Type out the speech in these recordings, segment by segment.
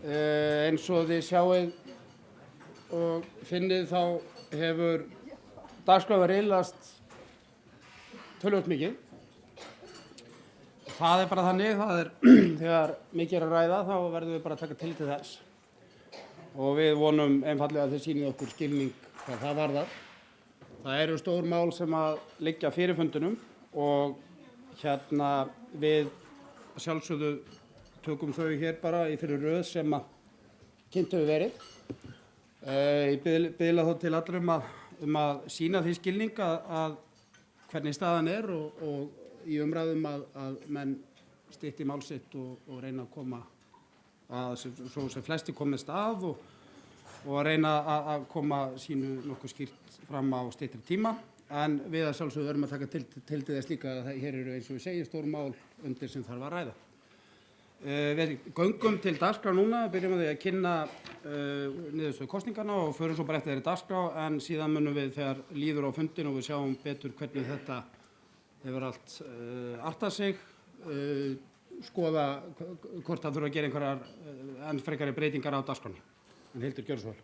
Eins og þið sjáið og finnið þá hefur dagskráin riðlast töluvert mikið. Það bara þannig, þegar mikið að ræða þá verðum við bara að taka tillit til þess. Og við vonum einfaldlega að þið sýnið okkur skilning hvað það varðar. Það eru stór mál sem að liggja fyrir fundinum og við sjálfsögðu tökum þau hér bara í fyrir röð sem að kynnt hefur verið. Ég biðla þá til allra að sýna því skilning að hvernig staðan er og í umræðum að menn stytti mál sitt og reyna að koma að svo sem flesti komist að og að reyna að koma sínu nokkuð skýrt fram á styttri tíma. En við að sjálfsögðu verðum að taka til þess líka að hér eru eins og við segjum stór mál undir sem þarf að ræða. Við göngum til dagskrá núna, byrjum að því að kynna niðurstöðu kosninganna og förum svo bara eftir þeirri dagskrá en síðan munum við þegar líður á fundin og við sjáum betur hvernig þetta hefur allt artað sig, skoða hvort það þurfa að gera einhverjar enn frekari breytingar á dagskránni. En Hildur, gjörðu svo vel.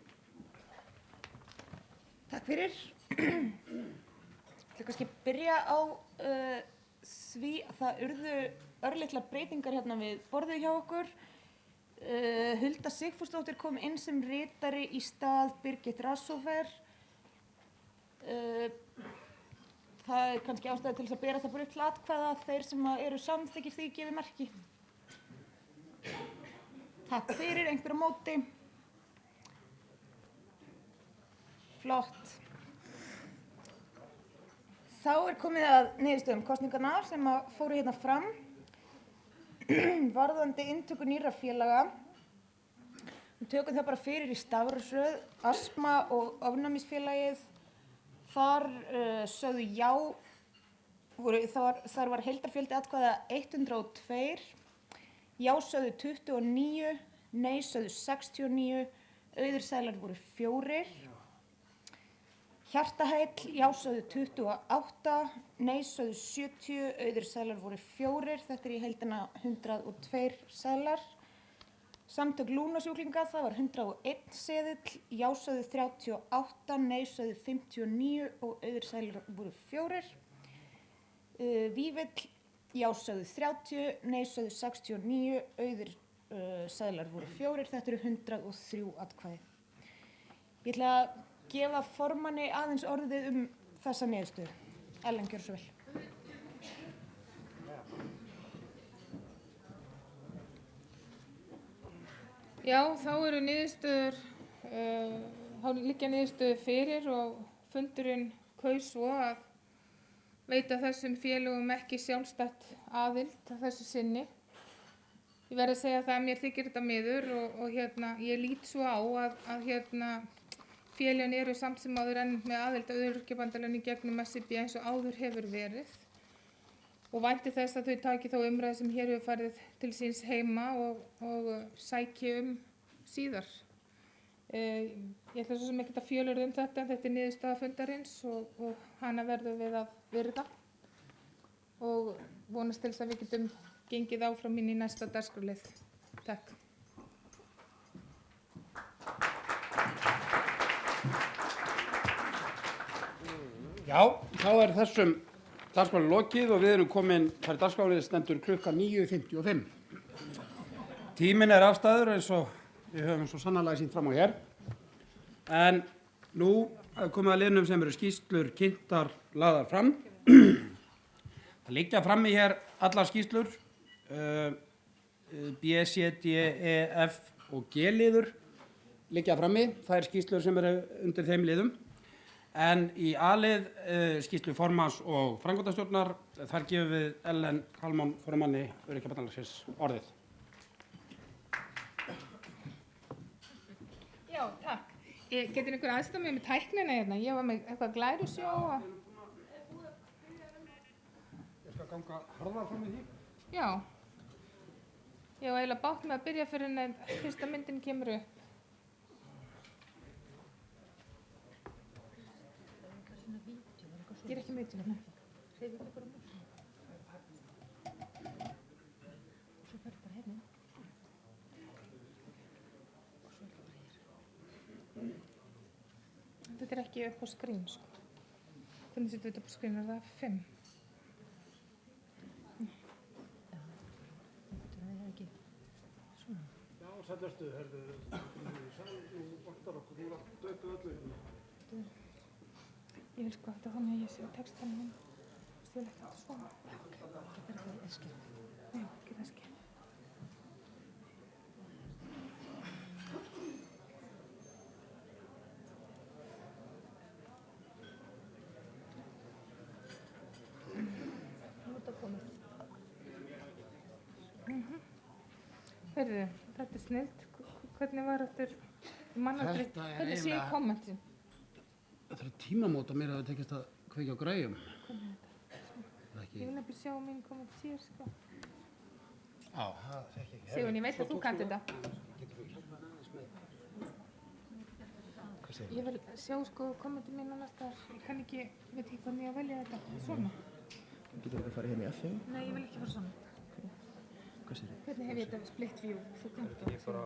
Takk fyrir. Ég ætla kannski að byrja á því að það urðu örlitlar breytingar hérna við borðið hjá okkur. Hulda Sigfúsdóttir kom inn sem ritari í stað Birgit Rassofer. Það er kannski ástæða til þess að bera það bara upp til atkvæða þeir sem eru samþykkir því gefi merki. Takk fyrir, einhver á móti. Flott. Þá er komið að niðurstöðum kosninganna sem fóru hérna fram. Varðandi inntöku nýrra félaga. Við tökum það bara fyrir í stafrófsröð. Astma og ofnæmisfélagið. Þar sögðu já, þar var heildarfjöldi atkvæða 102. Já sögðu 29, nei sögðu 69, auðir seðlar voru 4. Hjartaheill, já sögðu 28, nei sögðu 70, auðir seðlar voru 4. Þetta í heildina 102 seðlar. Samtök lúnasjúklinga, það var 101 seðill, já sögðu 38, nei sögðu 59 og auðir seðlar voru 4. Vífill, já sögðu 30, nei sögðu 69, auðir seðlar voru 4. Þetta eru 103 atkvæði. Ég ætla að gefa formanni aðeins orðið þessa niðurstöðu. Ellen, gjörðu svo vel. Já, þá eru niðurstöður, þá liggja niðurstöður fyrir og fundurinn kaus svo að veita þessum félögum ekki sjálfstætt aðild að þessu sinni. Ég verð að segja það að mér þykir þetta miður og ég lít svo á að félögin eru samt sem áður enn með aðild að Öryrkjabandalaginu gegnum SÍB eins og áður hefur verið og vænti þess að þau taki þá umræðu sem hér hefur farið til síns heima og sæki síðar. Ég ætla svo sem ekkert að fjölyrða þetta en þetta er niðurstaða fundarins og hana verðum við að virða og vonast til þess að við getum gengið áfram inn í næsta dagskrárlið. Takk. Já, þá er þessum dagskránni lokið og við erum komin, þar dagskránið stendur klukkan 9:55. Tíminn er afstæður eins og við höfum svo sannarlega sýnt fram á hér. En nú er komið að liðnum sem eru skýrslur kynntar lagðar fram. Það liggja frammi hér allar skýrslur, B, C, D, E, F og G liður liggja frammi. Það er skýrslur sem eru undir þeim liðum. En í A-lið skýrslu formanns og framkvæmdastjórnar þar gefum við Ellen Kalman formanni Öryrkjabandalagsins orðið. Já, takk. Getur einhver aðstoð mig með tæknina hérna? Ég var með eitthvað glærusjó og... Ég skal ganga harðar fram í því. Já. Ég var eiginlega bágt með að byrja fyrir en fyrsta myndin kemur upp. Ég er ekki með vídeó, nei. Hreyfðu þig bara mús. Svo ferðu bara hérna. er ekki upp á skrín, sko. Hvernig setur þetta upp á skrín? Er það 5? Já, sætlastu, herðu, nú vantar okkur, nú allt döpuð öllu. Ég vil sko þetta þannig að ég sé textanum minn. Ég vil ekki þetta svona. Já, ok. Þetta það eski. Já, ekki eski. Nú er þetta komið. Heyrðu, þetta snillt. Hvernig var þetta mannaldri? Hvernig sé ég kommentin? Þetta tímamót að mér hafi tekist að kveikja á græjum. Hvernig er þetta? Ekki... Ég vil nefnilega sjá mín komment sér, sko. Já, það þekki ekki. Sigrún, ég veit að þú kannt þetta. Getur þú hjálpað aðeins með? Hvað segir Ég vil sjá, sko, kommentin mín annars þar. Ég kann ekki, veit ekki hvernig ég að velja þetta. Svona. Getur ekki að fara hérna í F5? Nei, ég vil ekki fara svona. Hvað segir þið? Hvernig hef ég þetta split view? Þú kannt það. Ég bara...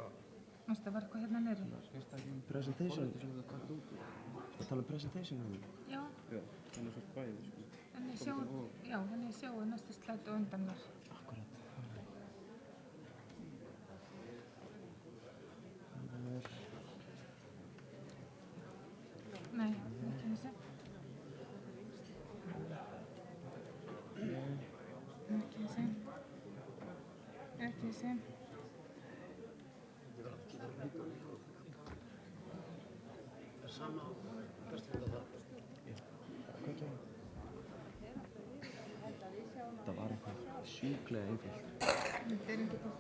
Mást það var eitthvað hérna neyri. Presentation? Það tala um presentation hérna? Já. Já, þannig er svona bæðið, sko. En ég sjá, já, þannig ég sjá næstu slætt og undan mér. Akkurat. Nei, ekki þessi. Ekki þessi. Ekki þessi. Það er sama best fyrir það. Hvað ekki? Það var eitthvað sjúklega einfalt. Þetta er ekki það.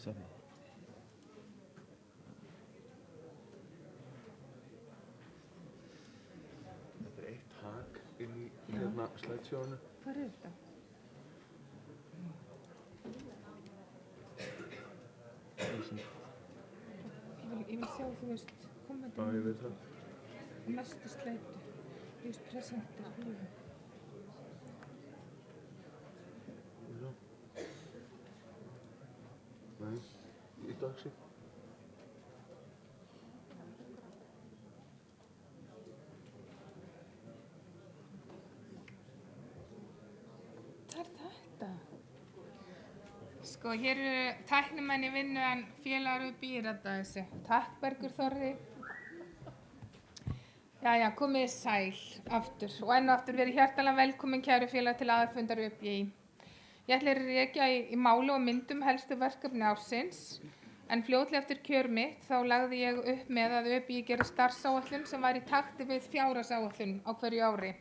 Sefni. Þetta er eitt hak inn í hérna slideshow-unu. Hvað er þetta? Ég vil sjá, þú veist, Já, kommentin ég veit það. næstu slættu. Ég veist, presentar. Já. Nei, í dagsi. Hvað er þetta? Sko, hér eru tæknimenn í vinnu en félagar upp í þetta þessu. Takk, Bergur Þorri. Jæja, komið þið sæl aftur og enn og aftur verið hjartanlega velkomin kæru félag til aðalfundar ÖBÍ. Ég ætla að rekja í máli og myndum helstu verkefni ársins en fljótlega eftir kjör mitt þá lagði ég upp með að ÖBÍ gera starfsáætlun sem var í takti við fjárhagsáætlun á hverju ári.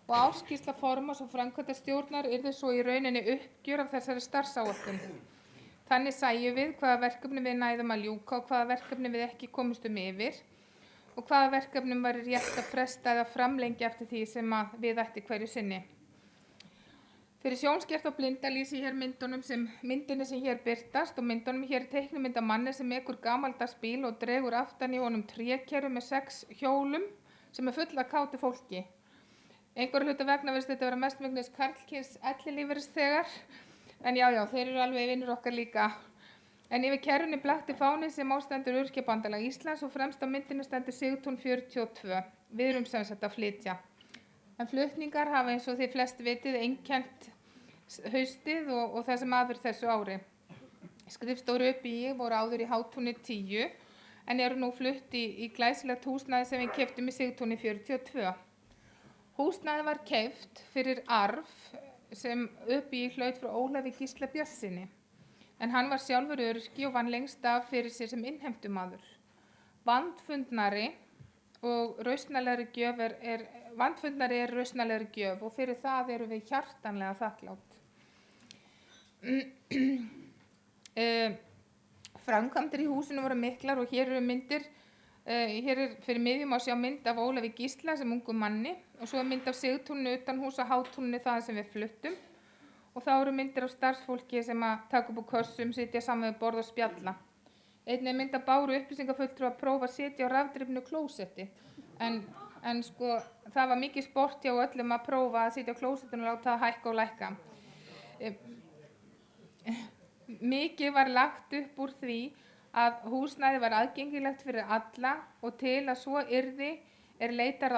Og áskýrsla formanns og framkvæmdastjórnar yrði svo í rauninni uppgjör af þessari starfsáætlun. Þannig sæjum við hvaða verkefni við næðum að ljúka og hvaða verkefni við ekki komumstum yfir og hvaða verkefnum væri rétt að fresta eða framlengja eftir því sem að við ætti hverju sinni. Fyrir sjónskert og blinda lýsi ég hér myndinni sem hér birtast og myndunum hér teiknumynd af manni sem ekur gamaldags bíl og dregur aftan í honum trékerru með 6 hjólum sem er full af kátu fólki. Einhverju hluta vegna virðist þetta vera mestmegnis karlkyns ellilífeyrisþegar, en já, þeir eru alveg vinnur okkar líka. En yfir kerrunni blakti fáni sem ástendur Öryrkjabandalag Íslands og fremst á myndinu stendur Sigtún 42. Við erum sem sagt að flytja. En flutningar hafa eins og þið flest vitið einkennt haustið og það sem aður þessu ári. Skrifstofur ÖBÍ voru áður í Hátúni 10 en eru nú flutt í glæsilegt húsnæði sem við keyptum í Sigtúni 42. Húsnæði var keypt fyrir arf sem ÖBÍ hlaut frá Ólafi Gísla Björnssyni, en hann var sjálfur öryrki og vann lengst af fyrir sér sem innheimtumaður. Vandfundnari er rausnalegri gjöf og fyrir það eru við hjartanlega þakklátt. Framkvæmdir í húsinu voru miklar og hér eru myndir. Hér er fyrir miðjum að sjá mynd af Ólafi Gísla sem ungum manni og svo er mynd af Sigtúninu utan hús og Hátúninu það sem við fluttum og þá eru myndir af starfsfólki sem að taka upp úr kössum, sitja saman við borð og spjalla. Einnig er mynd af Báru upplýsingafulltrúa að prófa að sitja á rafdrifnu klósetti en sko það var mikið sport hjá öllum að prófa að sitja á klósettinu og láta það hækka og lækka. Mikið var lagt upp úr því að húsnæði var aðgengilegt fyrir alla og til að svo yrði var leitað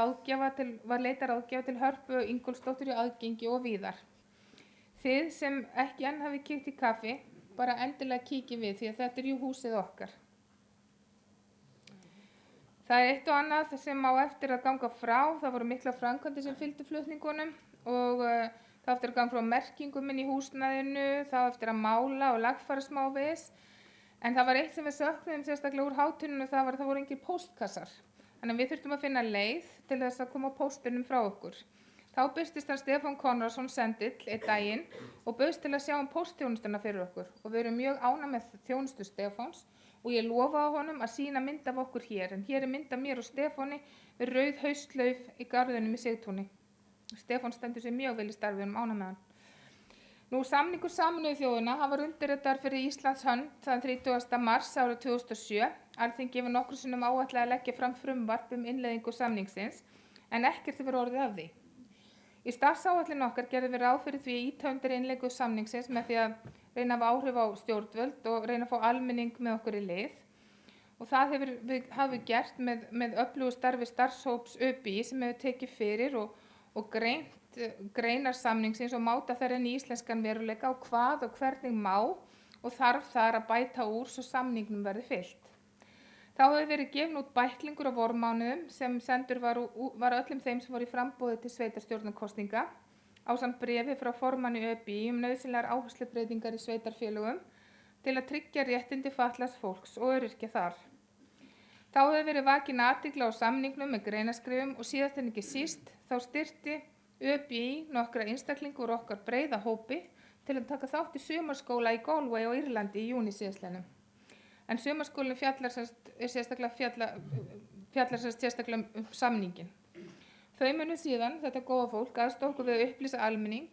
ráðgjafa til Hörpu Ingólfsdóttur í aðgengi og víðar. Þið sem ekki enn hafi kíkt í kaffi, bara endilega kíkið við því að þetta jú húsið okkar. Það eitt og annað sem á eftir að ganga frá, það voru mikla framkvæmdir sem fylgdu flutningunum og það eftir að ganga frá merkingum inn í húsnæðinu, það eftir að mála og lagfæra smávegis. En það var eitt sem við söknuðum sérstaklega úr hátíðinni, það voru engir póstkassar. Þannig að við þurftum að finna leið til þess að koma póstunum frá okkur. Þá birtist hann Stefán Konráðsson sendill einn daginn og bauðst til að sjá póstþjónustuna fyrir okkur og við erum mjög ánægð með þjónustu Stefáns og ég lofaði honum að sýna mynd af okkur hér, en hér er mynd af mér og Stefáni við rauð haustlauf í garðinum í Sigtúni. Stefán stendur sér mjög vel í starfi, við erum ánægð með hann. Samningur Sameinuðu þjóðanna, hann var undirritaður fyrir Íslands hönd þann 30. mars árið 2007. Alþingi hefur nokkrum sinnum áætlað að leggja fram frumvarp innleiðingu samningsins, en ekkert hefur orðið af því. Í starfsáætlun okkar gerðum við ráð fyrir því að ýta undir innleiðingu samningsins með því að reyna að hafa áhrif á stjórnvöld og reyna að fá almenning með okkur í lið. Og það hafi við gert með öflugu starfi starfshóps ÖBÍ sem hefur tekið fyrir og greinar samningsins og máta þær inn í íslenskan veruleika á hvað og hvernig má og þarf þar að bæta úr svo samningnum verði fylgt. Þá hefur verið gefin út bæklingur á vormánuðum sem sendur var öllum þeim sem voru í framboði til sveitarstjórnarkosninga ásamt bréfi frá formanni ÖBÍ nauðsynlegar áherslubreytingar í sveitarfélögum til að tryggja réttindi fatlaðs fólks og öryrkja þar. Þá hefur verið vakin athygli á samningnum með greinaskrifum og síðast en ekki síst þá styrkti ÖBÍ nokkra einstaklinga úr okkar breiða hópi til að taka þátt í sumarskóla í Galway á Írlandi í júní síðastliðnum. En sumarskólinn fjallar sérstaklega samningin. Þau munu síðan, þetta góða fólk, aðstoða okkur við að upplýsa almenning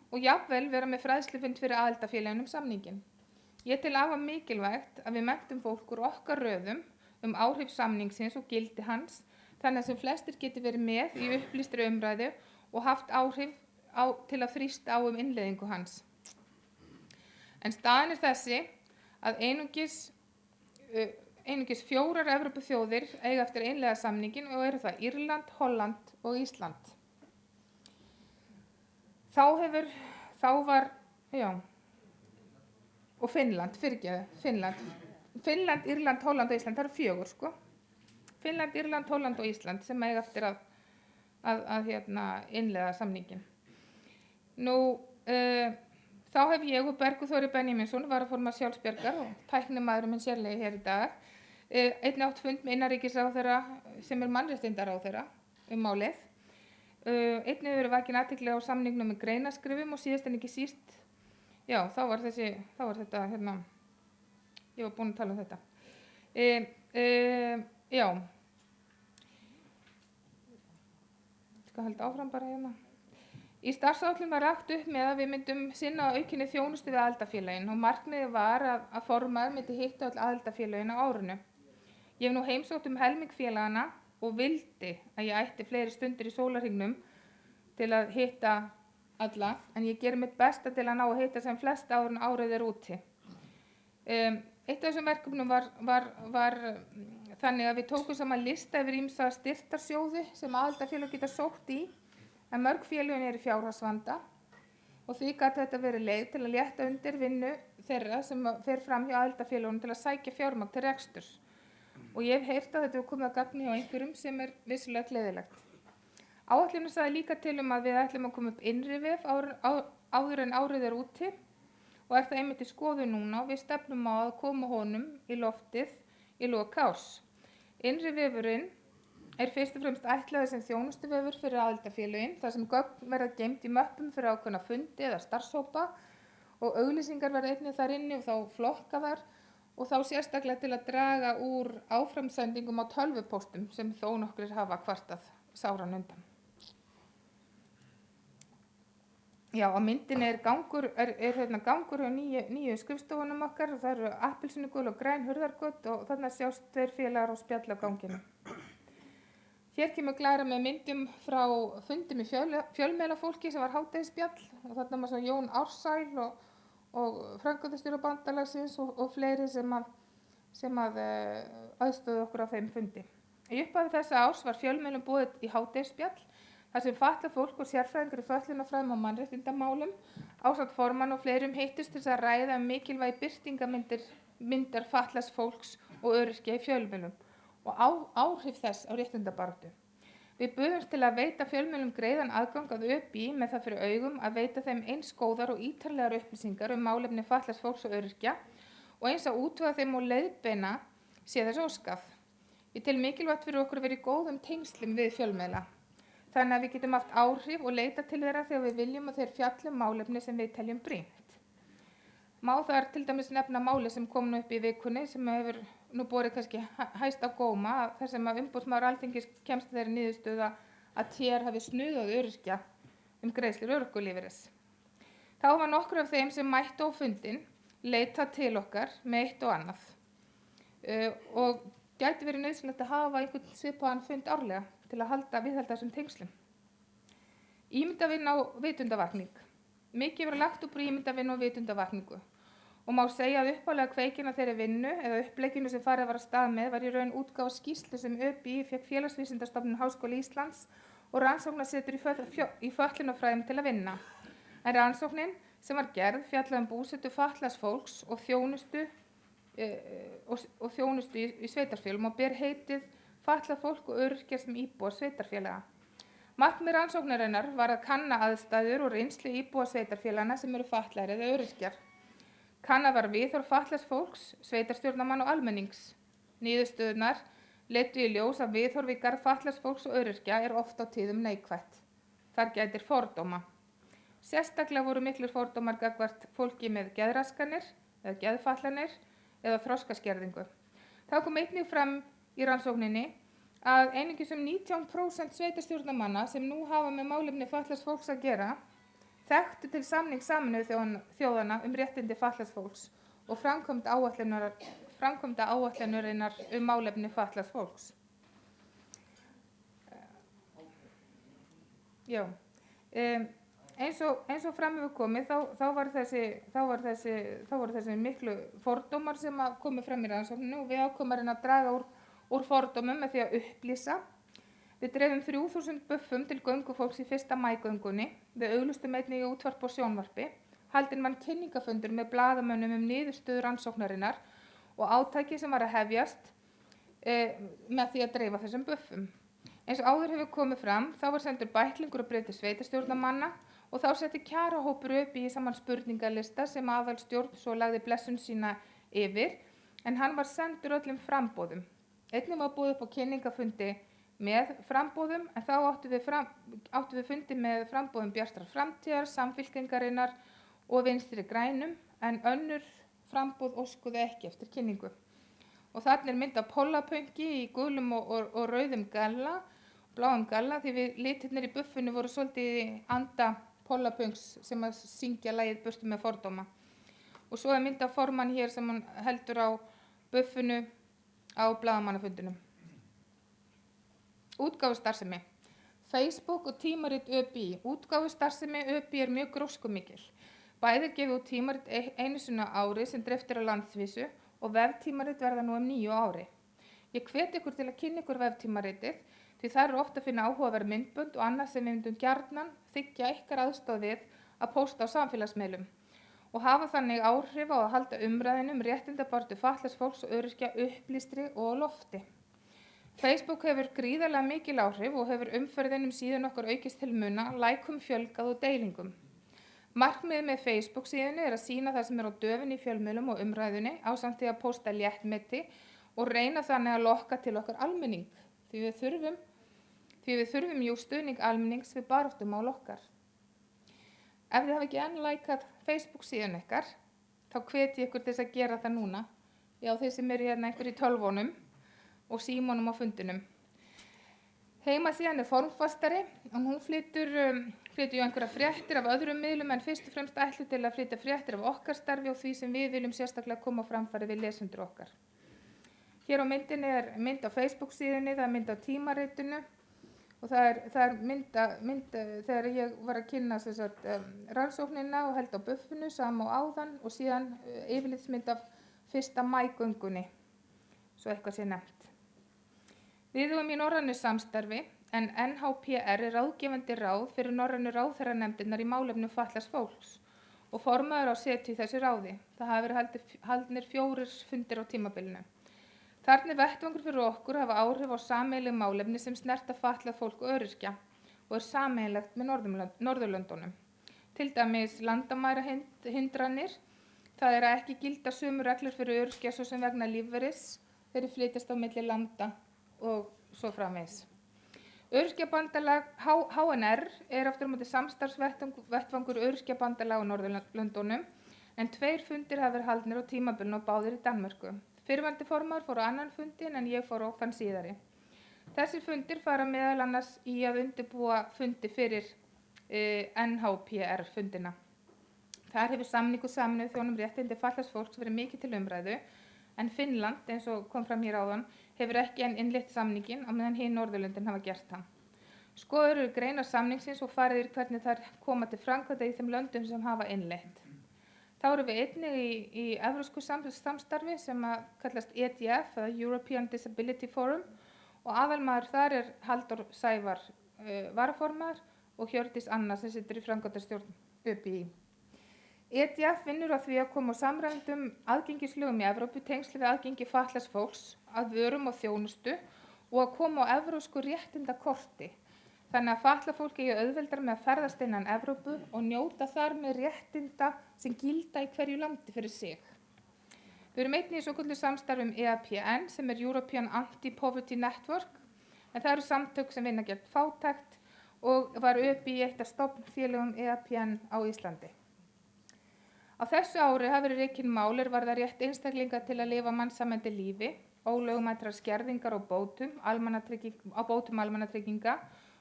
og jafnvel vera með fræðslufund fyrir aðildarfélögin samningin. Ég tel afar mikilvægt að við menntum fólk úr okkar röðum áhrif samningsins og gildi hans, þannig að sem flestir geti verið með í upplýstri umræðu og haft áhrif til að þrýsta á innleiðingu hans. En staðan er þessi að einungis 4 Evrópuþjóðir eiga eftir að innleiða samningin og eru það Írland, Holland og Ísland. Og Finnland, Finnland, Írland, Holland og Ísland, það eru 4 sko. Finnland, Írland, Holland og Ísland sem eiga eftir að innleiða samningin. Þá hef ég og Bergur Þóri Benjamínsson, varaformaður Sjálfsbjargar og tæknimaðurinn minn sérlegi hér í dag, einnig átt fund með innanríkisráðherra sem er mannréttindaráðherra málið. Einnig hefur verið vakin athygli á samningnum með greinaskrifum og síðast en ekki síst, þá var þetta, ég var búin að tala um þetta. Ég skal halda áfram bara hérna. Í starfsáætlun var lagt upp með að við myndum sinna aukinni þjónustu við aðildarfélögin og markmiðið var að formaður myndi hitta öll aðildarfélögin á árinu. Ég hef nú heimsótt helming félagana og vildi að ég ætti fleiri stundir í sólarhringnum til að hitta alla, en ég geri mitt besta til að ná að hitta sem flest áður en árið er úti. Eitt af þessum verkefnum var þannig að við tókum saman lista yfir ýmsa styrktarsjóði sem aðildarfélög geta sótt í, en mörg félögin eru í fjárhagsvanda og því gat þetta verið leið til að létta undir vinnu þeirra sem fer fram hjá aðildarfélögunum til að sækja fjármagn til reksturs. Og ég hef heyrt að þetta hefur komið að gagni hjá einhverjum sem er vissulega gleðilegt. Áætlunin sagði líka til að við ætlum að koma upp innrivef áður en árið er úti og er það einmitt í skoðun núna og við stefnum á að koma honum í loftið í lok árs. Innrivefurinn er fyrst og fremst ætlaður sem þjónustuvefur fyrir aðildarfélögin, þar sem gögn verða geymt í möppum fyrir ákveðna fundi eða starfshópa og auglýsingar verða einnig þar inni og þá flokkaðar og þá sérstaklega til að draga úr áframsendingum á tölvupóstum sem þó nokkrir hafa kvartað sáran undan. Já, á myndinni er gangur á nýju skrifstofunum okkar og það eru appelsínugul og græn hurðargöt og þarna sjást 2 félagar á spjall á ganginu. Hér kemur glæra með myndum frá fundum í fjölmiðlafólki sem var hádegisspjall og þarna var svo Jón Ársæl og framkvæmdastjóri bandalagsins og fleiri sem aðstöðu okkur á þeim fundi. Í upphafi þessa árs var fjölmiðlum boðið í hádegisspjall þar sem fatlað fólk og sérfræðingar í fötlunarfræðum og mannréttindamálum ásamt formann og fleirum hittust til að ræða mikilvægi birtingarmyndar fatlaðs fólks og öryrkja í fjölmiðlum og áhrif þess á réttindabaráttu. Við buðumst til að veita fjölmiðlum greiðan aðgang að ÖBÍ með það fyrir augum að veita þeim eins góðar og ítarlegar upplýsingar málefni fatlaðs fólks og öryrkja og eins að útveða þeim og leiðbeina sé þess óskað. Ég tel mikilvægt fyrir okkur að vera í góðum tengslum við fjölmiðla. Þannig að við getum haft áhrif og leita til þeirra þegar við viljum að þeir fjallum málefni sem við teljum brýnt. Má þar til dæmis nefna máli sem kom nú upp í vikunni sem hefur nú borið kannski hæst á góma þar sem að umboðsmaður Alþingis kemst þeirri niðurstöðu að TR hafi snuðað öryrkja greiðslur örorkulífeyris. Þá var nokkur af þeim sem mættu á fundinn leitað til okkar með eitt og annað og gæti verið nauðsynlegt að hafa einhvern svipaðan fund árlega til að viðhalda þessum tengslum. Ímyndavinna og vitundavakning. Mikið verið lagt upp úr ímyndavinnu og vitundavakningu og má segja að upphaflega kveikinn að þeirri vinnu eða upplegginu sem farið var af stað með var í raun útgáfa skýrslu sem ÖBÍ fékk Félagsvísindastofnun Háskóla Íslands og rannsóknarsetur í fötlunarfræðum til að vinna. En rannsóknin sem var gerð fjallaði búsetu fatlaðs fólks og þjónustu í sveitarfélögum og ber heitið Fatlað fólk og öryrkjar sem íbúar sveitarfélaga. Markmið rannsóknarinnar var að kanna aðstæður og reynslu íbúa sveitarfélagana sem eru fatlaðir eða öryrkjar. Kanna var viðhorf fatlaðs fólks, sveitarstjórnarmanna og almennings. Niðurstöðurnar leiddu í ljós að viðhorf í garð fatlaðs fólks og öryrkja oft á tíðum neikvætt. Þar gætir fordóma. Sérstaklega voru miklir fordómar gagnvart fólki með geðraskanir eða geðfatlanir eða þroskaskerðingu. Það kom einnig fram í rannsókninni að einungis 19% sveitarstjórnarmanna sem nú hafa með málefni fatlaðs fólks að gera þekktu til samnings Sameinuðu þjóðanna réttindi fatlaðs fólks og framkvæmda áætlunarinnar málefni fatlaðs fólks. Eins og fram hefur komið þá voru þessi miklu fordómar sem komu fram í rannsókninu og við ákváðum að draga úr fordómum með því að upplýsa. Við dreifum 3000 buffum til göngufólks í 1. maí-göngunni. Við auglýstum einnig í útvarpi og sjónvarpi. Haldinn var kynningafundur með blaðamönnum niðurstöður rannsóknarinnar og átaki sem var að hefjast með því að dreifa þessum buffum. Eins og áður hefur komið fram, þá var sendur bæklingur og bréf til sveitarstjórnarmanna og þá setti kjarahópur ÖBÍ saman spurningalista sem aðalstjórn svo lagði blessun sína yfir, en hann var sendur öllum framboðum. Einnig var boðið upp á kynningafundi með framboðum, en þá áttu við fundi með framboðum Bjartrar framtíðar, Samfylkingarinnar og Vinstri grænum, en önnur framboð óskuðu ekki eftir kynningu. Og þarna mynd af pollapöngi í gulum og rauðum galla, bláum galla, því við litirnir í buffinu voru svolítið í anda pollapöngs sem að syngja lagið Burtu með fordóma. Og svo mynd af formann hér sem hann heldur á buffinu á blaðamannafundinum. Útgáfustarfsemi. Facebook og tímarit ÖBÍ. Útgáfustarfsemi ÖBÍ mjög gróskumikil. Bæði gefið út tímarit einu sinni á ári sem dreift á landsvísu og veftímarit verða nú 9 ári. Ég hvet ykkur til að kynna ykkur veftímaritið því það eru ofta að finna áhugaverð myndbönd og annað sem við myndum gjarnan þiggja ykkar aðstoð við að pósta á samfélagsmiðlum og hafa þannig áhrif á að halda umræðinu réttindabaráttu fatlaðs fólks og öryrkja upplýstri og á lofti. Facebook hefur gríðarlega mikil áhrif og hefur umferðin síðan okkar aukist til muna, lækum fjölgað og deilingum. Markmiðið með Facebook síðunni er að sýna það sem er á döfinni í fjölmiðlum og umræðunni ásamt því að pósta léttmeti og reyna þannig að lokka til okkar almenning því við þurfum jú stuðning almennings við baráttumál okkar. Ef þið hafa ekki enn lækað Facebook síðan ykkar, þá hvet ég ykkur til þess að gera það núna. Já, þeir sem eru hérna einhver í tölvunum og símanum á fundinum. Heimasíðan er formfastari og hún flytur ju einhverja fréttir af öðrum miðlum en fyrst og fremst ætluð til að flytja fréttir af okkar starfi og því sem við viljum sérstaklega koma á framfæri við lesendur okkar. Hér á myndinni er mynd á Facebook síðunni, það er mynd á tímaritinu Og það er mynd þegar ég var að kynna rannsóknina og held á buffinu sama og áðan og síðan yfirlitsmynd af 1. maí-göngunni, svo eitthvað sé nefnt. Við erum í norrænu samstarfi en NHPR er ráðgefandi ráð fyrir norrænu ráðherranefndirnar í málefnum fatlaðs fólks og formaður á setu í þessu ráði. Það hafa verið haldnir 4 fundir á tímabilinu. Þarna er vettvangur fyrir okkur að hafa áhrif á sameiginleg málefni sem snerta fatlað fólk og öryrkja og er sameiginlegt með Norðurlöndunum. Til dæmis landamærahindranir, það er að ekki gilda sömu reglur fyrir öryrkja svo sem vegna lífeyris þeir flytjast á milli landa og svo framvegis. Öryrkjabandalag HNR er aftur á móti samstarfsvettvangur öryrkjabandalaga á Norðurlöndunum en 2 fundir hafa verið haldnir á tímabilinu og báðir í Danmörku. Fyrrverandi formaður fór á annan fundin en ég fór á þann síðari. Þessir fundir fara meðal annars í að undirbúa fundi fyrir NHPR fundina. Þar hefur samningur Sameinuðu þjóðanna um réttindi fatlaðs fólks verið mikið til umræðu en Finnland, eins og kom fram hér áðan, hefur ekki enn innleitt samninginn á meðan hin Norðurlöndin hafa gert það. Skoðaðar eru greinar samningsins og farið yfir hvernig þær koma til framkvæmda í þeim löndum sem hafa innleitt. Þá erum við einnig í evrópsku samstarfi sem kallast EDF, eða European Disability Forum, og aðalmaður þar er Halldór Sævar varaformaður og Hjördís Anna sem situr í framkvæmdastjórn ÖBÍ. EDF vinnur á því að koma á samræmdum aðgengislögum í Evrópu tengsli við aðgengi fatlaðs fólks að vörum og þjónustu og að koma á evrópsku réttindakorti. Þannig að fatlað fólk eigi auðveldara með að ferðast innan Evrópu og njóta þar með réttinda sem gilda í hverju landi fyrir sig. Við erum einnig í svokölluðu samstarfi EAPN sem er European Anti-Poverty Network en það eru samtök sem vinna gegn fátækt og var ÖBÍ eitt af stofnfélögum EAPN á Íslandi. Á þessu ári hafa verið rekin mál er varða rétt einstaklinga til að lifa mannsæmandi lífi, ólögmætrar skerðingar á bótum almannatrygginga,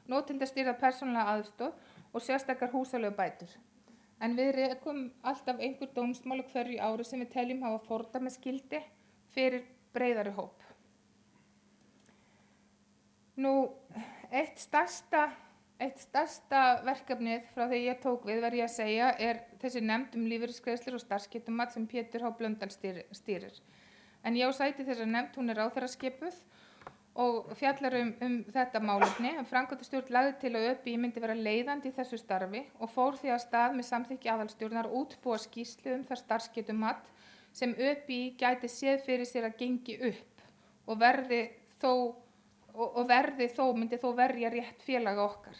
notendastýrða persónulega aðstoð og sérstakar húsaleigubætur. En við rekum alltaf einhver dómsmál á hverju ári sem við teljum hafa fordæmisgildi fyrir breiðari hóp. Eitt stærsta verkefnið frá því ég tók við, verð ég að segja, er þessi nefnd lífeyrisgreiðslur og starfsgetumat sem Pétur H. Blöndal stýrir. En ég á sæti þessa nefnd, hún er ráðherraskipuð og fjallar þetta málefni, en framkvæmdastjórn lagði til að ÖBÍ myndi vera leiðandi í þessu starfi og fór því af stað með samþykki aðalstjórnar að útbúa skýrslu það starfsgetumat sem ÖBÍ gæti séð fyrir sér að gengi upp og myndi þó verja rétt félaga okkar.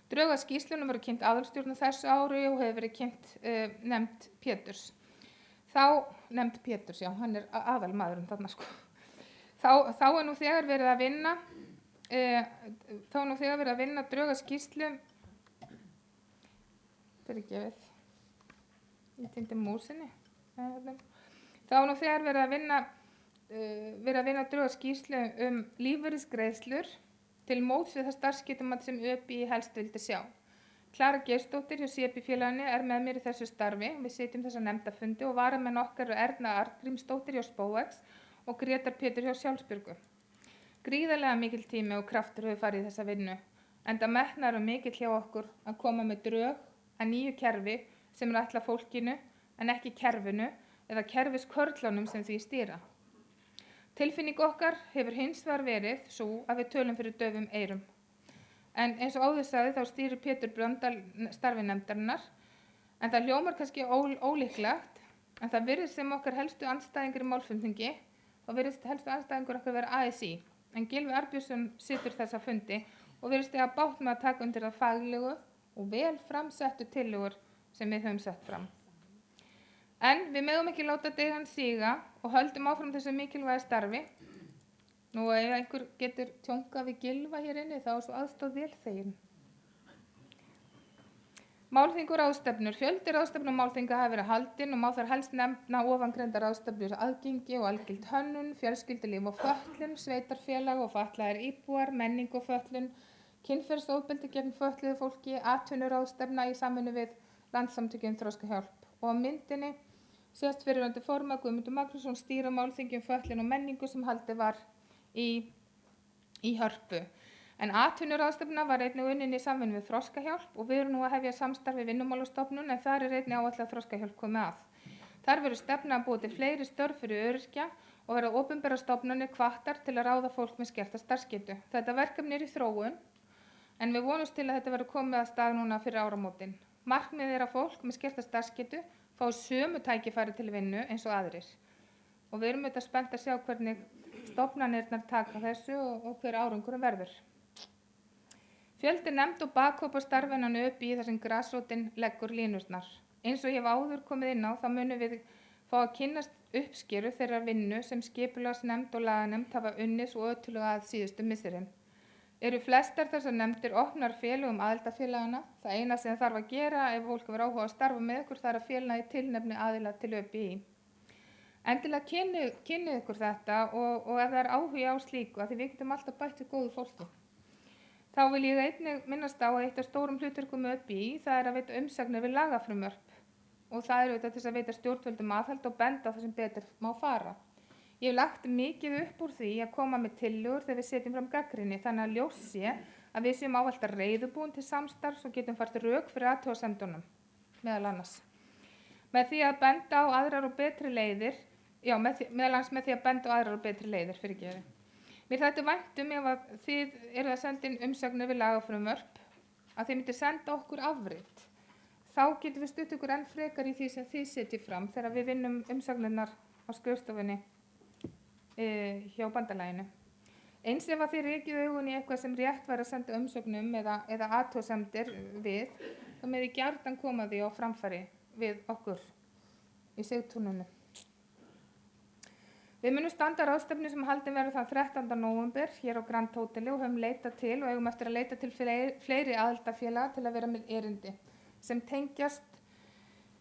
Drög að skýrslunum voru kynnt aðalstjórn þessu ári og hefur verið kynnt nefnd Péturs. Nefnd Péturs, já, hann er aðalmaðurinn þarna sko. Þá er nú þegar verið að vinna drög að skýrslu fyrirgefið. Ég týndi músinni. Þá er nú þegar verið að vinna drög að skýrslu lífeyrisgreiðslur til móts við það starfsgetumat sem ÖBÍ helst vildi sjá. Klara Geirsdóttir hjá CB-félaginu er með mér í þessu starfi. Við sitjum þessa nefndafundi og varamenn okkar Erna Arngrímsdóttir hjá Spóex og Grétar Pétur hjá Sjálfsbjörgu. Gríðarlega mikil tími og kraftur hefur farið í þessa vinnu, enda metnaður mikill hjá okkur að koma með drög að nýju kerfi sem er ætlað fólkinu en ekki kerfinu eða kerfiskörlunum sem því stýra. Tilfinning okkar hefur hins vegar verið svo að við tölum fyrir daufum eyrum. En eins og áður sagði þá stýrir Pétur Blöndal starfi nefndarinnar, en það hljómar kannski ólíklegt, en það virðist sem okkar helstu andstæðingur í málfundingi og virðist helstu andstæðingur okkar vera ASÍ, en Gylfi Arnbjörnsson situr þessa fundi og virðist eiga bágt með að taka undir það faglegu og vel framsettu tillögur sem við höfum sett fram. En við megum ekki láta deigan síga og höldum áfram þessu mikilvæga starfi. Nú ef einhver getur tjónkað við Gylfa hér inni þá er svo aðstoð vel þegin. Málþing og ráðstefnur. Fjöldi ráðstefnu og málþinga hafa verið haldin og má þar helst nefna ofangreinda ráðstefnur aðgengi og algild hönnun, fjölskyldulíf og fötlun, sveitarfélag og fatlaðir íbúar, menning og fötlun, kynferðisofbeldi gegn fötluðu fólki, atvinnuráðstefna í samvinnu við Landssamtökin Þroskahjálp. Og á myndinni sést fyrrverandi formaður Guðmundur Magnússon stýra málþingi fötlun og menningu sem haldið var í Hörpu. En atvinnuráðstefna var einnig unnin í samvinnu við Þroskahjálp og við erum nú að hefja samstarf við Vinnumálastofnun en þar einnig áætlað að Þroskahjálp komi að. Þar verður stefna að búa til fleiri störf fyrir öryrkja og verða opinberar stofnanir hvattar til að ráða fólk með skerta starfsgetu. Þetta verkefni í þróun en við vonumst til að þetta verður komið að stað núna fyrir áramótin. Markmiðið að fólk með skerta starfsgetu fái sömu tækifæri til vinnu eins og aðrir. Og við erum auðvitað spennt að sjá hvernig stofnanirnar taka þessu og hver árangurum verður. Fjöldi nefnd og bakhópa starfa innan ÖBÍ þar sem grasrótin leggur línurnar. Eins og ég hef áður komið inn á þá munum við fá að kynnast uppskeru þeirra vinnu sem skipulagsnefnd og laganemnd hafa unnið svo ötullega að síðustu misserin. Eru flestar þessar nefndir opnar félögum aðildafélagana. Það eina sem þarf að gera ef fólk hefur áhuga að starfa með ykkur það er að félagi tilnefni aðila til ÖBÍ. Endilega kynnið ykkur þetta og ef það er áhuga á slíku að því við getum alltaf bætt við góðu fólki. Þá vil ég einnig minnast á að eitt af stórum hlutverkum ÖBÍ það er að veita umsagnir við lagafrumvörp og það er auðvitað til þess að veita stjórnvöldum aðhald og benda á það sem betur má fara. Ég hef lagt mikið upp úr því að koma með tillögur þegar við setjum fram gagnrýni þannig að ljóst sé að við séum ávallt reiðubúin til samstarfs og getum fært rök fyrir athugasemdunum meðal annars. Með því að benda á aðrar og betri leiðir, meðal annars með því að benda á aðrar og betri leiðir fyrirgefi. Mér þætti vænt ef að þið eruð að senda inn umsagnir við lagafrumvörp að þið myndir senda okkur afrit. Þá getum við stutt ykkur enn frekar í því sem þið setjið fram þegar við vinnum umsagnirnar á skrifstofunni hjá bandalaginu. Eins ef að þið rekið augun í eitthvað sem rétt væri að senda umsögnum eða athugasemdir við, þá með þið gjarnan koma því á framfæri við okkur í Sigtúninu. Við munum standa ráðstefnu sem haldin verður þann 13. nóvember hér á Grand Hóteli og höfum leitað til og eigum eftir að leita til fleiri aðildafélaga til að vera með erindi sem tengjast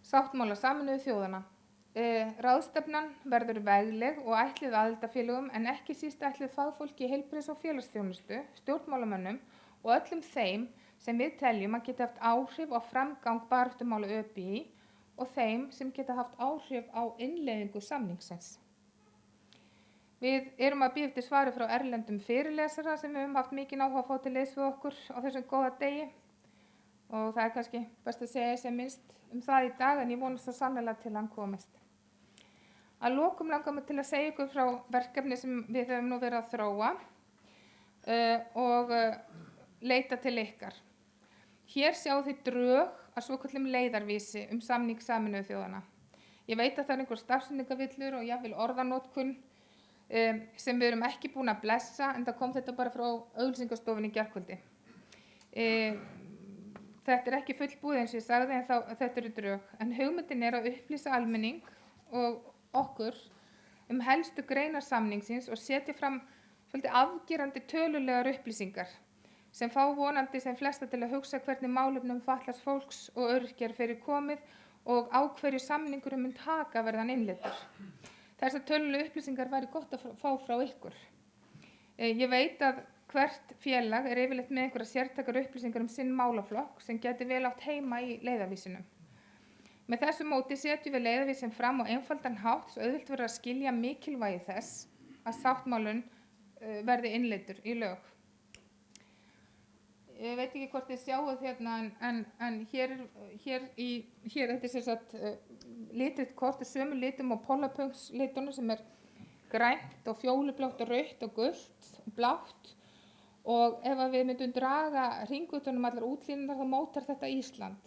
sáttmála Sameinuðu þjóðanna. Ráðstefnan verður vegleg og ætluð aðildafélögum en ekki síst ætluð fagfólki í heilbrigðis- og félagsþjónustu, stjórnmálamönnum og öllum þeim sem við teljum að geta haft áhrif á framgang baráttumála ÖBÍ og þeim sem geta haft áhrif á innleiðingu samningsins. Við erum að bíða eftir svari frá erlendum fyrirlesara sem við höfum haft mikinn áhuga að fá til liðs við okkur á þessum góða degi og það er kannski best að segja sem minnst það í dag en ég vonast svo sannarlega til hann komist. Að lokum langar mig til að segja ykkur frá verkefni sem við höfum nú verið að þróa og leita til ykkar. Hér sjáu þið drög að svokallum leiðarvísi samning Sameinuðu þjóðanna. Ég veit að það er einhver stafsetningarvillur og jafnvel orðanotkun sem við erum ekki búin að blessa en það kom þetta bara frá auglýsingastofunni í gærkvöldi. Þetta er ekki fullbúið eins og ég sagði en þetta eru drög. En hugmyndin er að upplýsa almenning og okkur helstu greinar samningsins og setja fram svolítið afgerandi tölulegar upplýsingar sem fá vonandi sem flesta til að hugsa hvernig málefnum fatlaðs fólks og öryrkja fyrir komið og á hverju samningurum mun taka verðan innleiddur. Þessar tölulegu upplýsingar væri gott að fá frá ykkur. Ég veit að hvert félag er yfirleitt með einhverja sértækar upplýsingar sinn málaflokk sem geti vel átt heima í leiðarvísinum. Með þessu móti setjum við leiðarvísin fram á einfaldan hátt svo auðvelt verður að skilja mikilvægi þess að sáttmálun verði innleiddur í lög. Ég veit ekki hvort þið sjáuð hérna en hér þetta er sem sagt litritt kort í sömu litum og polarpungslitunum sem er grænt og fjólublátt og rautt og gult og blátt og ef við myndum draga hringutunum allar útlínunar þá mótar þetta Ísland.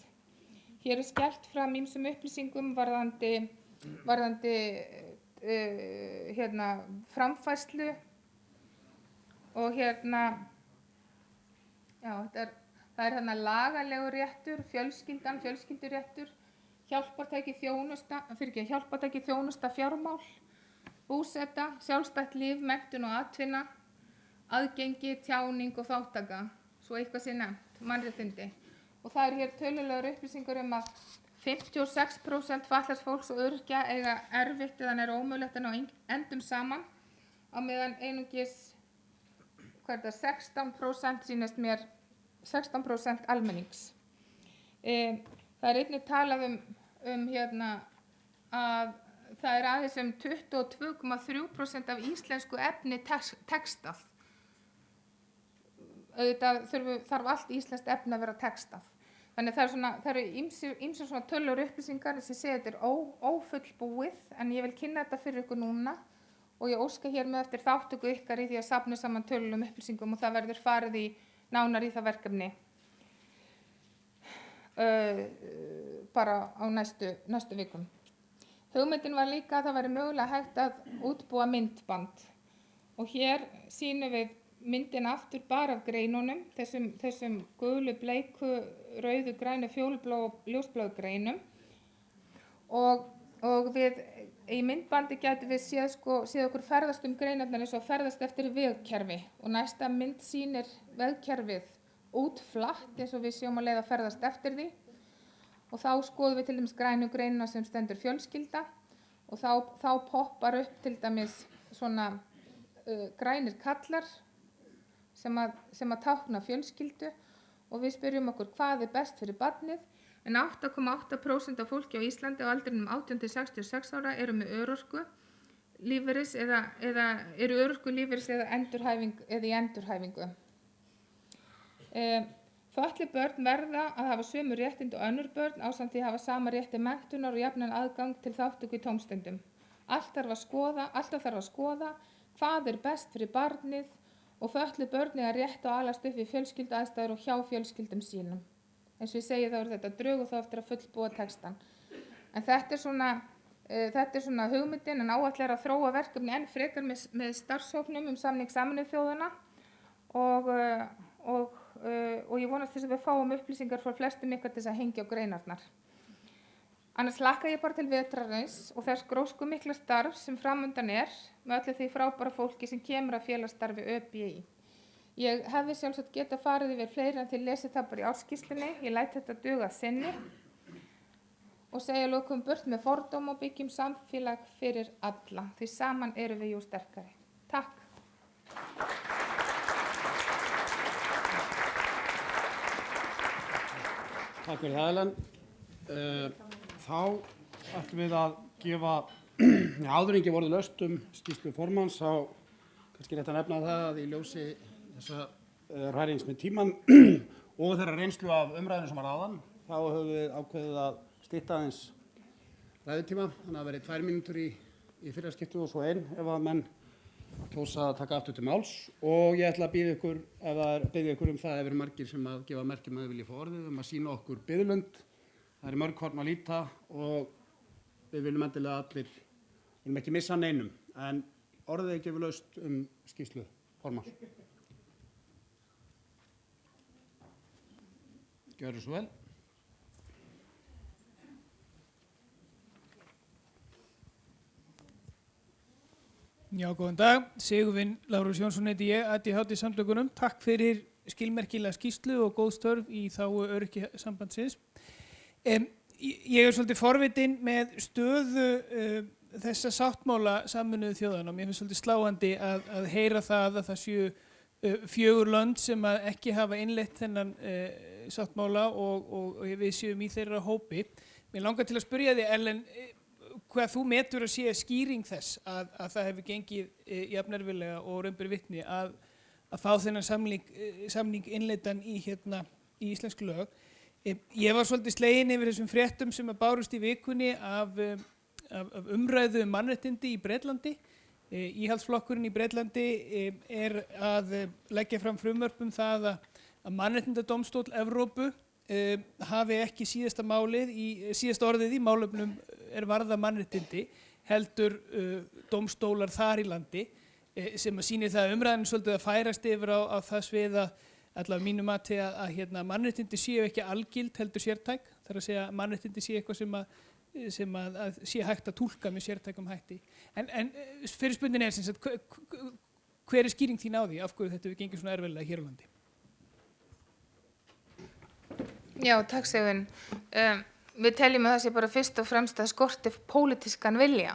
Hér er skellt fram ýmsum upplýsingum varðandi framfærslu og það er hérna lagalegur réttur, fjölskylduréttur, hjálpartæki þjónusta, fjármál, búseta, sjálfstætt líf, menntun og atvinna, aðgengi, tjáning og þátttaka, svo eitthvað sé nefnt, mannréttindi. Og það er hér tölulegar upplýsingar að 56% fatlaðs fólks og öryrkja eiga erfitt eða er ómögulegt að ná endum saman á meðan einungis 16% sýnist mér 16% almennings. Það er einnig talað að það er aðeins 22,3% af íslensku efni textað. auðvitað þarf allt íslenskt efni að vera textað. Þannig það eru ýmsir svona tölur upplýsingar sem segja þetta ófullbúið, en ég vil kynna þetta fyrir ykkur núna og ég óska hér með eftir þáttöku ykkar í því að safna saman tölum upplýsingum og það verður farið nánar í það verkefni bara á næstu vikum. Hugmyndin var líka að það væri mögulega hægt að útbúa myndband og hér sýnum við myndina aftur bara af greinunum, þessum gulu, bleiku, rauðu, grænu, fjólublá og ljósbláu greinum og við í myndbandi gætum við séð okkur ferðast greinarnar eins og ferðast eftir vegkerfi og næsta mynd sýnir vegkerfið útflatt eins og við sjáum að leið að ferðast eftir því og þá skoðum við til dæmis grænu greinina sem stendur fjölskylda og þá poppar upp til dæmis svona grænir kallar sem að tákna fjölskyldu og við spyrjum okkur hvað best fyrir barnið en 8,8% af fólki á Íslandi á aldrinum 18 til 66 ára eru með örorku lífeyris eða eru örorkulífeyris eða í endurhæfingu. Fötluð börn verða að hafa sömu réttindi og önnur börn ásamt því að hafa sama rétt til menntunar og jafnan aðgang til þátttöku í tómstundum. Alltaf þarf að skoða hvað best fyrir barnið og fötluð börn eiga rétt á að alast upp við fjölskylduaðstæður og hjá fjölskyldum sínum. Eins og ég segi þá þetta drög og þá eftir að fullbúa textan. En þetta er svona hugmyndin en áætla að þróa verkefni enn frekar með starfshópnum samning Sameinuðu þjóðanna og ég vonast þess að við fáum upplýsingar frá flestum ykkar til þess að hengja á greinarnar. Annars hlakka ég bara til vetrarins og þess gróskumikla starf sem framundan með öllu því frábæra fólki sem kemur að félagsstarfi ÖBÍ. Ég hefði sjálfsagt getað farið yfir fleiri en þið lesið það bara í ársskýrslunni. Ég læt þetta duga sinni og segja lokum burt með fordóma og byggjum samfélag fyrir alla. Því saman erum við jú sterkari. Takk. Takk fyrir það, Ellen. Þá ætlum við að gefa áður en ekki vorið laust skýrslu formanns þá kannski rétt að nefna það að í ljósi þessa hrærings með tímann og þeirra reynslu af umræðinu sem var áðan þá höfum við ákveðið að stytta aðeins ræðutíma þannig að verið 2 mínútur í fyrra skipti og svo 1 ef að menn kjósa að taka aftur til máls og ég ætla að biðja ykkur það ef eru margir sem að gefa merkjum að þau vilja fá orðið að sýna okkur biðlund. Það mörg horn að líta og við viljum endilega allir, viljum ekki missa neinum, en orðið er gefið laust skýrslu formanns. Gjörðu svo vel. Já, góðan dag. Sigurvin Lárus Jónsson heiti ég, ADHD samtökunum. Takk fyrir skilmerkilega skýrslu og góð störf í þágu öryrkjasambandsins. Ég svolítið forvitin með stöðu þessa sáttmála Sameinuðu þjóðanna og mér finnst svolítið sláandi að heyra það að það séu 4 lönd sem að ekki hafa innleitt þennan sáttmála og við séum í þeirra hópi. Mér langar til að spyrja þig, Ellen, hvað þú metur að sé skýring þess að það hefur gengið jafnerfilega og raun ber vitni að fá þennan samning innleiddan í íslensk lög. Ég var svolítið slegin yfir þessum fréttum sem að bárust í vikunni af umræðu mannréttindi í Bretlandi. Íhaldsflokkurinn í Bretlandi að leggja fram frumvörp það að mannréttindadómstóll Evrópu hafi ekki síðasta orðið í málefnum varða mannréttindi, heldur dómstólar þar í landi sem að sýnir það umræðan svolítið að færast yfir á það svið allavega mínu mati að mannréttindi séu ekki algild heldur sértæk, þar að segja að mannréttindi séu eitthvað sem að sé hægt að túlka með sértækum hætti. En fyrirspurnin sem sagt, hver skýring þín á því, af hverju þetta hefur gengið svona erfiðlega hér á landi? Já, takk Sigurvin. Við teljum að það sé bara fyrst og fremst að skorti pólitískan vilja.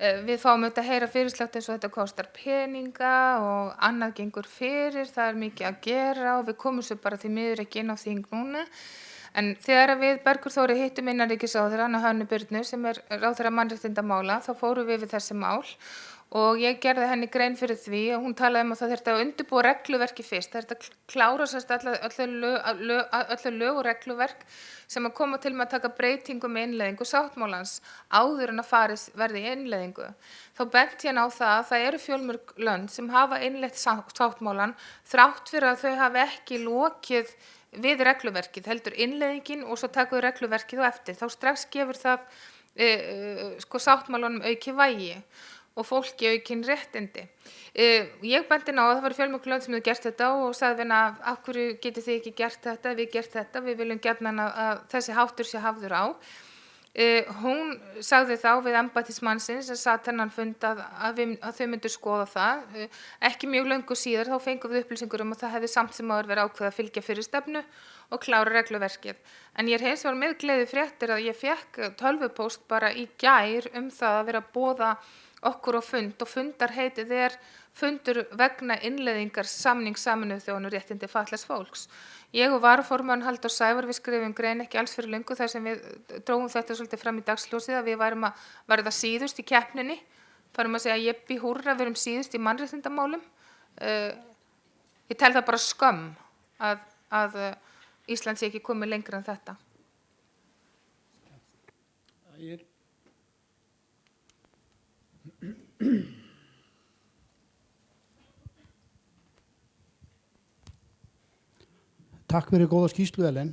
Við fáum auðvitað að heyra fyrirslátt eins og þetta kostar peninga og annað gengur fyrir, það er mikið að gera og við komum svo bara því miður ekki inn á þing núna. En þegar við Bergur Þóri hittum innanríkisráðherra Hönnu Birnu sem er ráðherra mannréttindamála, þá fórum við þessi mál og ég gerði henni grein fyrir því og hún talaði að það þurfti að undirbúa regluverki fyrst. Það þurfti að klára öllu lög og regluverk sem að koma til með að taka breytingu með innleiðingu sáttmálans áður en að farið verði í innleiðingu. Þá benti ég á það að það eru fjölmörg lönd sem hafa innleitt sáttmálan þrátt fyrir að þau hafi ekki lokið við regluverkið, heldur innleiðingin og svo taka við regluverkið á eftir. Þá strax gefur það sáttmálanum auki vægi og fólki aukin réttindi. Ég benti á að það var fjölmörg lönd sem hefðu gert þetta og sagði henni að af hverju getið þið ekki gert þetta, við gert þetta, við viljum gjarnan að þessi háttur sé hafður á. Hún sagði þá við embættismannsins sem sat þennan fund að þau myndu skoða það. Ekki mjög löngu síðar þá fengum við upplýsingur að það hefði samt sem áður verið ákveðið að fylgja fyrirstefnu og klára regluverkið. En ég hins vegar með gleði fréttir að ég fékk tölvupóst bara í gær það að vera að boða okkur á fund og fundarheitið fundur vegna innleiðingar samnings Sameinuðu þjóðanna um réttindi fatlaðs fólks. Ég og varaformaður Halldór Sævar við skrifum grein ekki alls fyrir löngu þar sem við drógum þetta svolítið fram í dagsljósið að við værum að verða síðust í keppninni, farum að segja jeppi húrra, við erum síðust í mannréttindamálum. Ég tel það bara skömm að Ísland sé ekki komið lengra en þetta. Takk fyrir góða skýrslu, Ellen,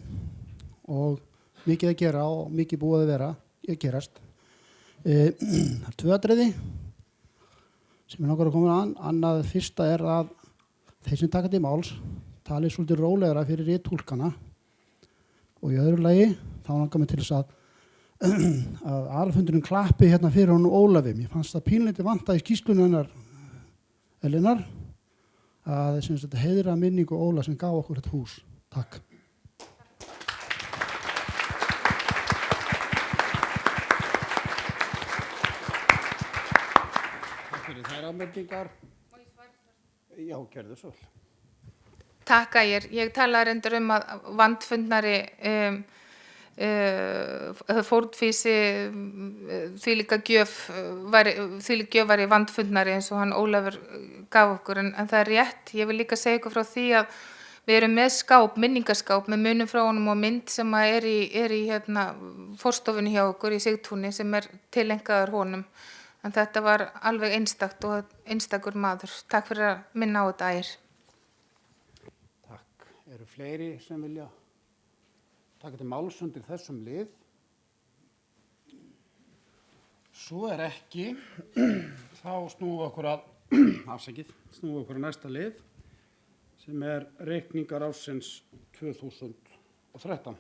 og mikið að gera og mikið búið að vera að gerast. Það er 2 atriði sem langar að koma annað. Fyrsta að þeir sem taka til máls tali svolítið rólegra fyrir ritúlkana og í öðru lagi þá langar mig til þess að aðalfundurinn klappi hérna fyrir honum Ólafi. Mér fannst það pínleiti vanta í skýrslunni hennar Ellinar að þetta heiðra minningu Óla sem gaf okkur þetta hús. Takk. Takk fyrir þær ábendingar. Já, gerðu svo vel. Takk að ég talaði reyndar að vandfundnari fórnfýsi þvílík gjöf væri vandfundnari eins og hann Ólafur gaf okkur en það er rétt. Ég vil líka segja ykkur frá því að við erum með minningaskáp með munum frá honum og mynd sem er í forstofunni hjá okkur í Sigtúni sem tilengaður honum. En þetta var alveg einstakt og einstakur maður. Takk fyrir að minna á þetta Ægir. Takk. Eru fleiri sem vilja taka til máls undir þessum lið? Svo ekki. Þá snúum okkur að næsta lið sem reikningar ársins 2013.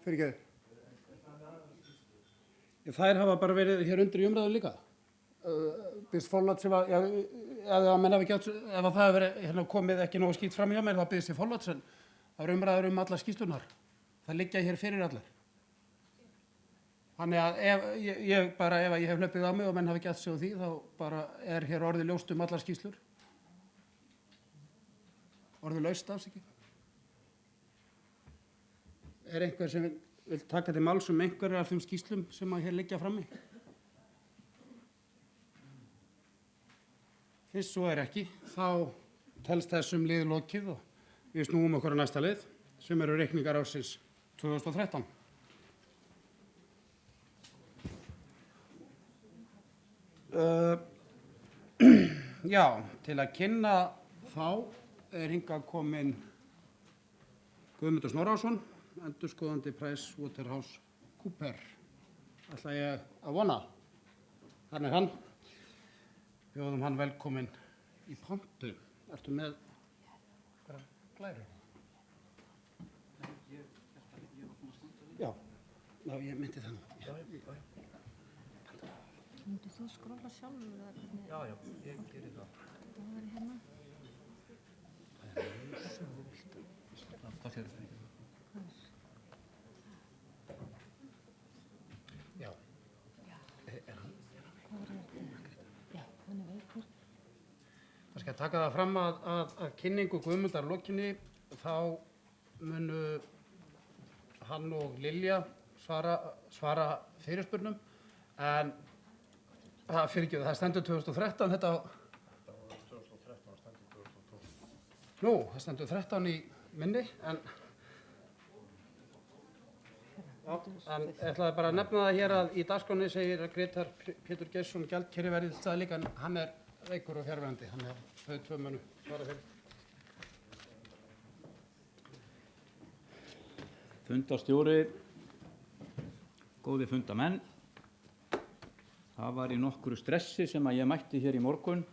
Fyrirgefðu. Þær hafa bara verið hér undir í umræðu líka. Byrst forláts ef það hefur verið komið ekki nógu skýrt fram hjá mér, þá byrst ég forláts en það eru umræður allar skýrslurnar. Það liggja hér fyrir allar. Þannig að ef ég hef hlaupið á mig og menn hafi gert sig á því, þá bara hér orðið ljóst allar skýrslur. Orðið laust afsakið. Einhver sem vil taka til máls einhverjar af þeim skýrslum sem hér liggja frammi? Fyrst svo ekki, þá telst þessum lið lokið og við snúum okkur á næsta lið sem reikningar ársins 2013. Já, til að kynna þá hingað kominn Guðmundur Snorrason, endurskoðandi PricewaterhouseCoopers. Ætla ég að vona. Þannig hann. Bjóðum hann velkominn í pontu. Ertu með glæru? Já, ég myndi það nú. Myndir þú skrolla sjálfur eða hvernig? Já, ég geri það. Það verður hérna. Það sér þetta ekki. Já. Já, hann veikur. Það skal taka það fram að kynningu Guðmundar lokinni þá munu hann og Lilja svara fyrirspurnum En það fyrirgefðu, það stendur 2013 þetta á... Þetta var 2013, það stendur 2012. Nú, það stendur 13 í minni, en... Já, en ég ætlaði bara að nefna það hér að í dagskránni segir að Grétar Pétur Geirsson gjaldkeri verið til staðar líka, en hann er veikur og fjarverandi, hann er þau 2 munu svara fyrir. Fundarstjóri, góði fundamenn, það var í nokkru stressi sem að ég mætti hér í morgun.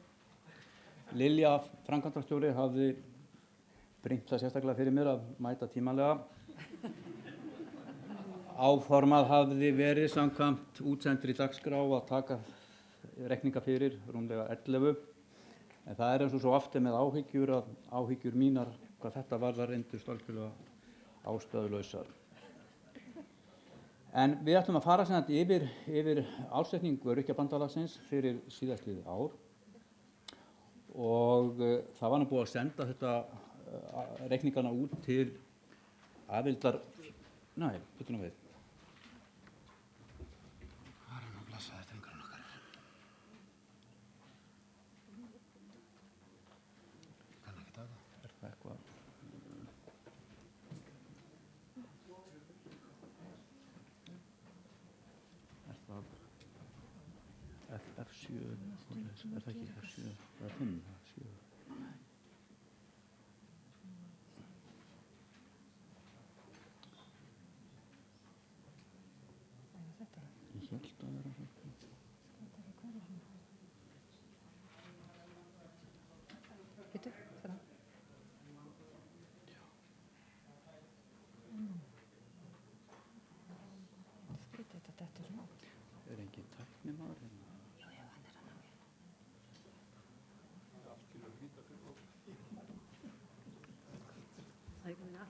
Lilja, framkvæmdastjóri, hafði brýnt það sérstaklega fyrir mér að mæta tímanlega. Áformað hafði verið samkvæmt útsendri dagskrá að taka reikninga fyrir rúmlega 11, en það er eins og svo aftur með áhyggjur að áhyggjur mínar hvað þetta varðar reyndust algjörlega ástæðulausar. En við ætlum að fara sem yfir ásetningu Öryrkjabandalagsins fyrir síðastliðið ár og það var nú búið að senda þetta reikningana út til aðildar, betur nú við. F7, er það ekki F7, það er 5, 7. Ég held að vera þetta. Býtu, það. Skrítið þetta dettur svona út. Er engin tæknimaður hérna? Það er komin að.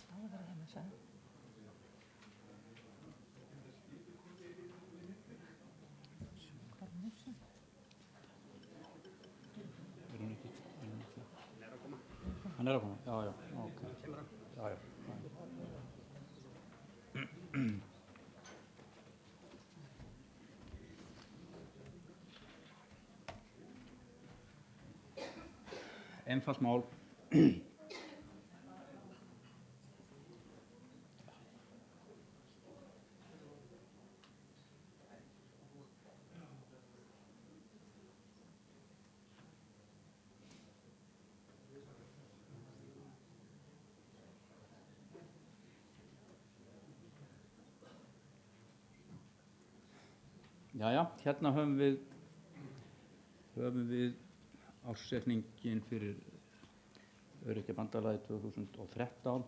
Það var heima að segja. Hvað er músin? Er hún ekki? Hann er að koma? Já, ok. Já. Einfalt mál. Jæja, hérna höfum við ársreikningin fyrir Öryrkjabandalagið 2013.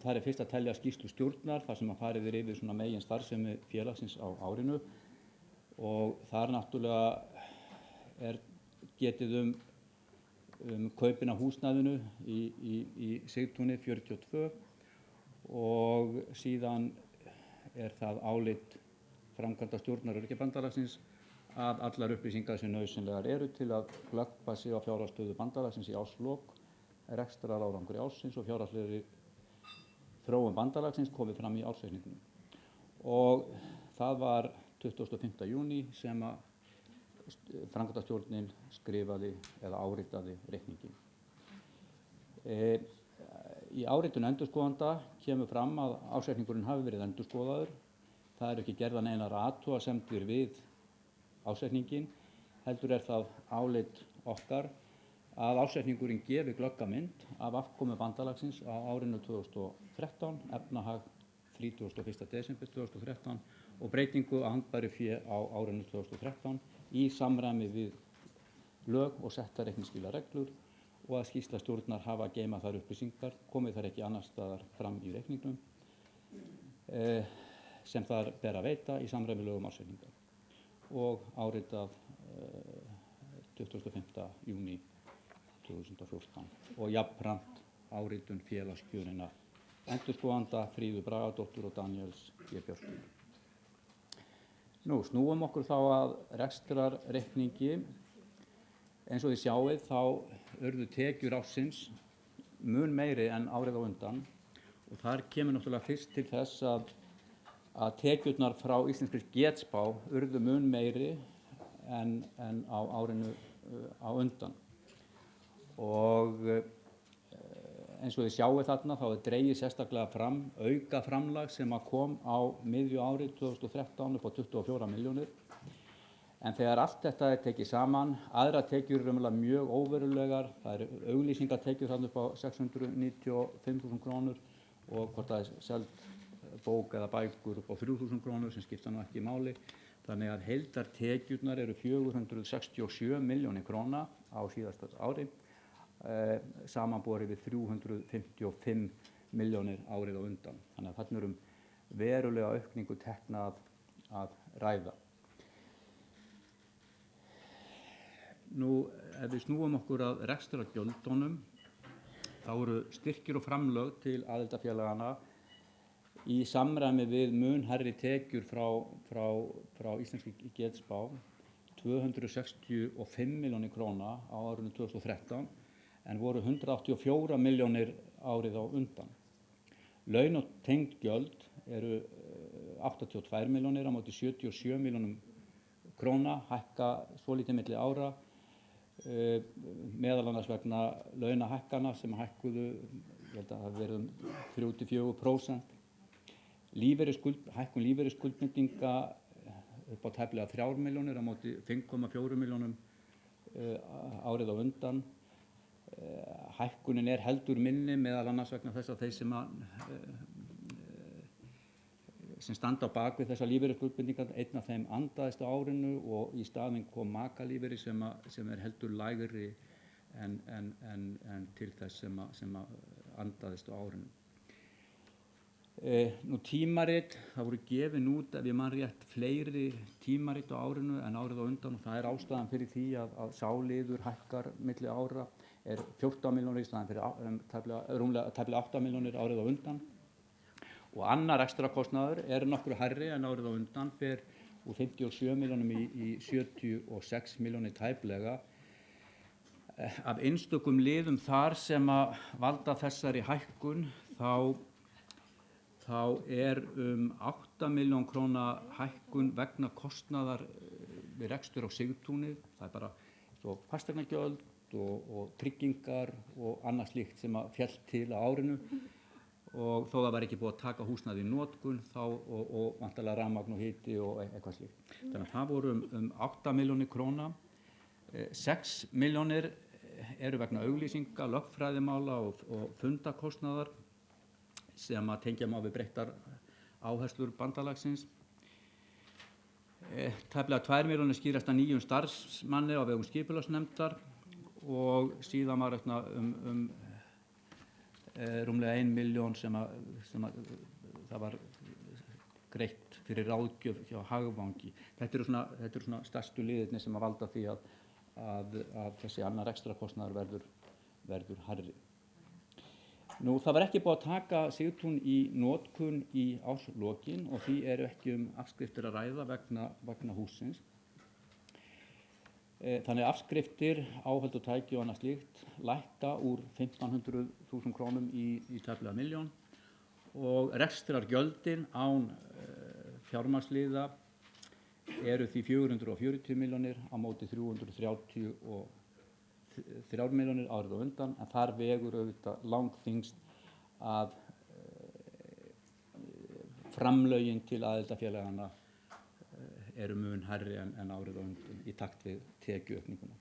Það er fyrst að telja skýrslu stjórnar þar sem að farið yfir svona megin starfsemi félagsins á árinu og þar náttúrulega er getið kaupin á húsnæðinu í Sigtúni 42 og síðan er það álit framkvæmdastjórnar Öryrkjabandalagsins að allar upplýsingar sem nauðsynlegar eru til að glöggva sig á fjárhagsstöðu bandalagsins í árslok, rekstrarárangri ársins og fjárhagslegri þróun bandalagsins komið fram í ársreikningnum. Og það var 25. júní sem að framkvæmdastjórnin skrifaði eða áritaði reikningin. Í áritun endurskoðanda kemur fram að ársreikningurinn hafi verið endurskoðaður. Það eru ekki gerðar neinar athugasemdir við ársreikningin, heldur er það álit okkar að ársreikningurinn gefi glögga mynd af afkomu bandalagsins á árinu 2013, efnahag 31. desember 2013 og breytingu á handbæru fé á árinu 2013 í samræmi við lög og setta reikningsskilareglur og að skýrsla stjórnar hafa að geyma þær upplýsingar, komið þær ekki annars staðar fram í reikningnum sem þar ber að veita í samræmi lögum ársreikninga og áritað 25. júní 2014 og jafnframt áritun félagskjörinna endurskoðanda Fríðu Bragadóttur og Daniels G. Björnsson. Nú snúum okkur þá að rekstrarreikningi. Eins og þið sjáið þá urðu tekjur ársins mun meiri en árið á undan og þar kemur náttúrulega fyrst til þess að tekjurnar frá íslenskri getspá urðu mun meiri en á árinu á undan. Og eins og þið sjáið þarna þá dregið sérstaklega fram aukaframlag sem kom á miðju ári 2013 upp á 24 milljónir. En þegar allt þetta tekið saman, aðrar tekjur eru mjög óverulegar, það eru auglýsingatekjur þarna upp á 695.000 krónur og hvort það seld bók eða bækur upp á 3.000 krónur sem skipta nú ekki máli. Þannig að heildartekjurnar eru 467 milljónir króna á síðasta ári, samanborið við 355 milljónir árið á undan. Þannig að þarna verulega aukningu tekna að ræða. Nú, ef við snúum okkur að rekstrargjöldunum, þá eru styrkir og framlög til aðildarfélagana í samræmi við mun hærri tekjur frá íslenskri getspá 265 milljónir króna á árinu 2013 en voru 184 milljónir árið á undan. Laun og tengd gjöld eru 82 milljónir á móti 77 milljónum króna, hækka svolítið milli ára, meðal annars vegna launahækkana sem hækkuðu, ég held að það hafi verið 3–4%. Hækkun lífeyrisskuldbindinga upp á tæplega 3 milljónir á móti 5,4 milljónum árið á undan. Hækkunin heldur minni meðal annars vegna þess að þeir sem standa á bak við þessar lífeyrisskuldbindingar, einn af þeim andaðist á árinu og í staðinn kom makalífeyri sem heldur lægri en til þess sem andaðist á árinu. Nú tímarit, það voru gefin út, ef ég man rétt, fleiri tímarit á árinu en árið á undan og það ástæðan fyrir því að sá liður hækkar milli ára 14 milljónir í staðinn fyrir tæplega 8 milljónir árið á undan. Og annar ekstrakostnaður nokkru hærri en árið á undan, fer úr 57 milljónum í 76 milljónir tæplega. Af einstökum liðum þar sem að valda þessari hækkun þá 8 milljón króna hækkun vegna kostnaðar við rekstur á Sigtúni. Það bara svo fasteignagjöld og tryggingar og annað slíkt sem að féll til á árinu. Og þó það var ekki búið að taka húsnæði í notkun og vantarlega rafmagn og hiti og eitthvað slíkt. Þannig að það voru 8 milljónir króna. 6 milljónir eru vegna auglýsinga, lögfræðimála og fundakostnaðar sem að tengja má við breyttar áherslur bandalagsins. Tæplega 2 milljónir skýrast að nýjum starfsmanni á vegum skipulagsnefndar og síðan var rúmlega 1 milljón sem það var greitt fyrir ráðgjöf hjá Hagvangi. Þetta eru svona stærstu liðirnir sem að valda því að þessi annar ekstrakostnaður verður hærri. Nú, það var ekki búið að taka Sigtún í notkun í árslokin og því ekki afskriftir að ræða vegna hússins. Þannig afskriftir, áhöld og tæki og annað slíkt lækka úr 1.500.000 krónum í tæplega milljón og rekstrargjöldin án fjármagnsliða eru því 440 milljónir á móti 333 milljónir árið á undan, en þar vegur auðvitað langþyngst að framlögin til aðildarfélaganna eru mun hærri en árið á undan í takt við tekjuaukninguna.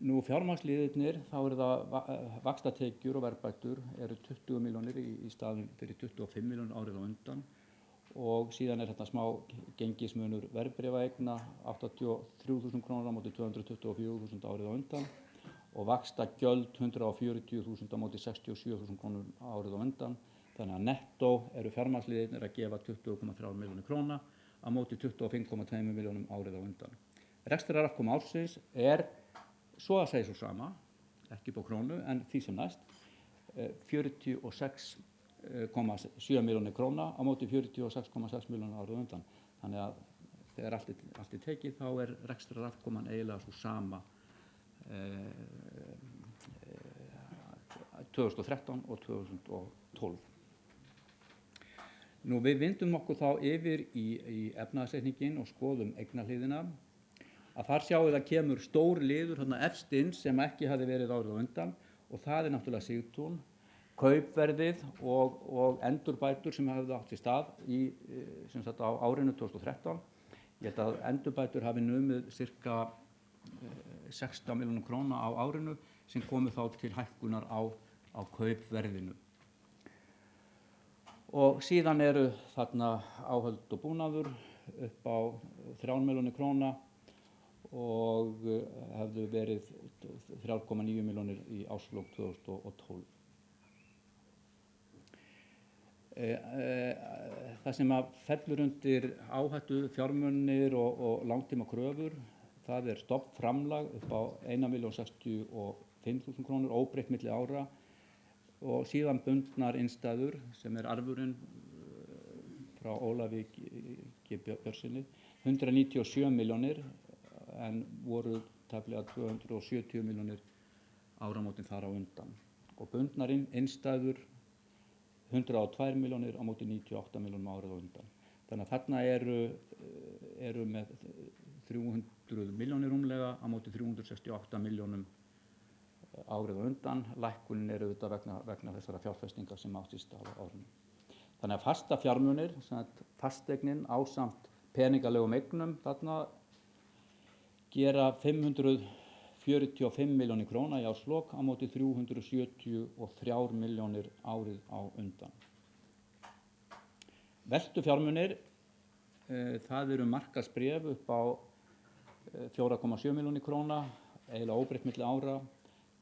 Nú fjármagnsliðirnir, þá eru það vaxtatekjur og verðbætur eru 20 milljónir í staðinn fyrir 25 milljónir árið á undan og síðan þetta smá gengismunur verðbréfaeigna 83.000 krónur á móti 224.000 árið á undan og vaxtagjöld 140.000 á móti 67.000 krónur árið á undan. Þannig að nettó eru fjármagnsliðirnir að gefa 20,3 milljónir króna á móti 25,2 milljónum árið á undan. Rekstrarafkoma ársins svo að segja svo sama, ekki på krónu en því sem næst, 46,7 milljónir króna á móti 46,6 milljónir árið á undan. Þannig að þegar allt er tekið þá er rekstrarafkoman eiginlega svo sama 2013 og 2012. Nú við vindum okkur þá yfir í efnahagsreikninginn og skoðum eignahliðina. Að þar sjáum við að kemur stór liður þarna efst inn sem ekki hafði verið árið á undan og það er náttúrulega Sigtún, kaupverðið og endurbætur sem hafði átt sér stað sem sagt á árinu 2013. Ég held að endurbætur hafi numið cirka 16 milljónum króna á árinu sem komu þá til hækkunar á kaupverðinu. Og síðan eru þarna áhöld og búnaður upp á 3 milljónir króna og hefðu verið 3,9 milljónir í árslok 2012. Það sem að fellur undir áhættu fjármunir og langtíma kröfur, það er stofnframlag upp á 1.065.000 krónur óbreytt milli ára og síðan bundnar innstæður sem er arfurinn frá Ólafi G. Björnssyni, 197 milljónir en voru tæplega 270 milljónir áramótin þar á undan. Og bundnar innstæður 102 milljónir á móti 98 milljónum árið á undan. Þannig að þarna eru með 300 milljónir rúmlega á móti 368 milljónum árið á undan. Lækkunin er auðvitað vegna þessara fjárfestinga sem átt sér stað á árinu. Þannig að fasta fjármunir, fasteignin ásamt peningalegum eignum þarna gera 545 milljónir króna í árslok á móti 373 milljónir árið á undan. Veltufjármunir, það eru markaðsbréf upp á 4,7 milljónir króna, eiginlega óbreytt milli ára,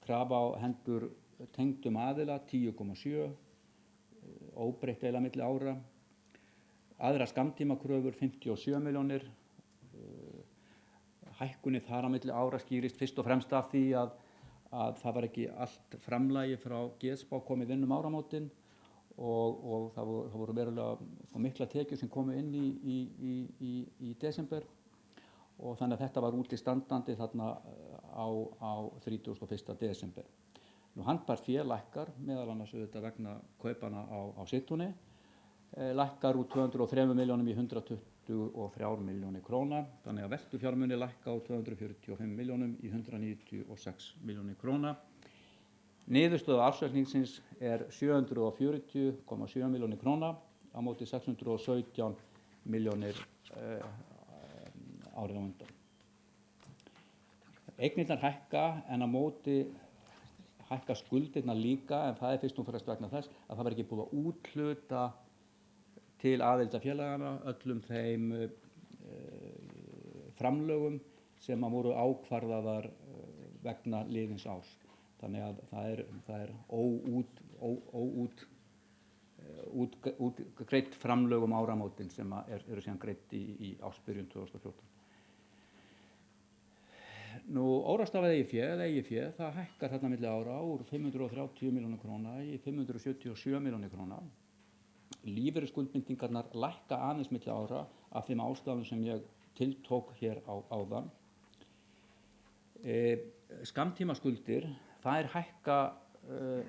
krafa á hendur tengdum aðila 10,7, óbreytt eiginlega milli ára, aðra skammtímakröfur 57 milljónir, hækkunni þar á milli ára skýrist fyrst og fremst af því að það var ekki allt framlagi frá Geðspá komið inn áramótin og það voru verulega og mikla tekjur sem komu inn í desember og þannig að þetta var útistandandi þarna á 31. desember. Nú handbært fé lækkar meðal annars auðvitað vegna kaupana á Sigtúni, lækkar úr 203 milljónum í 123 milljónir króna, þannig að veltufjármunir lækka á 245 milljónum í 196 milljónir króna. Niðurstöðu ársreikningsins er 740,7 milljónir króna á móti 617 milljónir árið á undan. Eignirnar hækka en á móti hækka skuldirnar líka en það er fyrst og fremst vegna þess að það var ekki búið að úthluta til aðildarfélagana öllum þeim framlögum sem að voru ákvarðaðar vegna liðins árs. Þannig að það er greitt framlögum áramótin sem eru síðan greitt í ársbyrjun 2014. Nú órastafað eigið fé, það hækkar þarna milli ára úr 530 milljónir króna í 577 milljónir króna. Lífeyrisskuldbindingarnar lækka aðeins milli ára af þeim ástæðum sem ég tiltók hér áðan. Skammtímaskuldir, þær hækka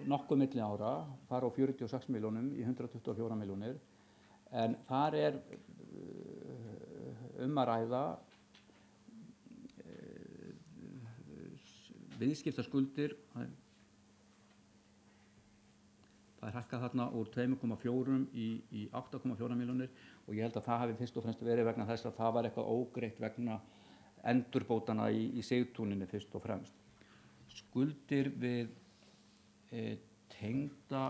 nokkuð milli ára, fara á 46 milljónum í 124 milljónir, en þar er að ræða viðskiptaskuldir, það er hækkað þarna úr 2,4 í 8,4 milljónir og ég held að það hafi fyrst og fremst verið vegna þess að það var eitthvað ógreitt vegna endurbótana í Sigtúninni fyrst og fremst. Skuldir við tengda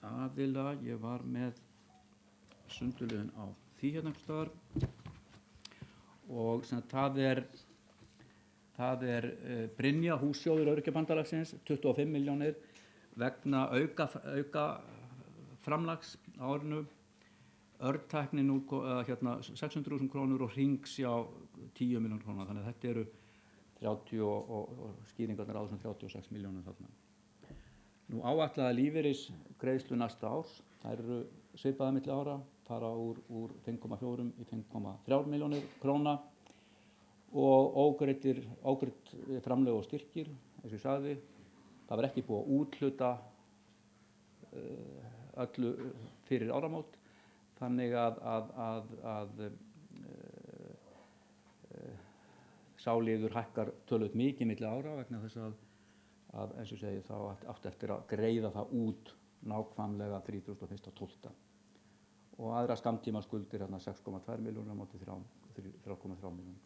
aðila, ég var með sundurliðun á því hérna einhvers staðar og sem það er Brynja, hússjóður Öryrkjabandalagsins, 25 milljónir vegna auka framlags á árinu, Örtækni 600.000 krónur og Hringsjá 10 milljónir króna, þannig að þetta eru 30 og skýringarnar á þessum 36 milljónum þarna. Nú áætlaða lífeyrisgreiðslu næsta árs, þær eru svipaðar milli ára, fara úr 5,4 í 5,3 milljónir króna og ógreidd framlög og styrkir, eins og ég sagði. Það var ekki búið að úthluta öllu fyrir áramót, þannig að sá liður hækkar töluvert mikið milli ára vegna þess að eins og segi þá átti eftir að greiða það út nákvæmlega 31.12. Og aðra skammtíma skuldir 6,2 milljónir á móti 3,3 milljónir.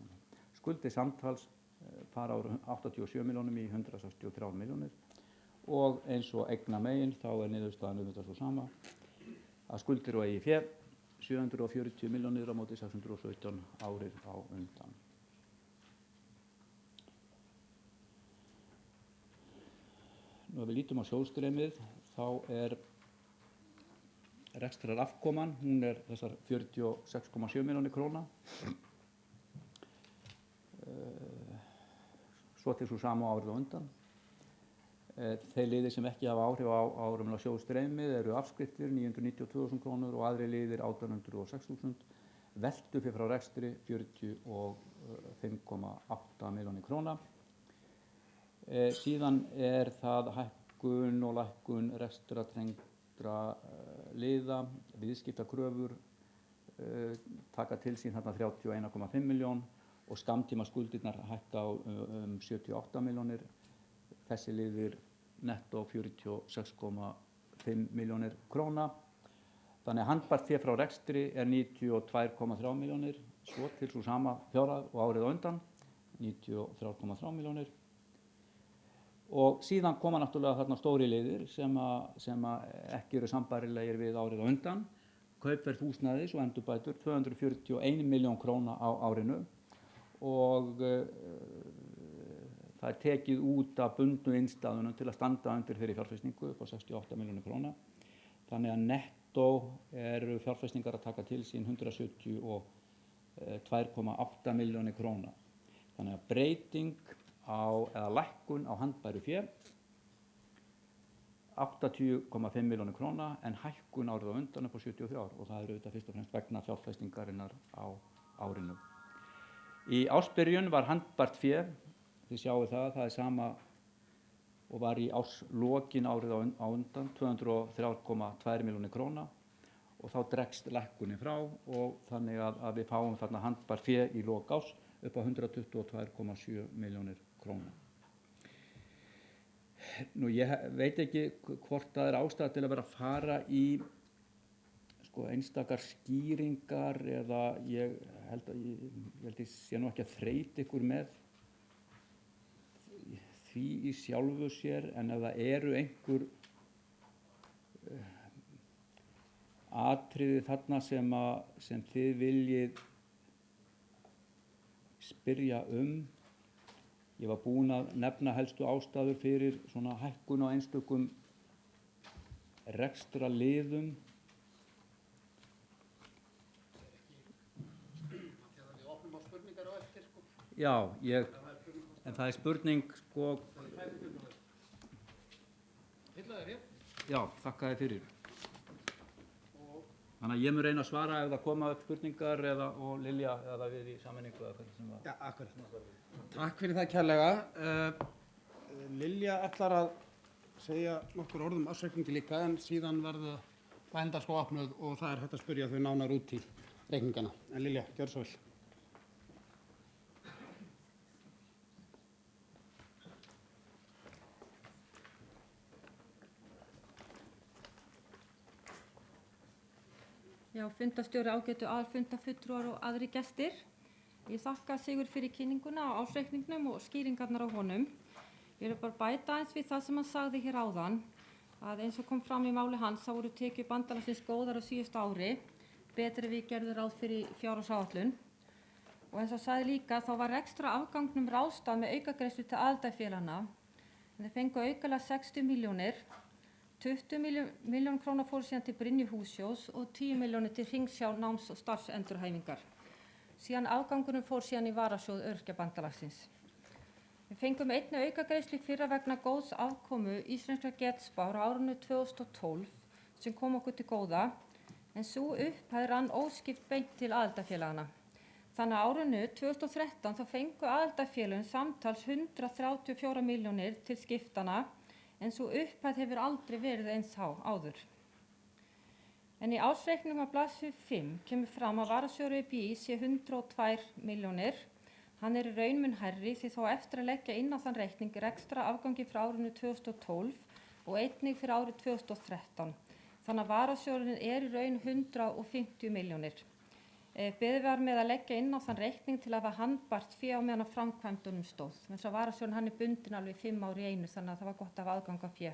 Skuldir samtals fara úr 87 milljónum í 163 milljónir og eins og eigna megin þá niðurstaðan þetta svo sama að skuldir og eigið fé 740 milljónir á móti 617 árið á undan. Nú ef við lítum á sjóðstreymið þá rekstrar afkoman, hún þessar 46,7 milljónir króna. Svo til svo sama árið á undan. Þeir liðir sem ekki hafa áhrif á árumlega sjóðstreymið eru afskriftir 992.000 krónur og aðri liðir 1806.000. Veltu fyrir frá rekstri 45,8 milljónir króna. Síðan það hækkun og lækkun rekstratengdra liða, viðskiptakröfur taka til sín 31,5 milljón og skammtíma skuldirnar hækka um 78 milljónir. Þessi liðir nettó 46,5 milljónir króna. Þannig að handbært fé frá rekstri 92,3 milljónir, svo til svo sama fjárhæð og árið á undan, 93,3 milljónir. Og síðan koma náttúrulega þarna stóri liðir sem ekki eru sambærilegir við árið á undan. Kaupverð húsnæðis og endurbætur 241 milljón króna á árinu og það tekið út af bundnu innstæðunum til að standa undir þeirri fjárfestingu upp á 68 milljónir króna. Þannig að nettó eru fjárfestingar að taka til sín 172,8 milljónir króna. Þannig að breyting eða lækkun á handbæru fé 80,5 milljónir króna en hækkun árið á undan upp á 73 og það auðvitað fyrst og fremst vegna fjárfestingarinnar á árinu. Í ársbyrjun var handbært fé, þið sjáu það sama og var í árslokin árið á undan 203,2 milljónir króna og þá dregst lækkunin frá og þannig að við fáum þarna handbært fé í lok árs upp á 122,7 milljónir króna. Nú ég veit ekki hvort það ástæða til að vera að fara í einstakar skýringar eða ég held ég sé nú ekki að þreyta ykkur með því í sjálfu sér en ef það eru einhver atriði þarna sem þið viljið spyrja ég var búinn að nefna helstu ástæður fyrir svona hækkun á einstökum rekstrarliðum. Já, en það spurning Já, þakka þér fyrir. Þannig að ég mun reyna að svara ef það koma upp spurningar og Lilja eða við í sameiningu eða hvernig sem var. Já, akkurat. Takk fyrir það kærlega. Lilja ætlar að segja nokkur orðum ársreikningi líka en síðan verða bænda sko opnuð og það hægt að spyrja þau nánar út í reikningana. En Lilja, gjör svo vel. Já, fundastjóri, ágætu aðalfundafulltrúar og aðri gestir. Ég þakka Sigur fyrir kynninguna á ársreikningnum og skýringarnar á honum. Ég vil bara bæta eins við það sem hann sagði hér áðan, að eins og kom fram í máli hans, þá voru tekjur bandalagsins góðar á síðustu ári, betri við gerðum ráð fyrir fjárhagsáætlun. Og eins og sagði líka, þá var ekstra afgangnum ráðstafað með aukagreiðslu til aðildarfélaganna, en þeir fengu aukalega 60 milljónir. 20 milljón króna fóru síðan til Brynju hússjóðs og 10 milljónir til Hringsjá náms- og starfsendurhæfingar. Síðan afgangurinn fór síðan í varasjóð Öryrkjabandalagsins. Við fengum einnig aukagreiðslu í fyrra vegna góðs afkomu íslenskra getspár á árinu 2012 sem kom okkur til góða en sú upphæð rann óskipt beint til aðildarfélagana. Þannig að árinu 2013 þá fengu aðildarfélögin samtals 134 milljónir til skiptana en sú upphæð hefur aldrei verið eins há áður. En í ársreikningum á blaðsíðu 5 kemur fram að varasjóður ÖBÍ sé 102 milljónir. Hann í raun mun hærri því þó eftir að leggja inn á þann reikning ekstra afgangi frá árinu 2012 og einnig fyrir árið 2013. Þannig að varasjóðurinn í raun 150 milljónir. Beðið var með að leggja inn á þann reikning til að hafa handbært fé á meðan á framkvæmdunum stóð. Þess að varasjóðurinn hann bundinn alveg 5 ár í einu þannig að það var gott að hafa aðgang að fé.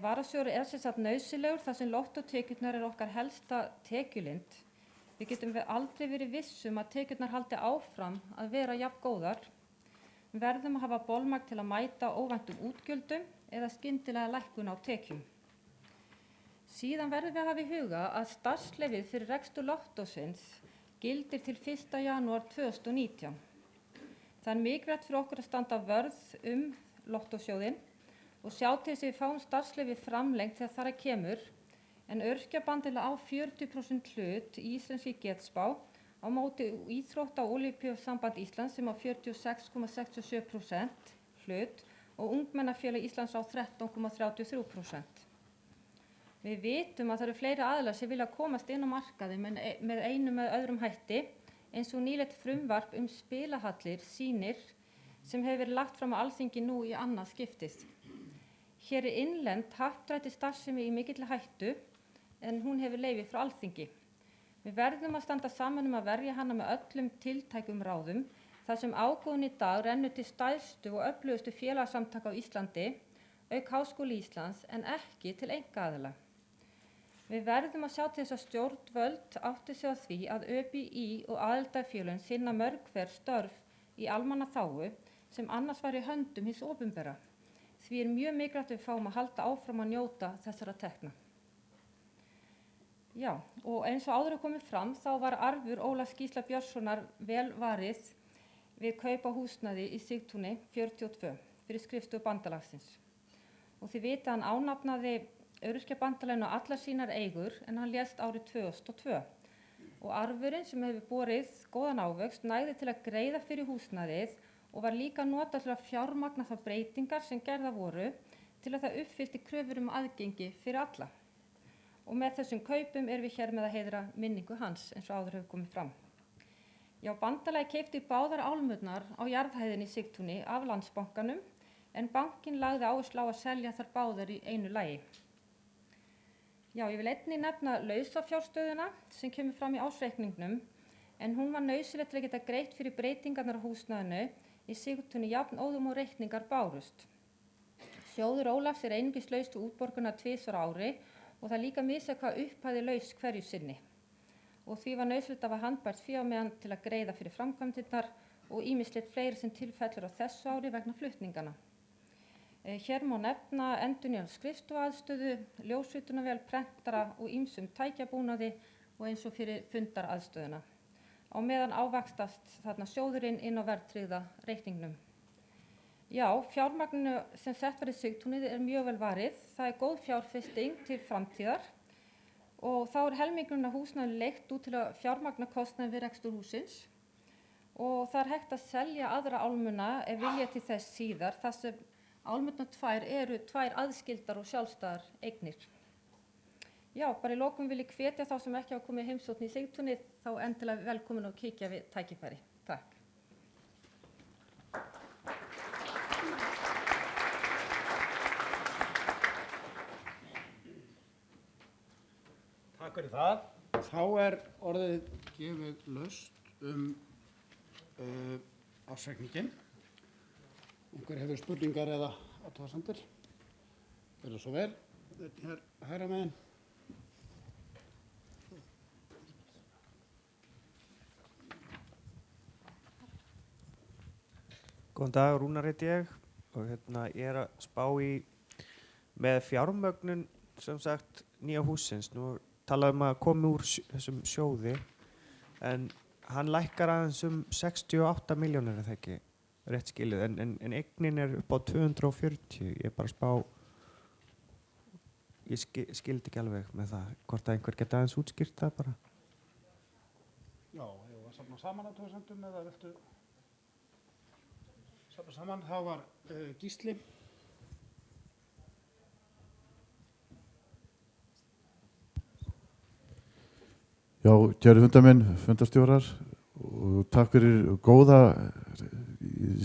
Varasjóður sem sagt nauðsynlegur þar sem lottótekjurnar okkar helsta tekjulind. Við getum aldrei verið vissum að tekjurnar haldi áfram að vera jafn góðar. Við verðum að hafa bolmagn til að mæta óvæntum útgjöldum eða skyndilega lækkun á tekjum. Síðan verðum við að hafa í huga að starfsleyfið fyrir rekstur lottósins gildir til 1. janúar 2019. Það mikilvægt fyrir okkur að standa vörð lottósjóðinn og sjá til þess að við fáum starfsleyfið framlengt þegar þar kemur, en Öryrkjabandalagið á 40% hlut í íslenskri getspá á móti Íþrótta- og Ólympíusamband Íslands sem á 46,67% hlut og Ungmennafélag Íslands á 13,33%. Við vitum að það eru fleiri aðilar sem vilja komast inn á markaði með einum eða öðrum hætti, eins og nýlegt frumvarp spilahallir sýnir sem hefur verið lagt fram á Alþingi nú í annað skiptið. Hér innlend happdrætti starfsemi í mikilli hættu en hún hefur leyfi frá Alþingi. Við verðum að standa saman að verja hana með öllum tiltækum ráðum þar sem ágóðinn í dag rennur til stærstu og öflugustu félagasamtaka á Íslandi, auk Háskóli Íslands, en ekki til einkaaðila. Við verðum að sjá til þess að stjórnvöld átti sig á því að ÖBÍ og aðildarfélögin sinna mörg hver störf í almannaþágu sem annars var í höndum hins opinbera. Því mjög mikilvægt að við fáum að halda áfram að njóta þessara tekna. Já, og eins og áður komið fram þá var arfur Ólafs Gísla Björnssonar vel varið við kaup á húsnæði í Sigtúni 42 fyrir skrifstofu bandalagsins. Og þið vita hann ánafnaði Öryrkjabandalaginu allar sínar eigur en hann lést árið 2002. Og arfurinn sem hefur borið góðan ávöxt nægði til að greiða fyrir húsnæðið og var líka notað til að fjármagna þær breytingar sem gerðar voru til að það uppfyllti kröfur aðgengi fyrir alla. Og með þessum kaupum erum við hér með að heiðra minningu hans eins og áður hefur komið fram. Já, bandalagið keypti báðar álmurnar á jarðhæðinni í Sigtúni af Landsbankanum en bankinn lagði áherslu á að selja þær báðar í einu lagi. Já, ég vil einnig nefna lausafjárstöðuna sem kemur fram í ársreikningnum en hún var nauðsynleg til að geta greitt fyrir breytingarnar á húsnæðinu í Sigtúni jafnóðum og reikningar bárust. Sjóður Ólafs einungis laus við útborgunar 2 ári og það líka misjafnt hvað upphæðir laus hverju sinni. Og því var nauðsynlegt að hafa handbært fé á meðan til að greiða fyrir framkvæmdirnar og ýmislegt fleiri sem tilfellur á þessu ári vegna flutningana. Hér má nefna endurnýjan skrifstofuaðstöðu, ljósritunavél, prentara og ýmsum tækjabúnaði og eins og fyrir fundaraðstöðuna. Á meðan ávaxtast þarna sjóðurinn inn á verðtryggða reikningnum. Já, fjármagninu sem sett var í Sigtúnið mjög vel varið. Það góð fjárfesting til framtíðar og þá helmingurinn af húsnæðinu leigt út til að fjármagna kostnaðinn við rekstur hússins og það hægt að selja aðra álmuna ef vilja til þess síðar þar sem álmurnar 2 eru 2 aðskildar og sjálfstæðar eignir. Já, bara í lokum vil ég hvetja þá sem ekki hafa komið í heimsókn í Sigtúnið þá endilega velkomin og kíkja við tækifæri. Takk. Takk fyrir það. Þá orðið gefið laust ársreikninginn. Einhver hefur spurningar eða athugasemdir? Gjörðu svo vel. Hér hægra megin. Góðan dag, Rúnar heiti ég og ég að spá í með fjármögnun sem sagt nýja hússins. Nú talaðum að koma úr þessum sjóði en hann lækkar aðeins 68 milljónir eða ekki rétt skilið en eignin upp á 240. Ég bara spá ég skildi ekki alveg með það, hvort að einhver geti aðeins útskýrt það bara. Já, ég var safna saman athugasemdum eða viltu safna saman, þá var Gísli. Já, kæri fundamenn, fundarstjórar, og takk fyrir góða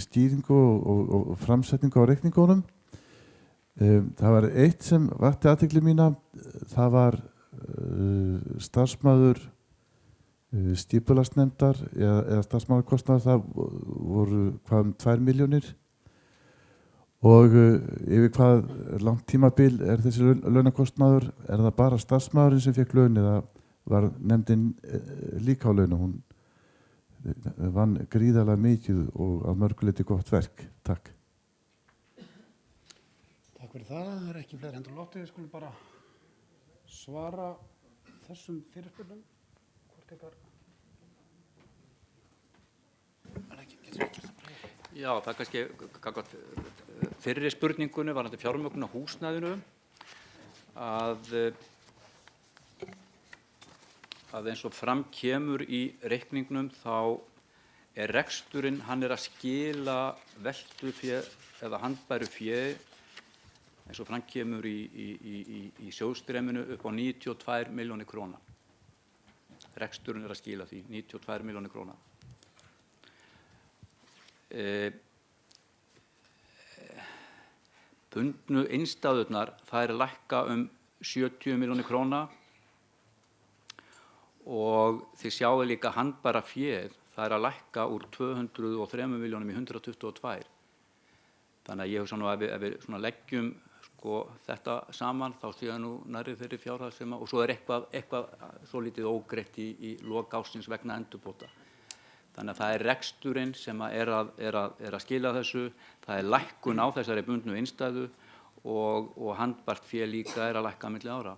stýringu og framsetningu á reikningunum. Það var eitt sem vakti athygli mína, það var starfsmaður skipulagsnefndar eða starfsmannakostnaðar, það voru hvað 2 milljónir og yfir hvað langt tímabil þessi launakostnaður, það bara starfsmaðurinn sem fekk laun eða var nefndin líka á launum? Hún vann gríðarlega mikið og að mörgu leyti gott verk. Takk. Takk fyrir það, það er ekki fleiri hendur lotið, við skulum bara svara þessum fyrirspurnum. Hvort ykkar? Já, það er kannski gagnvart fyrri spurningunni varðandi fjármögnun á húsnæðinu að eins og fram kemur í reikningnum þá reksturinn, hann að skila veltufé eða handbæru fé eins og fram kemur í sjóðstreyminu upp á 92 milljónir króna. Reksturinn að skila því 92 milljónir króna. Bundnu innstæðurnar, það lækka 70 milljónir króna og þið sjáu líka handbæra féð, það að lækka úr 203 milljónum í 122. Þannig að ég hugsa nú ef við svona leggjum þetta saman þá séu nú nærri þeirri fjárhæð sem og svo eitthvað svo lítið ógreitt í lok ársins vegna endurbóta. Þannig að það reksturinn sem að skila þessu, það lækkun á þessari bundnu innstæðu og handbært fé líka að lækka milli ára.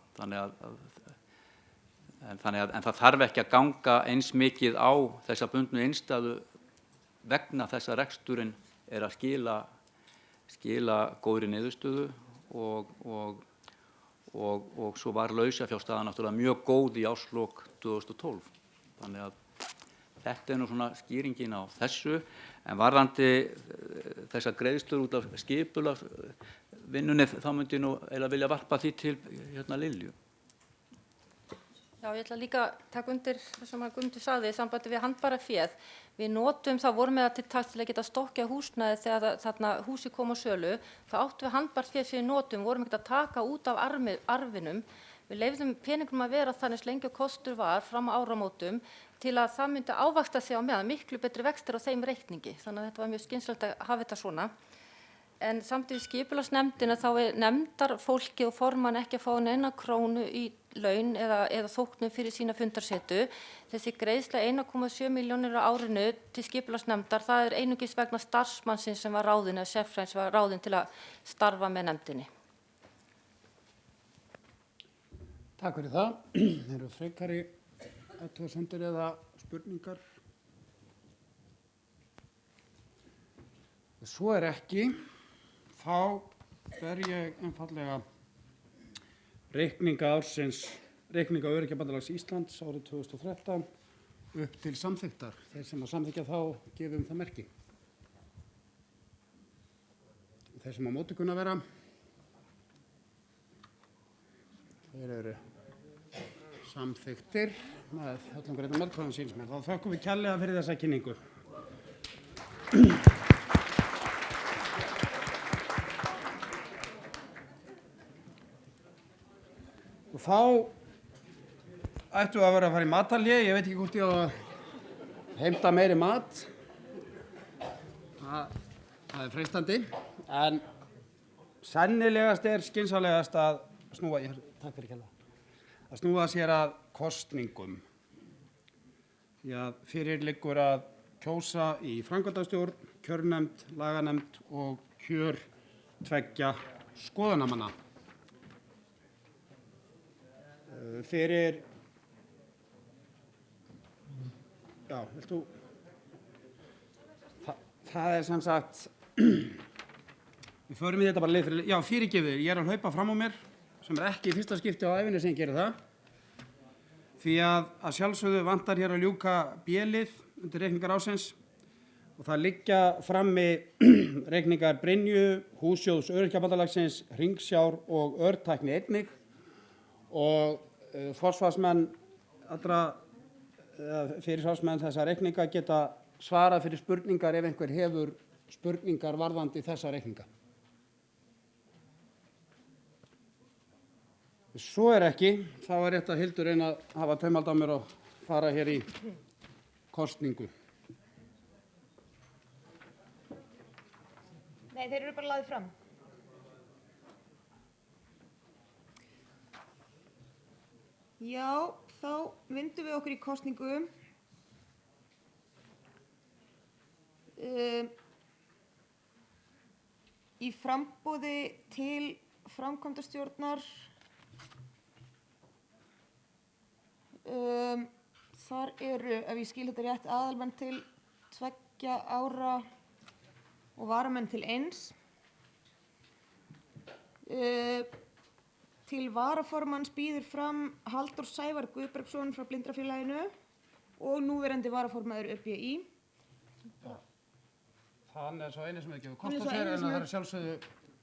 En það þarf ekki að ganga eins mikið á þessa bundnu innstæðu vegna þess að reksturinn að skila góðri niðurstöðu og svo var lausafjárstaðan náttúrulega mjög góð í árslok 2012. Þannig að þetta nú svona skýringin á þessu, en varðandi þessar greiðslur út af skipulagsvinnunni þá myndi ég nú eiginlega vilja varpa því til Lilju. Já, ég ætla líka að taka undir það sem Guðmundur sagði í sambandi við handbæra féð. Við notum það, vorum með það til taks til að geta stokkjað húsnæði þegar þarna húsi kom á sölu. Það áttu við handbært féð sem við notum, vorum ekki að taka út af arfinum. Við leyfðum peningum að vera þannig lengi og kostur var fram á áramótum til að það myndi ávaxta sig á meðan miklu betri vextir á þeim reikningi. Þannig að þetta var mjög skynsamlegt að hafa þetta svona. En samtidig skipulagsnefndina þá nefndarfólki og formann ekki að fá neina krónu í laun eða þóknun fyrir sína fundarsetu. Þessi greiðsla 1,7 milljónir á árinu til skipulagsnefndar, það einungis vegna starfsmannsins sem var ráðinn eða sérfræðings sem var ráðinn til að starfa með nefndinni. Takk fyrir það. Eru frekari athugasemdir eða spurningar? Ef svo ekki, þá ber ég einfaldlega reikninga Öryrkjabandalags Íslands árið 2013 upp til samþykktar. Þeir sem að samþykkja þá gefum það merki. Þeir sem á móti kunna vera, þeir eru samþykktir með öllum greiðum atkvæðum síns mér. Þá þökkum við kærlega fyrir þessa kynningu. Og þá ættum við að vera að fara í matarhlé. Ég veit ekki hvort ég á að heimta meiri mat. Það freistandi. En sennilegast skynsamlegast að snúa, takk fyrir kærlega, að snúa sér að kosningum. Því að fyrir liggur að kjósa í framkvæmdastjórn, kjörnefnd, laganefnd og kjör 2 skoðunarmanna. Fyrir, já, vilt þú, það sem sagt, við förum í þetta bara leið fyrir, já, fyrirgefið, ég að hlaupa fram á mér, sem ekki í fyrsta skipti á ævinni sem gerir það. Því að sjálfsögðu vantar hér að ljúka B-lið undir reikningar ársins og það liggja frammi reikningar Brynju, Hússjóðs Öryrkjabandalagsins, Hringsjár og Örtækni einnig og forsvarsmenn fyrirsvarsmenn þessa reikninga geta svarað fyrir spurningar ef einhver hefur spurningar varðandi þessa reikninga. Svo ekki, þá rétt að Hildur reyna að hafa taumhald á mér og fara hér í kosningu. Nei, þeir eru bara lagðir fram. Já, þá vindum við okkur í kosningu. Í framboði til framkvæmdastjórnar þar eru, ef ég skil þetta rétt, aðalmenn til 2 ára og varamenn til 1. Til varaformanns býður fram Halldór Sævar Guðbergsson frá Blindrafélaginu og núverandi varaformaður ÖBÍ. Hann er svo eini sem hefur gefið kost á sér en það er sjálfsögðu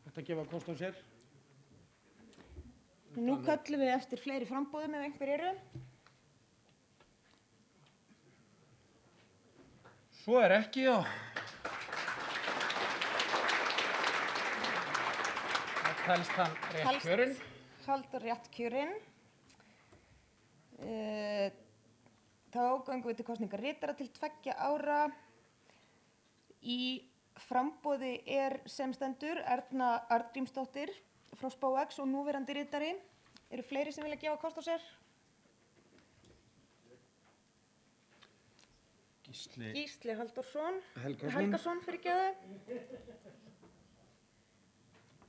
hægt að gefa kost á sér. Nú köllum við eftir fleiri framboðum ef einhver eru. Svo er ekki og það telst hann rétt kjörinn. Halldór rétt kjörinn. Þá göngum við til kosningar ritara til 2 ára. Í framboði er sem stendur Erna Arngrímsdóttir frá SPOX og núverandi ritari. Eru fleiri sem vilja gefa kost á sér? Gísli Halldórsson. Helgason fyrirgefðu.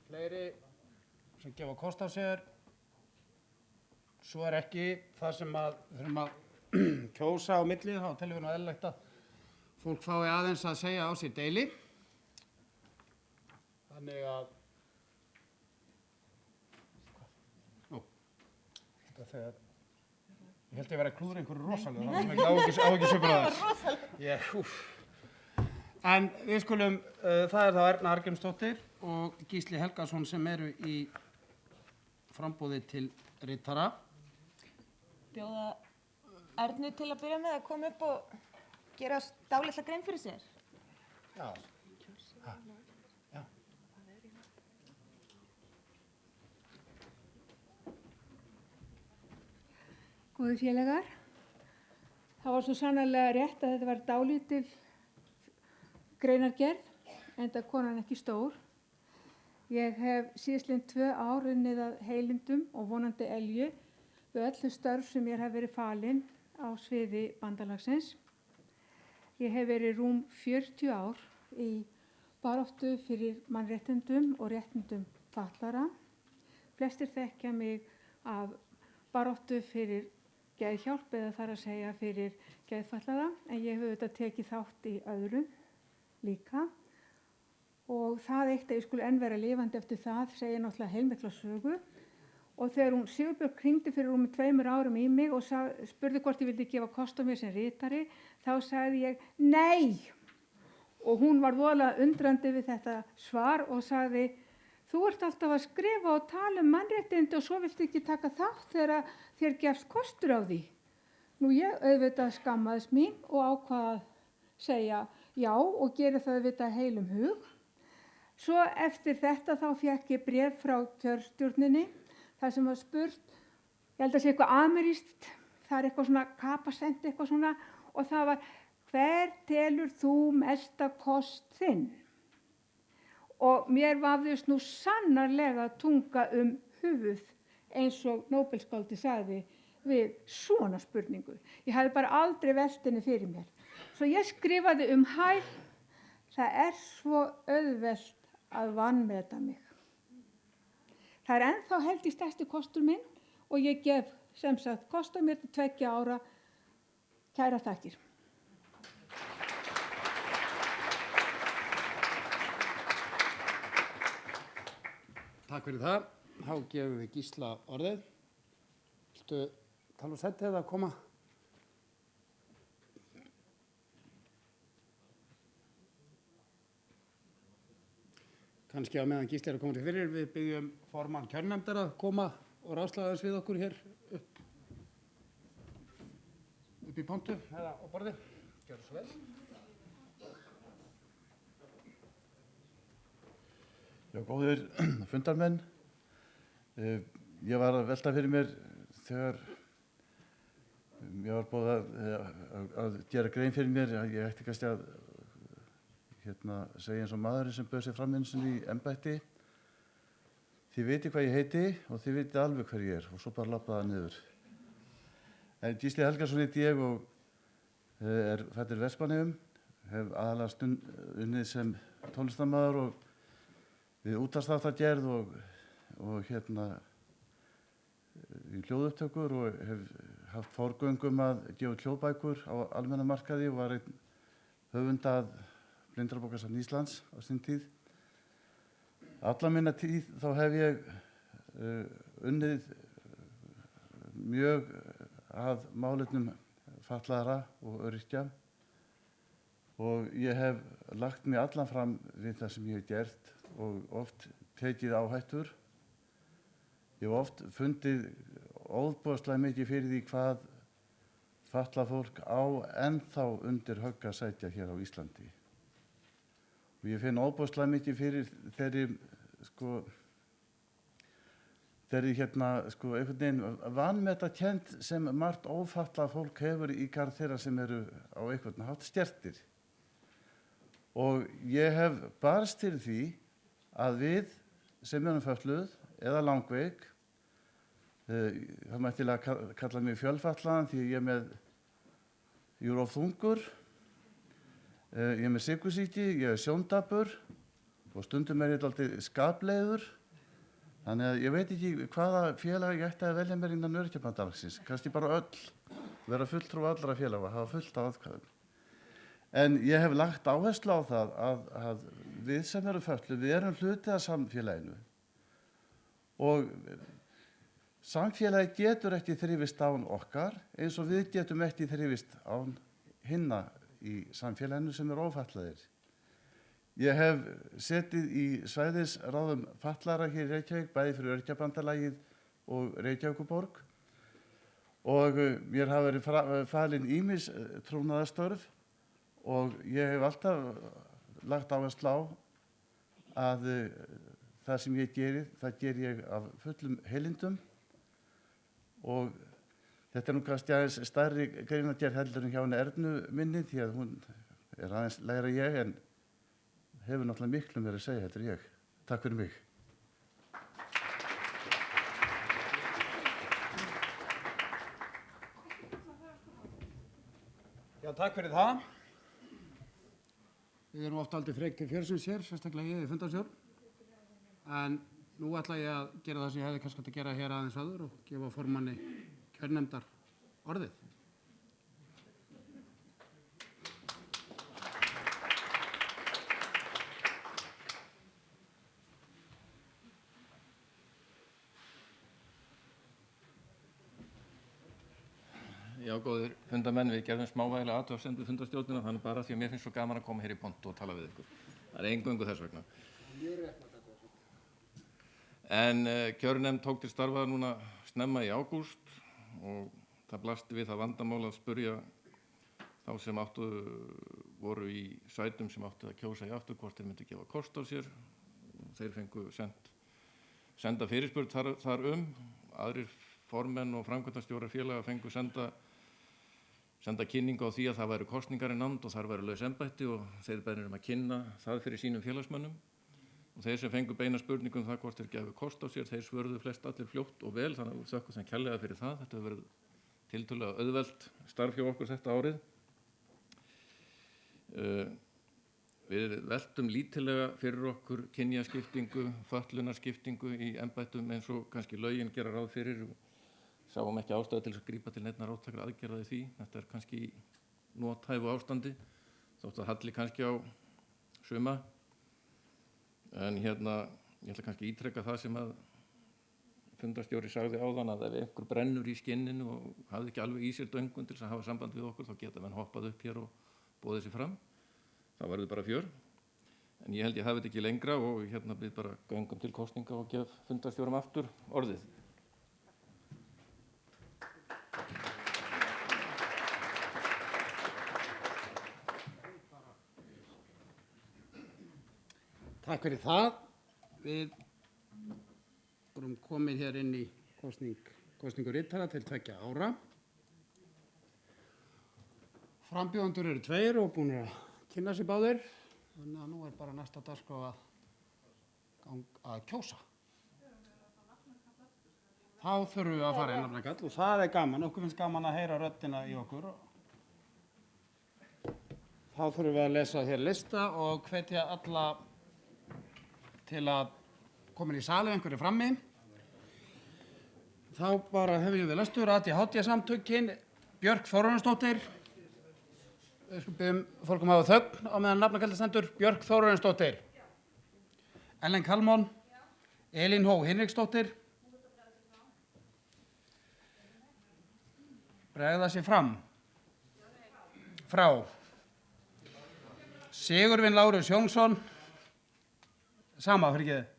Fleiri sem gefa kost á sér. Svo er ekki það sem að við þurfum að kjósa á milli, þá teljum við nú eðlilegt að fólk fái aðeins að segja á sér deili. Þannig að þetta þegar ég held ég verið að klúðra einhverju rosalega, það sem ekki áhyggjusvipur á þess. En við skulum, það er þá Erna Arngrímsdóttir og Gísli Helgason sem eru í framboði til ritara. Bjóða Ernu til að byrja með að koma upp og gera dálitla grein fyrir sér. Já. Góðu félagar, það var svo sannarlega rétt að þetta var dálítil greinargerð, enda konan ekki stór. Ég hef síðastliðin 2 ár unnið að heilindum og vonandi elju við öllu störf sem mér hef verið falin á sviði bandalagsins. Ég hef verið rúm 40 ár í baráttu fyrir mannréttindum og réttindum fatlara. Flestir þekkja mig af baráttu fyrir geðhjálp eða þar að segja fyrir geðfatlaða, en ég hef auðvitað tekið þátt í öðru líka. Og það eitt að ég skulle enn vera lifandi eftir það segja náttúrulega heilmikla sögu. Og þegar hún Sigurbjörg hringdi fyrir rúmum 2 árum í mig og spurði hvort ég vildi gefa kost á mér sem ritari, þá sagði ég nei. Og hún var voðalega undrandi við þetta svar og sagði: þú ert alltaf að skrifa og tala um mannréttindi og svo viltu ekki taka þátt þegar þér gefst kostur á því. Nú ég auðvitað skammaðist mín og ákvað að segja já og gera það auðvitað heilum hug. Svo eftir þetta þá fékk ég bréf frá kjörstjórninni þar sem var spurt, ég held að sé eitthvað amerískt, það er eitthvað svona kapasent eitthvað svona og það var: hver telur þú mesta kost þinn? Og mér vafðist nú sannarlega tunga höfuð eins og Nóbelsskáldi sagði við svona spurningu. Ég hafði bara aldrei velt henni fyrir mér. Svo ég skrifaði hæl: það er svo auðvelt að vanmeta mig. Það er ennþá held í stærsti kostur minn og ég gef sem sagt kost á mér til 2 ára. Kæra þakkir. Takk fyrir það. þá gefum við Gísla orðið. Viltu tala og setja eða koma? Kannski á meðan Gísli er að koma til fyrir, við byggjum formann kjörnefndar að koma og ráðslaga þess við okkur hér upp í pontu eða á borði. Gjörðu svo vel. Já, góðir fundarmenn. Ég var að velta fyrir mér þegar ég var búið að gera grein fyrir mér að ég ætti kannski að segja eins og maðurinn sem bauð sér fram einu sinni í embætti. Þið viti hvað ég heiti og þið viti alveg hver ég er og svo bara labba það niður. En Gísli Helgason heiti ég og er fæddur í Vestmannaeyjum, hef aðalega unnið sem tónlistarmaður og við útvarpsþáttagerð og í hljóðupptökur og hef haft forgöngum að gefa hljóðbækur á almenna markaði og var einn höfund að Blindrabókasafni Íslands á sín tíð. Alla minna tíð þá hef ég unnið mjög að málefnum fatlaðra og öryrkja og ég hef lagt mig allan fram við það sem ég hef gert og oft tekið áhættur. Ég hef oft fundið óðbúðslega mikið fyrir því hvað fatlað fólk á ennþá undir högg að sækja hér á Íslandi. Og ég finn óbúðslega mikið fyrir þeirri einhvern veginn vanmetakennd sem margt ófatlað fólk hefur í garð þeirra sem eru á einhvern hátt skertir. Og ég hef barist fyrir því að við sem erum fötluð eða langveik, það mætti kalla mig fjölfatlaðan því ég er of þungur, ég er með sykursýki, ég er sjóndapur og stundum er ég dálítið skapleiður. Þannig að ég veit ekki hvaða félag ég ætti að velja mér innan Öryrkjabandalagsins. Kannski bara öll, vera fulltrúi allra félaga, hafa fullt af atkvæðum. En ég hef lagt áherslu á það að við sem erum fötluð, við erum hluti af samfélaginu. Og samfélagi getur ekki þrifist án okkar, eins og við getum ekki þrifist án hinna í samfélaginu sem eru ófatlaðir. Ég hef setið í svæðisráðum fatlaðra hér í Reykjavík, bæði fyrir Öryrkjabandalagið og Reykjavíkurborg og mér hafa verið falin ýmis trúnaðarstörf og ég hef alltaf lagt áherslu á að það sem ég geri, það geri ég af fullum heilindum og þetta er nú kannski aðeins stærri greinargerð heldur en hjá henni Ernu minni því að hún er aðeins lægra en ég en hefur náttúrulega miklu meira að segja heldur en ég. Takk fyrir mig. Já, takk fyrir það. Við erum oft aldrei freygt til fjörsins hér, sérstaklega ég í fundarstjórn. En nú ætla ég að gera það sem ég hefði kannski átt að gera hér aðeins áður og gefa formanni kjörnefndar orðið. Já, góðir fundarmenn, við gerðum smávægilega athugasemd við fundarstjórnina, þannig bara því að mér finnst svo gaman að koma hér í pontu og tala við ykkur. Það er eingöngu þess vegna. En kjörnefnd tók til starfa núna snemma í ágúst og það blasti við það vandamál að spurja þá sem voru í sætum sem áttu að kjósa í aftur hvort þeir myndu gefa kost á sér. Þeir fengu senda fyrirspurn þar aðrir formenn og framkvæmdastjórar félaga fengu senda kynningu á því að það væru kosningar í nánd og þar væru laus embætti og þeir beðnir að kynna það fyrir sínum félagsmönnum. Og þeir sem fengu beina spurningum það hvort þeir gefu kost á sér, þeir svörðu flest allir fljótt og vel, þannig að við þökkum þeim kærlega fyrir það. Þetta hefur verið tiltölulega auðvelt starf hjá okkur þetta árið. Við veltum lítillega fyrir okkur kynjaskiptingu, fötlunarskiptingu í embættum eins og kannski lögin gera ráð fyrir. Sáum ekki ástæðu til að grípa til neinna róttækra aðgerða í því. Þetta er kannski í nothæfu ástandi, þótt að halli kannski á suma. En ég ætla kannski að ítreka það sem að fundarstjóri sagði áðan að ef einhver brennur í skinninu og hafði ekki alveg í sér döngun til þess að hafa samband við okkur, þá geta menn hoppað upp hér og boðið sér fram. Þá verður bara fjör. En ég held ég hafi þetta ekki lengra og hérna við bara göngum til kosninga og gef fundarstjórum aftur orðið. Takk fyrir það. Við vorum komin hér inn í kosningu ritara til 2 ára. Frambjóðendur eru 2 og búin að kynna sig báðir. Þannig að nú er bara næsta dagskrá að kjósa. Þá þurfum við að fara í nafnakall og það er gaman. Okkur finnst gaman að heyra röddina í okkur. Þá þurfum við að lesa hér lista og hvetja alla til að koma í sali einhverju frammi. Þá bara hefjum við lestur ADHD-samtökin, Björk Þórarinsdóttir. Við skulum biðja fólkum að hafa þögn á meðan nafnakallið stendur. Björk Þórarinsdóttir. Ellen Kalmon. Elín Hó Hinriksdóttir. Bregða sig fram. Frá. Sigurvin Lárus Jónsson. Sama, fyrir ekki þið.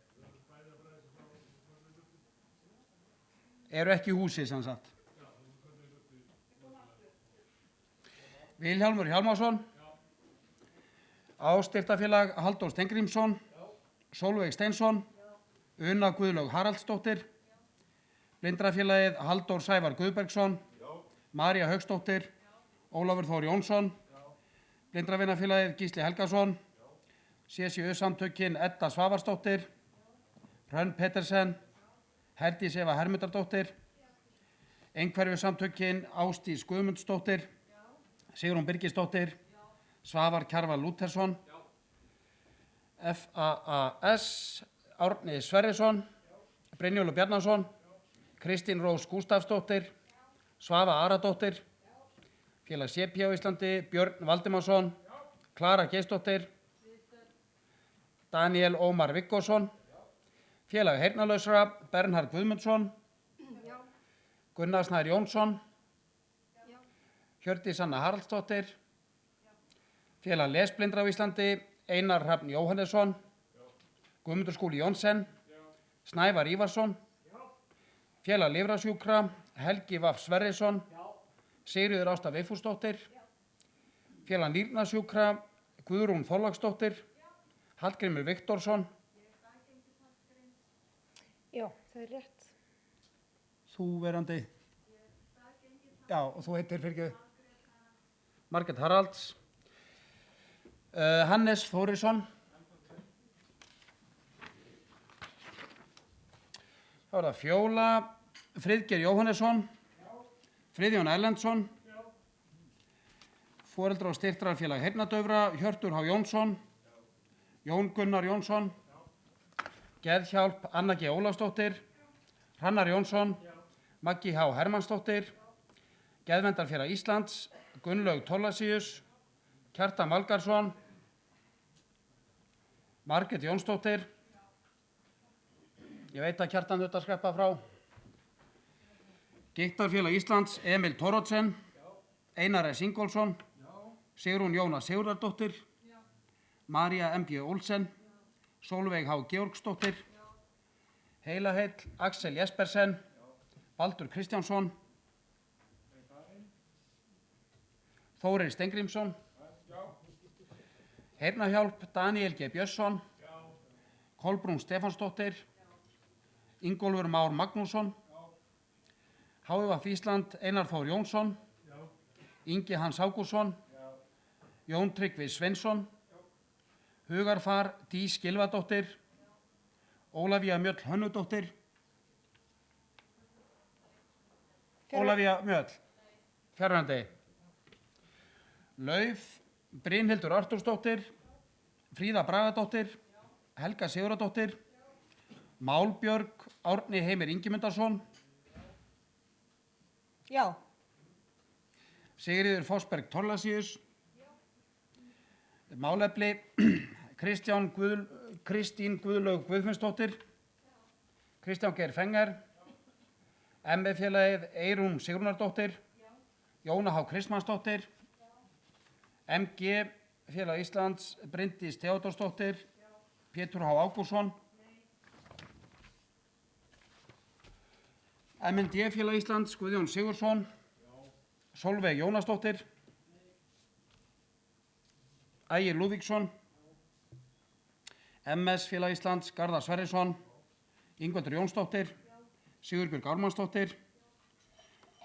Eru ekki í húsi, sem sagt. Vilhjálmur Hjálmarsson. Ástyrktafélag Halldór Steingrímsson. Sólveig Steinsson. Una Guðlaug Haraldsdóttir. Blindrafélagið Halldór Sævar Guðbergsson. María Hauksdóttir. Ólafur Þór Jónsson. Blindravinafélagið Gísli Helgason. CSU-samtökin Edda Svavarsdóttir. Hrönn Petersen. Herdís Eva Hermundardóttir. Einhverfusamtökin Ásdís Guðmundsdóttir. Sigrún Birgisdóttir. Svavar Kjarval Lúthersson. FAAS Árni Sverrisson. Brynjólfur Bjarnason. Kristín Rós Gústafsdóttir. Svava Aradóttir. Félag CP á Íslandi Björn Valdimarsson. Klara Geirsdóttir. Daniel Ómar Viggósson. Félag heyrnarlausra Bernhard Guðmundsson. Gunnar Snær Jónsson. Hjördís Anna Haraldsdóttir. Félag lesblindra á Íslandi Einar Hrafn Jóhannesson. Guðmundur Skúli Jónsson. Snævar Ívarsson. Félag lifrarsjúkra Helgi Vaff Sverrisson. Sigríður Ásta Vigfúsdóttir. Félag nýrnasjúkra Guðrún Þorláksdóttir. Hallgrímur Viktorsson. Já, það er rétt. Þú verandi. Já, og þú heitir fyrir ekki. Margrét Haralds. Hannes Þórisson. Þá er það Fjóla. Friðgeir Jóhannesson. Friðjón Erlendsson. Foreldra- og styrktarfélag heyrnardaufra Hjörtur H. Jónsson. Jón Gunnar Jónsson. Geðhjálp Anna G. Ólafsdóttir. Hrannar Jónsson. Maggi H. Hermannsdóttir. Geðverndarfélag Íslands Gunnlaug Thorlacius. Kjartan Valgarðsson. Margrét Jónsdóttir. Ég veit að Kjartan þurfti að skreppa frá. Gigtarfélag Íslands Emil Thoroddsen. Einar S. Ingólfsson. Sigrún Jóna Sigurðardóttir. María M.B. Olsen. Sólveig H. Georgsdóttir. Heilaheill Axel Jespersen. Baldur Kristjánsson. Þórir Steingrímsson. Heyrnarhjálp Daniel G. Björnsson. Kolbrún Stefánsdóttir. Ingólfur Már Magnússon. HVF Ísland Einar Þór Jónsson. Ingi Hans Ágústsson. Jón Tryggvi Sveinsson. Hugarfar Dís Gylfadóttir. Ólafía Mjöll Hönnudóttir. Ólafía Mjöll. Fjarverandi. Lauf Brynhildur Artúrsdóttir. Fríða Bragadóttir. Helga Sigurðardóttir. Málbjörg Árni Heimir Ingimundarsson. Já. Sigríður Fossberg Thorlacius. Málefni Kristín Guðlaug Guðmundsdóttir. Kristján Geir Fenger. MB-félagið Eyrún Sigrúnardóttir, Jóna H. Kristmannsdóttir, MG félag Íslands Bryndís Theodórsdóttir, Pétur H. Ágústsson, MND félag Íslands Guðjón Sigurðsson, Sólveig Jónasdóttir, Ægir Lúðvíksson, MS félag Íslands Garðar Sverrisson, Ingveldur Jónsdóttir, Sigurbjörg Ármannsdóttir,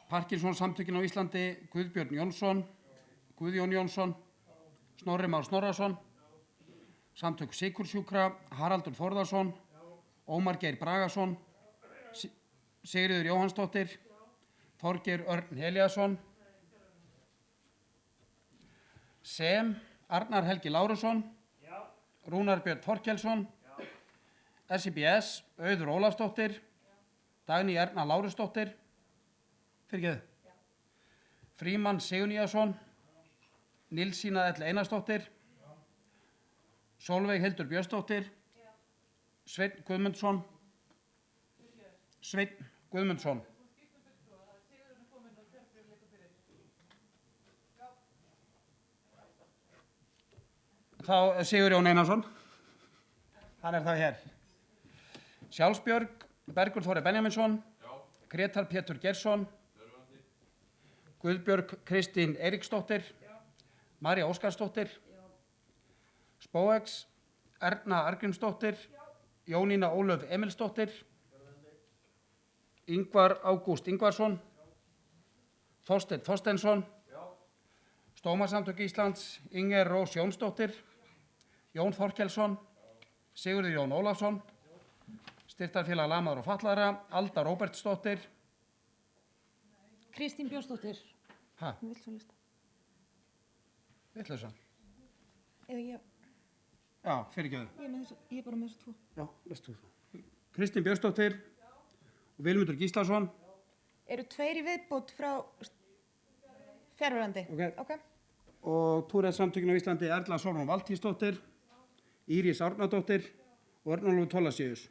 Parkinson samtökin á Íslandi Guðbjörn Jónsson, Guðjón Jónsson, Snorri Már Snorrason, Samtök sykursjúkra Haraldur Þórðarsson, Ómar Geir Bragason, Sigríður Jóhannsdóttir, Þorgeir Örn Elíasson, SEM Arnar Helgi Lárusson, Rúnar Björn Þorkelsson, SIBS Auður Ólafsdóttir, Dagný Erna Lárusdóttir, Frímann Sigurníasson, Nilsína Ell Einarsdóttir, Sólveig Hildur Björnsdóttir, Sveinn Guðmundsson, Þá Sigurjón Einarsson, hann þá hér. Sjálfsbjörg, Bergur Þóri Benjaminsson, Grétar Pétur Geirsson, Guðbjörg Kristín Eiríksdóttir, María Óskarsdóttir, Spóex, Erna Argrímsdóttir, Jónína Ólöf Emilsdóttir, Ingvar Ágúst Ingvarsson, Þorsteinn Þorsteinsson, Stómasamtök Íslands, Inger Rós Jónsdóttir, Jón Þorkelsson, Sigurður Jón Ólafsson, Styrktarfélag lamaðra og fatlaðra, Alda Róbertsdóttir. Kristín Björnsdóttir. Ha? Viltu lista? Vitlausa. Eða ég. Já, fyrirgefðu. Ég er bara með þessu tvo. Já, lestu þú. Kristín Björnsdóttir og Vilmundur Gíslason. Eru tveir í viðbót frá fjarverandi? Ok. Og Túrið-samtökin á Íslandi Erla Sólrún Valtýsdóttir, Íris Árnadóttir og Örnólfur Tólasíus.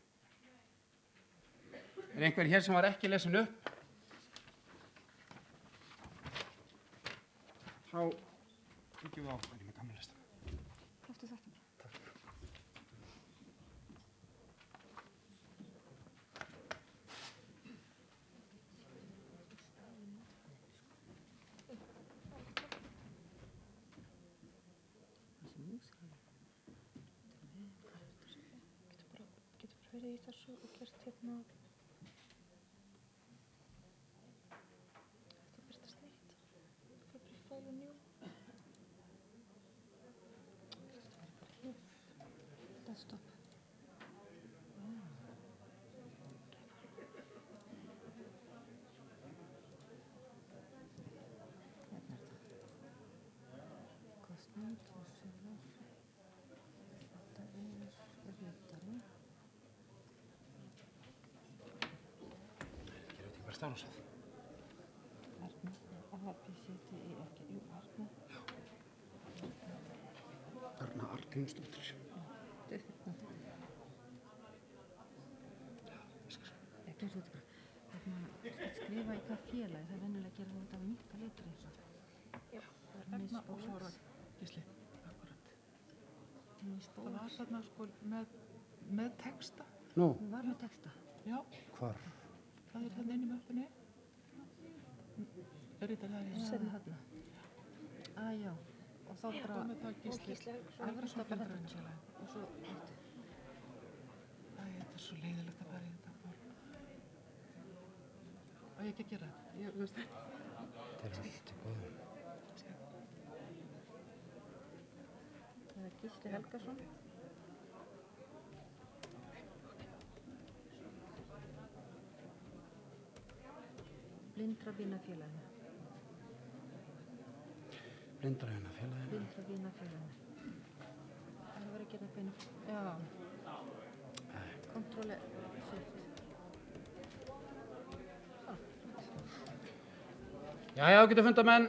Er einhver hér sem var ekki lesin upp? Þá ekki við á með gamla lista. Flottu þetta. Getur verið í þessu og gert hérna. Þetta byrtast neitt. Fabri fælu njú. Desktop. Kostnad og sölu. Þetta ritari. Gerum þetta ekki bara stafrósað? Arna, A-B-C-D-E ekki, jú, Arna. Arna Argrímsdóttir. Ekki eins og þetta bara, skrifa í hvað félagi, það er venjulega að gera þetta á minnka letri. Já. Þarna og svo var Gísli, akkurat. Það var þarna sko með texta. Nú? Hún var með texta. Já. Hvar? Það er þarna inn í möppunni. Er þetta það? Sérna þarna. Já. Og þá bara... Og með það Gísli. Afræsta bara þetta. Og svo þetta. Þetta er svo leiðilegt að fara í þetta mál. Á ég ekki að gera þetta? Ég veist það. Þetta er allt í góðum. Það er Gísli Helgason. Blindravinafélaginu. Blindravinafélaginu. Blindravinafélaginu. Það var ekki að beina. Já. Kontróli sitt. Jæja, ágætu fundarmenn.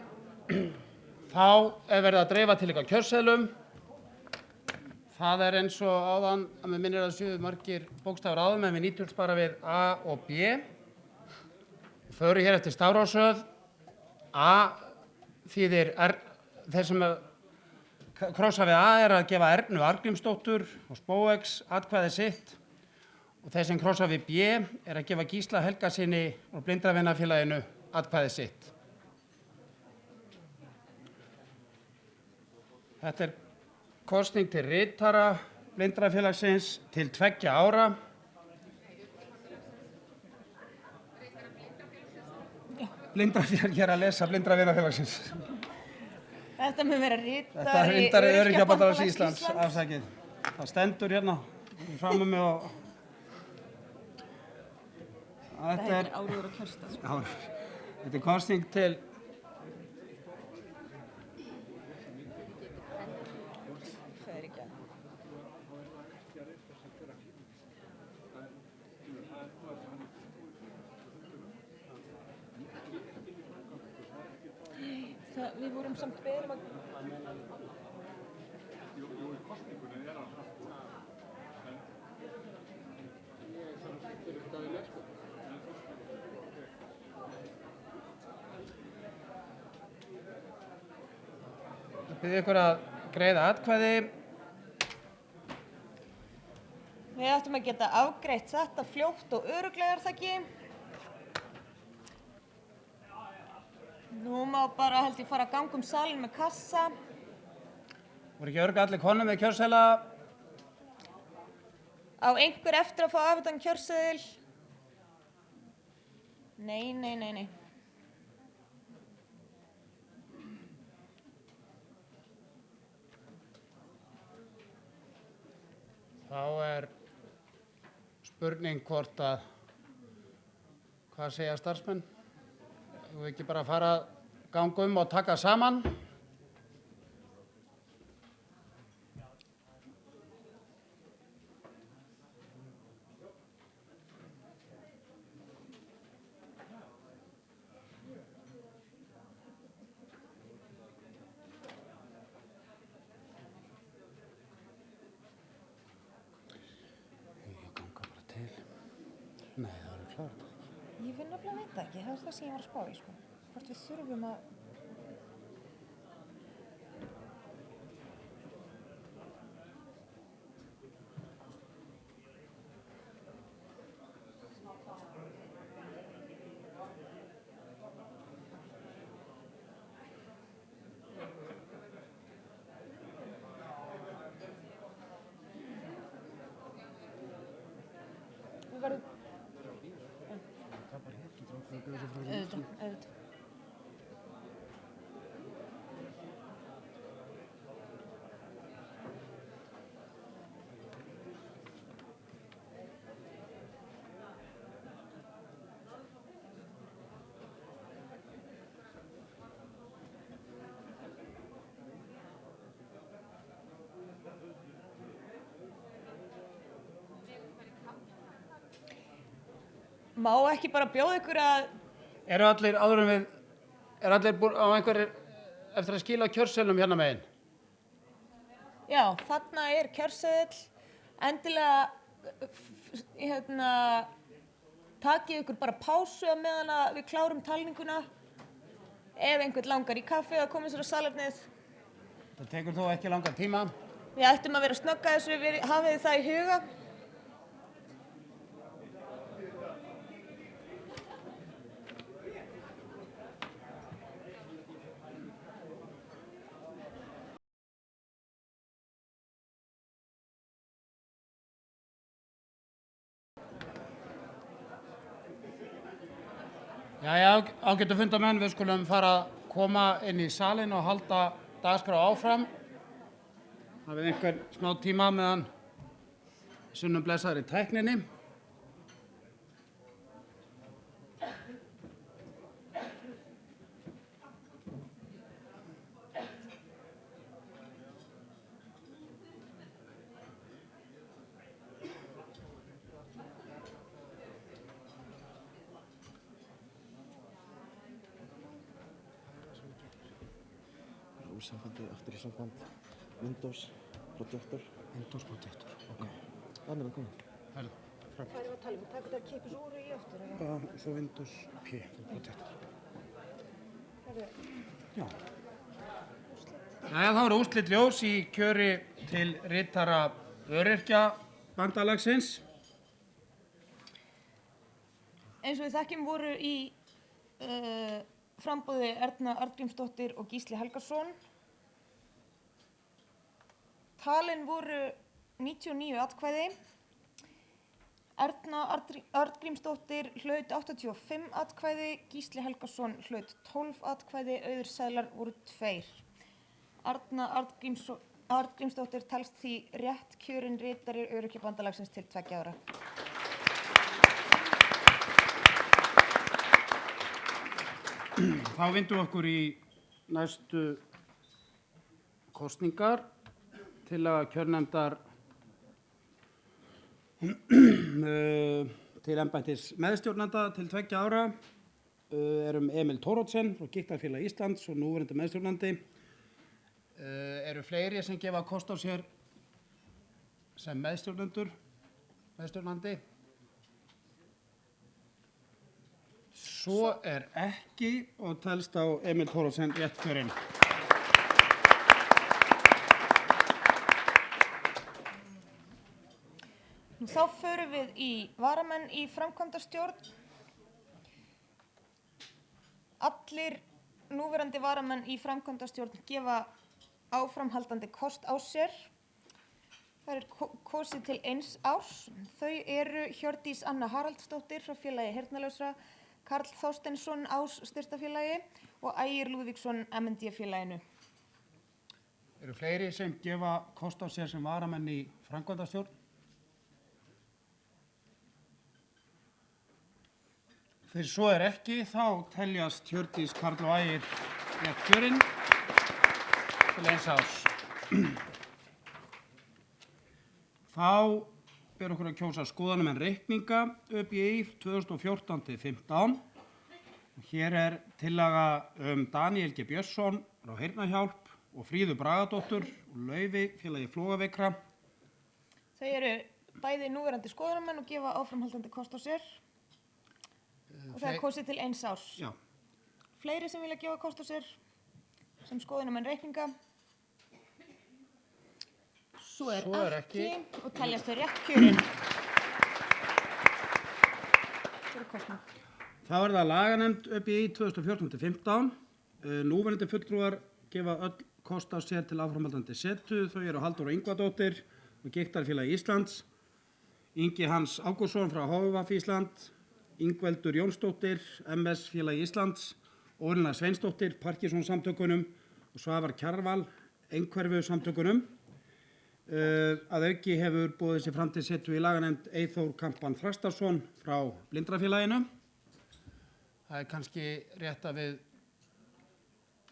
Þá er verið að dreifa til ykkar kjörseðlum. Það er eins og áðan að mér minnir að séu margir bókstafur áðum en við nýtumst bara við A og B. förum hér eftir stafrófsröð. A þýðir, þeir sem krossa við A er að gefa Ernu Arngrímsdóttur og Spóex atkvæði sitt og þeir sem krossa við B er að gefa Gísla Helgasyni og Blindravinafélaginu atkvæði sitt. Þetta er kosning til ritara Blindrafélagsins til 2 ára. Blindrafélag, ég er að lesa Blindravinafélagsins. Þetta mun vera ritari Þetta er ritari Öryrkjabandalags Íslands, afsakið. Það stendur hérna fram með og... Þetta er áriður og kjörstað. Já, þetta er kosning til... Við vorum samt beðin að... Ég bið ykkur að greiða atkvæði. Við ættum að geta afgreitt þetta fljótt og örugglega, er það ekki? Nú má bara held ég fara að ganga salinn með kassa. Voru ekki örugglega allir konur með kjörseðla? Á einhver eftir að fá afhentan kjörseðil? Nei. Þá er spurning hvort að, hvað segja starfsmenn? Þú vil ekki bara fara að ganga og taka saman? Nei, það er klart. Ég finn nefnilega veit það ekki, það er það sem ég var að spá í, sko. Hvort við þurfum að... Við verðum... Auðvitað. Má ekki bara bjóða ykkur að... Eru allir áður en við, eru allir búin á einhverjir eftir að skila kjörseðlum hérna megin? Já, þarna er kjörseðill. Endilega, takið ykkur bara pásu á meðan að við klárum talninguna. Ef einhvern langar í kaffi að koma sér á salernið. Það tekur þó ekki langan tíma. Við ættum að vera að snögga þessu, hafið þið það í huga. Jæja, ágætu fundarmenn, við skulum fara að koma inn í salinn og halda dagskrá áfram. Hafið einhvern smá tíma meðan sunnum blessaðri tækninni. Sambandi, aftur í samband, Windows, projektor. Windows projektor, ok. Þannig að koma. Herðu. fram. Hvað erum við að tala um? Takk þetta kipis úr í aftur? Så Windows P for Protector. Já. Jæja, þá eru úrslit ljós í kjöri til ritara Öryrkjabandalagsins. Eins og við þekkjum voru í framboði Erna Arngrímsdóttir og Gísli Helgason. Talin voru 99 atkvæði. Erna Arngrímsdóttir hlaut 85 atkvæði, Gísli Helgason hlaut 12 atkvæði, auðurseðlar voru 2. Erna Arngrímsdóttir talst því rétt kjörin ritari Öryrkjabandalagsins til 2 ára. Þá vindum við okkur í næstu kosningar. Tillaga kjörnefndar til embættis meðstjórnanda til 2 ára erum Emil Thoroddsen frá Gigtarfélagi Íslands og núverandi meðstjórnandi. Eru fleiri sem gefa kost á sér sem meðstjórnandi? Svo er ekki og telst á Emil Thoroddsen rétt kjörinn. Þá förum við í varamenn í framkvæmdastjórn. Allir núverandi varamenn í framkvæmdastjórn gefa áframhaldandi kost á sér. Það er kosið til 1 árs. Þau eru Hjördís Anna Haraldsdóttir frá félagi heyrnarlausra, Karl Þorsteinsson Ás styrktarfélagi og Ægir Lúðvíksson MND félaginu. Eru fleiri sem gefa kost á sér sem varamenn í framkvæmdastjórn? Þegar svo er ekki, þá teljast Hjördís, Karl og Ægir rétt kjörinn til 1 árs. Þá ber okkur að kjósa skoðanamenn reikninga ÖBÍ 2014-15. Hér er tillaga Daniel G. Björnsson frá Heyrnarhjálp og Fríðu Bragadóttur og Laufi félagi Flogaveikra. Þau eru bæði núverandi skoðanamenn og gefa áframhaldandi kost á sér. Og það er kosið til 1 árs. Já. Fleiri sem vilja gefa kost á sér sem skoðanamenn reikninga? Svo er ekki og teljast þau rétt kjörin. Þá er það laganefnd ÖBÍ 2014-15. Núverandi fulltrúar gefa öll kost á sér til áframhaldandi setu. Þau eru Halldóra Ingvadóttir og Gigtarfélagi Íslands, Ingi Hans Ágústsson frá HVF Ísland, Ingveldur Jónsdóttir, MS félagi Íslands, Ólína Sveinsdóttir, Parkinson samtökunum og Svavar Kjarval, Einhverfu samtökunum. Að auki hefur boðið sér fram til setu í laganefnd Eyþór Kampan Þrastarsson frá Blindrafélaginu. Það er kannski rétt að við,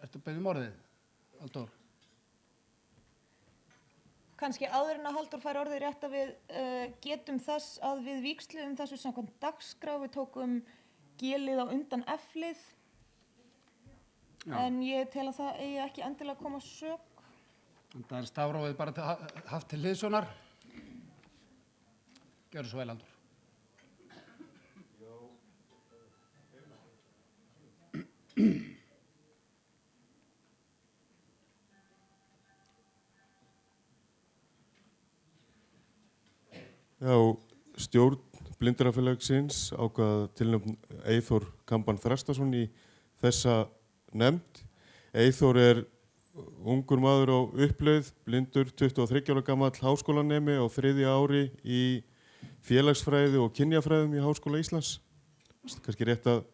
ertu að beðja orðið, Halldór? Kannski áður en að Halldór fær orðið rétt að við getum þess að við víxluðum þessu samkvæmt dagskrá. Við tókum G-lið á undan F-lið. En ég tel að það eigi ekki endilega að koma sök. Það er stafrófið bara haft til hliðsjónar. Gjörðu svo vel, Halldór. Já, stjórn Blindrafélagsins ákvað tilnefna Eyþór Kampan Þrastarsson í þessa nefnd. Eyþór er ungur maður á uppleið, blindur, 23 ára gamall háskólanemi á 3. ári í félagsfræði og kynjafræðum í Háskóla Íslands. Kannski rétt að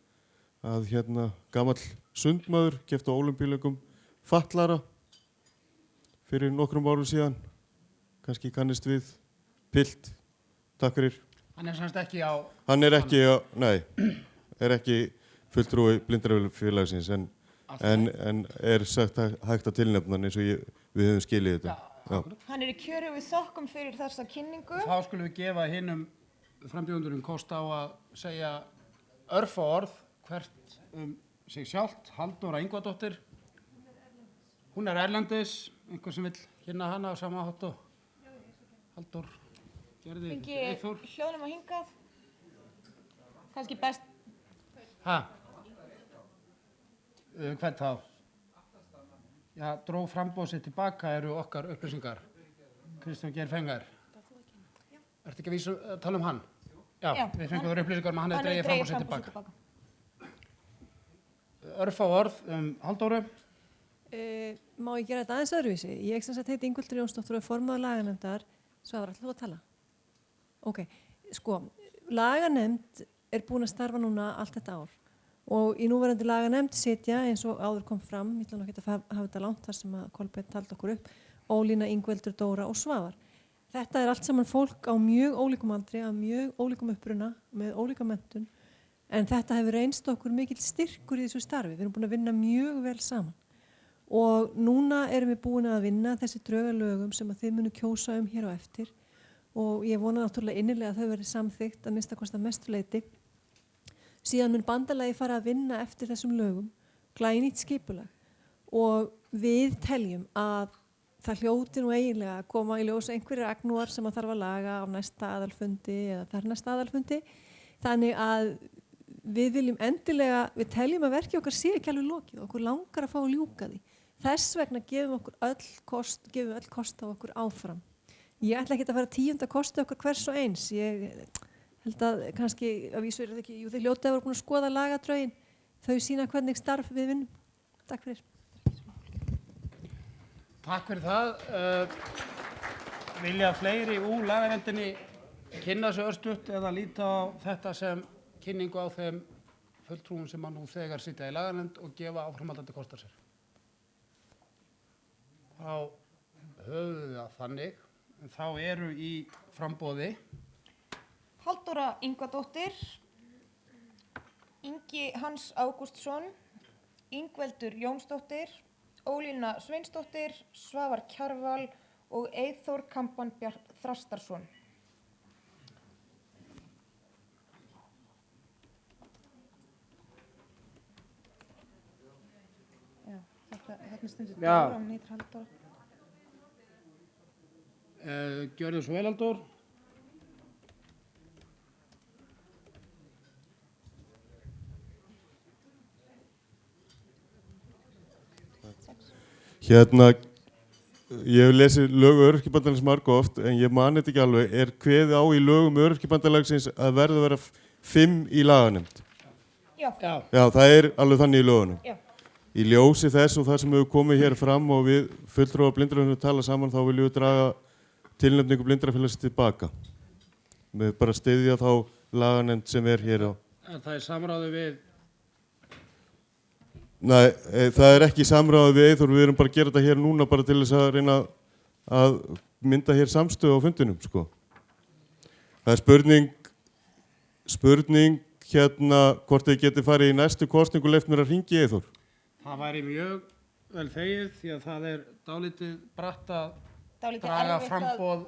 gamall sundmaður keppti á Ólympíuleikum fatlara fyrir nokkrum árum síðan. Kannski kannist við pilt. Takk fyrir. Hann er semst ekki á... Hann er ekki á, nei, er ekki fulltrúi Blindrafélagsins en er sagt hægt að tilnefna eins og við höfum skilið þetta. Já. Hann er í kjöri og við þökkum fyrir þessa kynningu. Þá skulum við gefa hinum frambjóðendunum kost á að segja örfá orð hvert sig sjálft. Halldóra Ingvadóttir. Hún er erlendis, einhver sem vill kynna hana á sama hátt og Halldór Gerði, Fengi Eyþór. hljóðnum að hingað. Kannski best. Ha? Hvern þá? Já, dró framboð sitt tilbaka eru okkar upplýsingar. Kristján Geir Fengar. Ertu ekki að tala um hann? Já, við fengum þér upplýsingar um að hann hefði dregið framboð sitt tilbaka. Örfá orð Halldóru. Má ég gera þetta aðeins öðruvísi? Ég sem sagt heiti Ingveldur Jónsdóttir og er formaður laganefndar. Svavar, ætlar þú að tala? Ok, sko, laganefnd er búin að starfa núna allt þetta ár og í núverandi laganefnd sitja eins og áður kom fram, ég ætla nú ekki að hafa þetta langt þar sem að Kolbeinn taldi okkur upp, Ólína, Ingveldur, Dóra og Svavar. Þetta er allt saman fólk á mjög ólíkum aldri, af mjög ólíkum uppruna, með ólíka menntun, en þetta hefur reynst okkur mikill styrkur í þessu starfi. Við erum búin að vinna mjög vel saman. Og núna erum við búin að vinna þessi draugalögum sem að þið munu kjósa hér á eftir og ég vona náttúrulega innilega að þau verði samþykkt að minnsta mestu leyti. Síðan mun bandalagi fara að vinna eftir þessum lögum, glænýtt skipulag og við teljum að það hljóti nú eiginlega að koma í ljós einhverjir agnúar sem að þarf að laga á næsta aðalfundi eða þar næsta aðalfundi. Þannig að við viljum endilega, við teljum að verki okkar sé ekki alveg lokið og okkur langar að fá að ljúka því. Þess vegna gefum við öll kost á okkur áfram. Ég ætla ekki að fara 10. kosti okkar hvers og eins. Ég held að kannski, að vísu er þetta ekki, jú þeir hljóta að vera búin að skoða lagadrögin. Þau sýna hvernig starf við vinnum. Takk fyrir. Takk fyrir það. Vilja fleiri úr laganefndinni kynna sig örstutt eða líta á þetta sem kynningu á þeim fulltrúum sem nú þegar sitja í laganefnd og gefa áframhaldandi kost á sér? Þá höfum við það þannig. Þá eru í framboði Halldóra Ingvadóttir, Ingi Hans Ágústsson, Ingveldur Jónsdóttir, Ólína Sveinsdóttir, Svavar Kjarval og Eyþór Kamban Þrastarsson. Já, þetta stundur Dóra, hún heitir Halldóra. Gjörðu svo vel, Halldór. Hérna, ég hef lesið lög Öryrkjabandalagsins margoft en ég man þetta ekki alveg. Er kveðið á í lögum Öryrkjabandalagsins að verða að vera 5 í laganefnd? Já. Já, það er alveg þannig í lögunum. Já. Í ljósi þess og það sem hefur komið hér fram og við fulltrúar Blindrafélagsins tala saman þá viljum við draga tilnefningu Blindrafélagsins tilbaka. Við bara styðja þá laganefnd sem er hér á. En það er samráði við? Nei, það er ekki samráði við Eyþór, við erum bara að gera þetta hér núna bara til þess að reyna að mynda hér samstöðu á fundinum, sko. Það er spurning hérna hvort þið geti farið í næstu kosningu leyft mér að hringja í Eyþór. Það væri mjög vel þegið því að það er dálítið bratt að Dálítið draga erfitt framboð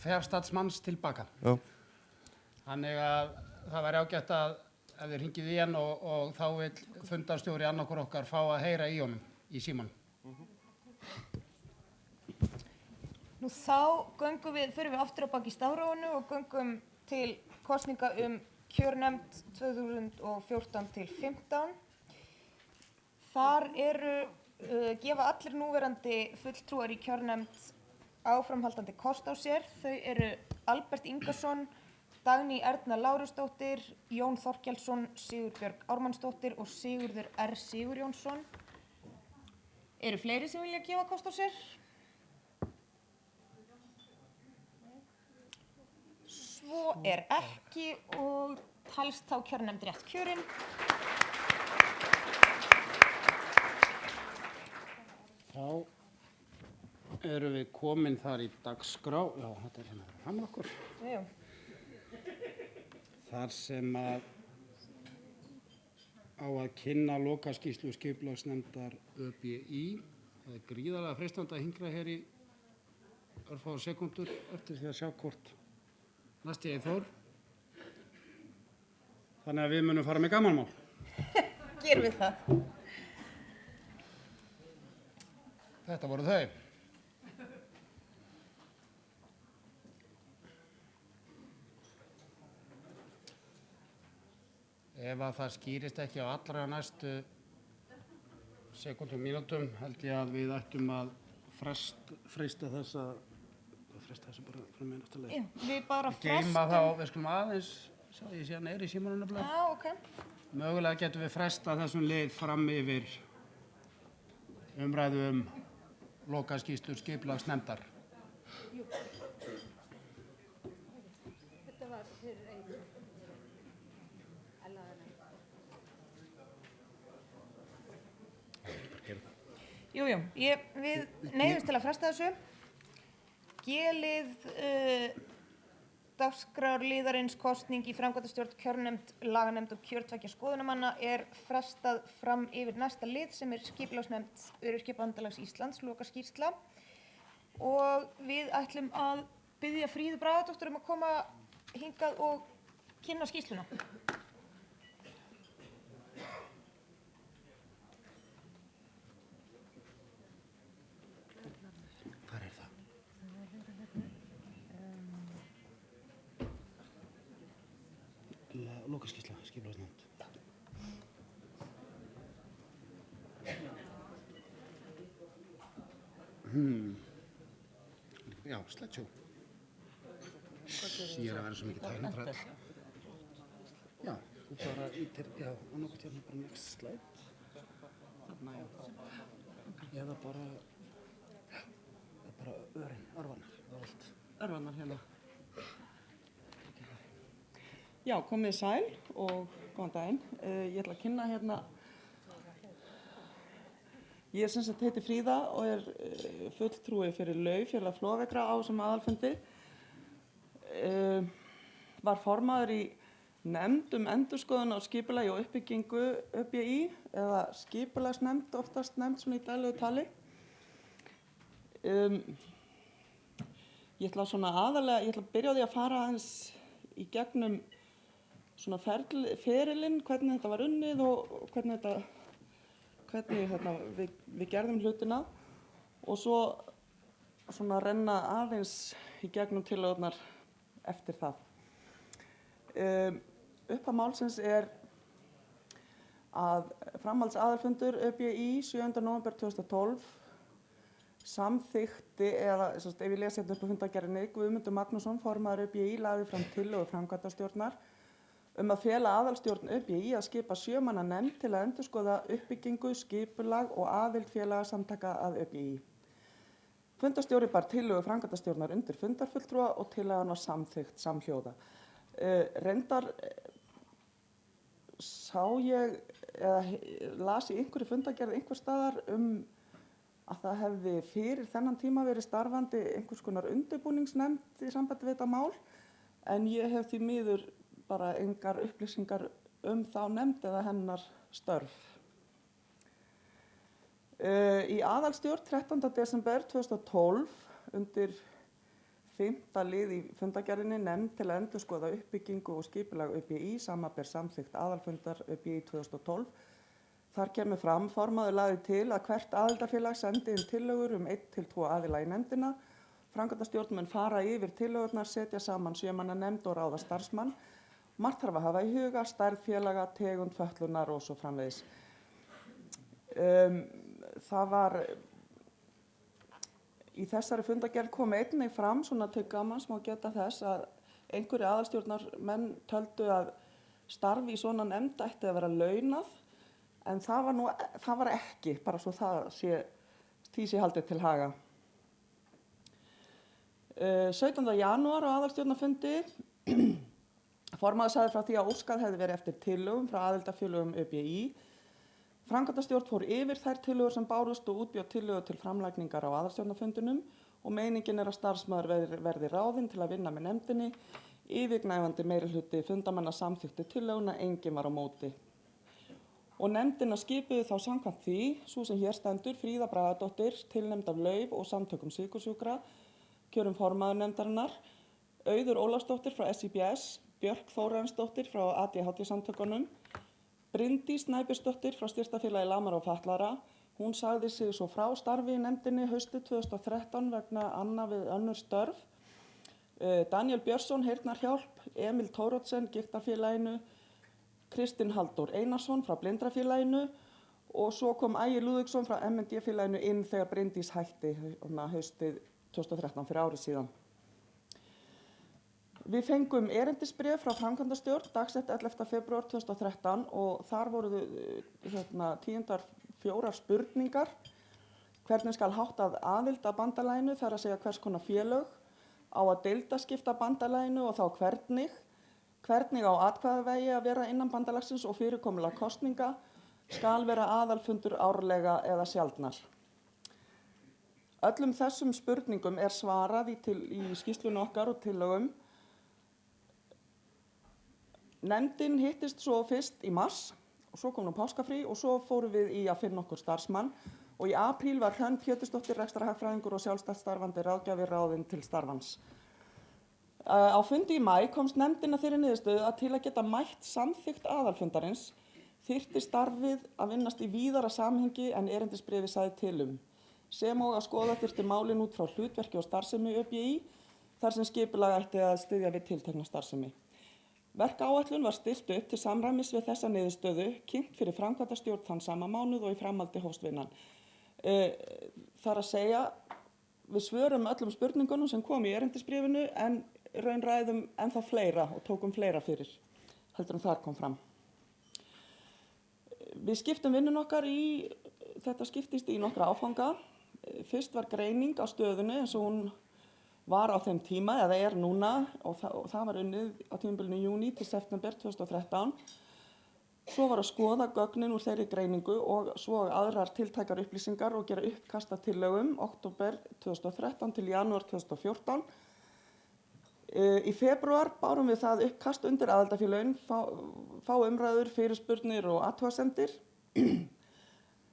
fjárstatsmanns tilbaka. Já. Þannig að það væri ágætt að ef þið hringið í hann og þá vil fundarstjóri annarkur okkar fá að heyra í honum í símanum. Nú þá förum við aftur á bak í stafrófinu og göngum til kosninga kjörnefnd 2014 til 15. Þar gefa allir núverandi fulltrúar í kjörnefnd áframhaldandi kost á sér. Þau eru Albert Ingason, Dagný Erna Lárusdóttir, Jón Þorkelsson, Sigurbjörg Ármannsdóttir og Sigurður R. Sigurjónsson. Eru fleiri sem vilja gefa kost á sér? Svo er ekki og talst þá kjörnefnd rétt kjörin. Þá erum við komin þar í dagskrá. Já, þetta er hérna fram okkur. Já. Þar sem á að kynna lokaskýrslu skipulagsnefndar ÖBÍ. Það er gríðarlega freistandi að hingra hér í örfáar sekúndur eftir því að sjá hvort næsti Eyþór. Þannig að við munum fara með gamanmál. Gerum við það. Þetta voru þau. ef að það skýrist ekki á allra næstu sekúndum, mínútum, held ég að við ættum að fresta þessu bara fram með næsta leið. Já, við bara Geyma þá, við skulum aðeins, ég sé hann í símanum nefnilega. Já, ok. Mögulega getum við frestað þessum lið fram yfir umræðu lokaskýrslur skipulagsnefndar. Þetta var fyrir Eyþór. Jú, við neyðumst til að fresta þessu. G-lið dagskrárliðarins kosning í framkvæmdastjórn, kjörnefnd, laganefnd og kjörtveggja skoðunamanna er frestað fram yfir næsta lið sem er skipulagsnefnd Öryrkjabandalags Íslands, lokaskýrsla. Og við ætlum að biðja Fríðu Bragadóttur að koma hingað og kynna skýrsluna. Lokaskýrsla, skipulagsnefnd. Já, slideshow. Ég er að vera svo mikið tæknitrall. Já, þú bara ítir, já, og nokkuð hérna bara next slide. Þarna, já. Eða bara, Örvanar hérna. Já, komið sæl og góðan daginn. Ég ætla að kynna hérna, ég sem sagt heiti Fríða og er fulltrúi fyrir Laufélag Flóðvegra á þessum aðalfundi. Var formaður í nefnd endurskoðun á skipulagi og uppbyggingu ÖBÍ eða skipulagsnefnd, oftast nefnd svona í daglegu tali. Ég ætla að byrja á því að fara aðeins í gegnum svona ferilinn, hvernig þetta var unnið og hvernig við gerðum hlutina og svo svona renna aðeins í gegnum tillögurnar eftir það. Upphaf málsins er að framhaldsaðalfundur ÖBÍ 7. nóvember 2012 samþykkti, eða ef ég lesi hérna upp á fundargerðinni, Guðmundur Magnússon, formaður ÖBÍ, lagði fram tillögu framkvæmdastjórnar að fela aðalstjórn ÖBÍ að skipa 7 manna nefnd til að endurskoða uppbyggingu, skipulag og aðild félagasamtaka að ÖBÍ. Fundarstjóri bar tillögu framkvæmdastjórnar undir fundarfulltrúa og tillagan var samþykkt samhljóða. Reyndar sá ég, eða las í einhverju fundargerð einhvers staðar að það hefði fyrir þennan tíma verið starfandi einhvers konar undirbúningsnefnd í sambandi við þetta mál, en ég hef því miður bara engar upplýsingar þá nefnd eða hennar störf. Í aðalstjórn 13. desember 2012 undir 5. lið í fundargerðinni nefnd til að endurskoða uppbyggingu og skipulag ÖBÍ, samanber samþykkt aðalfundar ÖBÍ 2012. Þar kemur fram, formaður lagði til að hvert aðildarfélag sendi inn tillögur 1 til 2 aðila í nefndina. Framkvæmdastjórn mun fara yfir tillögurnar, setja saman 7 manna nefnd og ráða starfsmann. Margt þarf að hafa í huga, stærð félaga, tegund fötlunar og svo framvegis. Það var í þessari fundargerð kom einnig fram, svona til gamans má geta þess, að einhverju aðalstjórnarmenn töldu að starfi í svona nefnd ætti að vera launað, en það var ekki, bara svo því sé haldið til haga. 17. janúar á aðalstjórnarfundi formaður sagði frá því að óskað hefði verið eftir tillögum frá aðildarfélögum ÖBÍ. Framkvæmdastjórn fór yfir þær tillögur sem bárust og útbjó tillögur til framlagningar á aðalstjórnarfundinum og meiningin er að starfsmaður verði ráðinn til að vinna með nefndinni. Yfirgnæfandi meirihluti fundarmanna samþykkti tillöguna, enginn var á móti. Og nefndina skipuðu þá samkvæmt því, sú sem hér stendur, Fríða Bragadóttir, tilnefnd af Lauf og samtökum sykursjúkra, kjörum formaður nefndarinnar, Auður Ólafsdóttir frá SIBS, Björk Þórarinsdóttir frá ADHD-samtökunum, Bryndís Snæbjörnsdóttir frá Styrktarfélagi lamara og fatlaðra. Hún sagði sig svo frá starfi í nefndinni haustið 2013 vegna anna við önnur störf. Daniel Björnsson, Heyrnarhjálp, Emil Thoroddsen, Gigtarfélaginu, Kristinn Halldór Einarsson frá Blindrafélaginu og svo kom Ægir Lúðvíksson frá MND-félaginu inn þegar Bryndís hætti haustið 2013 fyrir árið síðan. Við fengum erindisbréf frá framkvæmdastjórn dagsett 11. febrúar 2013 og þar voru tíundar 4 spurningar. Hvernig skal háttað aðild að bandalaginu, þar að segja hvers konar félög, á að deildaskipta bandalaginu og þá hvernig á atkvæðavægi að vera innan bandalagsins og fyrirkomulag kosninga, skal vera aðalfundur árlega eða sjaldnar. Öllum þessum spurningum er svarað í skýrslunni okkar og tillögum. Nefndin hittist svo fyrst í mars og svo kom nú páskafrí og svo fórum við í að finna okkur starfsmann og í apríl var Hrönn Pétursdóttir rekstrarhagfræðingur og sjálfstætt starfandi ráðgjafi ráðinn til starfans. Á fundi í maí komst nefndin að þeirri niðurstöðu að til að geta mætt samþykkt aðalfundarins þyrfti starfið að vinnast í víðara samhengi en erindisbréfið sagði til sem og að skoða þyrfti málin út frá hlutverki og starfsemi ÖBÍ þar sem skipulag ætti að styðja við tiltekna starfsemi. Verkáætlun var stillt upp til samræmis við þessa niðurstöðu, kynnt fyrir framkvæmdastjórn þann sama mánuð og í framhaldi hófst vinnan. Þar að segja, við svörum öllum spurningunum sem kom í erindisbréfinu en raun ræðum ennþá fleira og tókum fleira fyrir, heldur en þar kom fram. Við skiptum vinnun okkar þetta skiptist í nokkra áfanga. Fyrst var greining á stöðunni eins og hún var á þeim tíma, eða er núna, og það var unnið á tímabilinu júní til september 2013. Svo var að skoða gögnin úr þeirri greiningu og svo aðrar tiltækar upplýsingar og gera uppkast að tillögum október 2013 til janúar 2014. Í febrúar bárum við það uppkast undir aðildafélögin, fá umræður, fyrirspurnir og athugasemdir.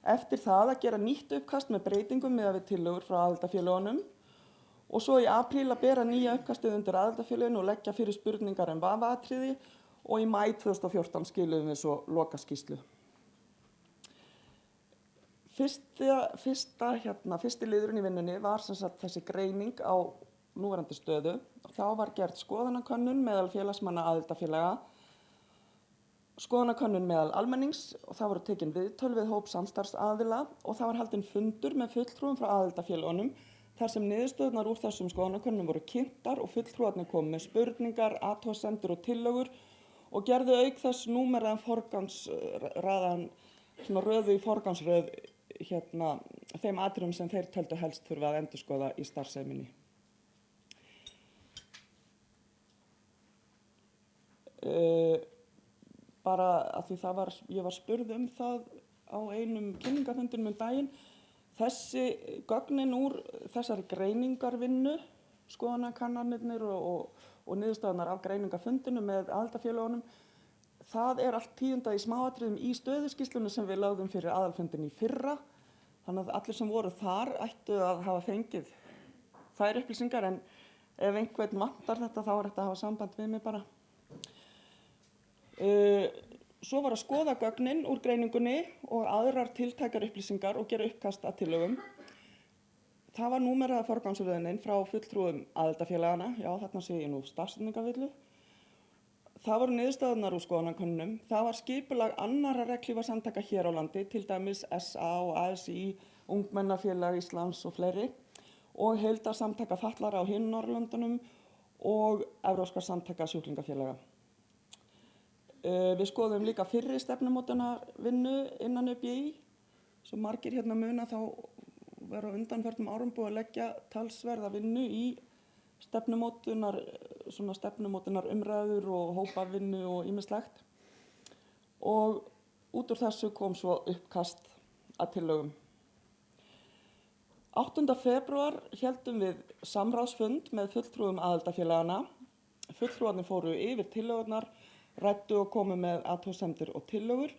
Eftir það að gera nýtt uppkast með breytingum miðað við tillögur frá aðildafélögunum og svo í apríl að bera nýja uppkastið undir aðildafélögin og leggja fyrir spurningar vafaatriði og í maí 2014 skiluðum við svo lokaskýrslu. Fyrsti liðurinn í vinnunni var sem sagt þessi greining á núverandi stöðu. Þá var gerð skoðanakönnun meðal félagsmanna aðildafélaga, skoðanakönnun meðal almennings og það voru tekin viðtöl við hóp samstarfsaðila og það var haldinn fundur með fulltrúum frá aðildafélögunum þar sem niðurstöðurnar úr þessum skoðanakönnunum voru kynntar og fulltrúarnir komu með spurningar, athugasemdir og tillögur og gerðu auk þess númeraðan forgangsraðan, röðu í forgangsröð þeim atriðum sem þeir töldu helst þurfa að endurskoða í starfseminni. Bara að því ég var spurð það á einum kynningarfundinum daginn. Þessi gögnin úr þessari greiningarvinnu, skoðanakannanirnir og niðurstöðurnar af greiningarfundinu með aðildafélögunum, það er allt tíundað í smáatriðum í stöðuskýrslunni sem við lögðum fyrir aðalfundin í fyrra. Þannig að allir sem voru þar ættu að hafa fengið þær upplýsingar en ef einhvern vantar þetta þá er þetta að hafa samband við mig bara. Svo var að skoða gögnin úr greiningunni og aðrar tiltækar upplýsingar og gera uppkast að tillögum. Það var númeraða forgangsröðunin frá fulltrúum aðildafélagana, já þarna sé ég nú stafsetningarvillu. Það voru niðurstöðurnar úr skoðanakönnunum. Það var skipulag annarra regnhlífarsamtaka hér á landi, til dæmis SA og ASÍ, Ungmennafélag Íslands og fleiri, og heildarsamtaka fatlaðra á hinum Norðurlöndunum og Evrópskra samtaka sjúklingafélaga. Við skoðum líka fyrri stefnumótunarvinnu innan ÖBÍ, sem margir hérna muna þá vera á undanförnum árum búið að leggja talsverða vinnu í stefnumótunar umræður og hópavinnu og ýmislegt. Og út úr þessu kom svo uppkast að tillögum. 8. febrúar héldum við samráðsfund með fulltrúum aðildafélagana. Fulltrúarnir fóru yfir tillögurnar, ræddu og komu með athugasemdir og tillögur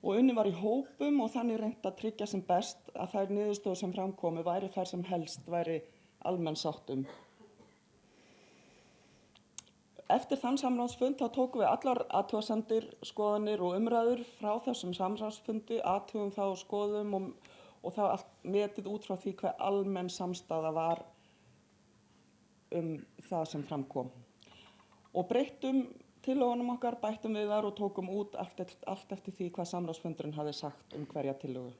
og unnið var í hópum og þannig reynt að tryggja sem best að þær niðurstöður sem framkomu væri þær sem helst væri almenn sátt um. Eftir þann samráðsfund þá tókum við allar athugasemdir, skoðanir og umræður frá þessum samráðsfundi, athugum þá og skoðum og það allt metið út frá því hver almenn samstaða var það sem framkom. Og breyttum tillögunum okkar, bættum við þar og tókum út allt eftir því hvað samráðsfundurinn hafði sagt hverja tillögu.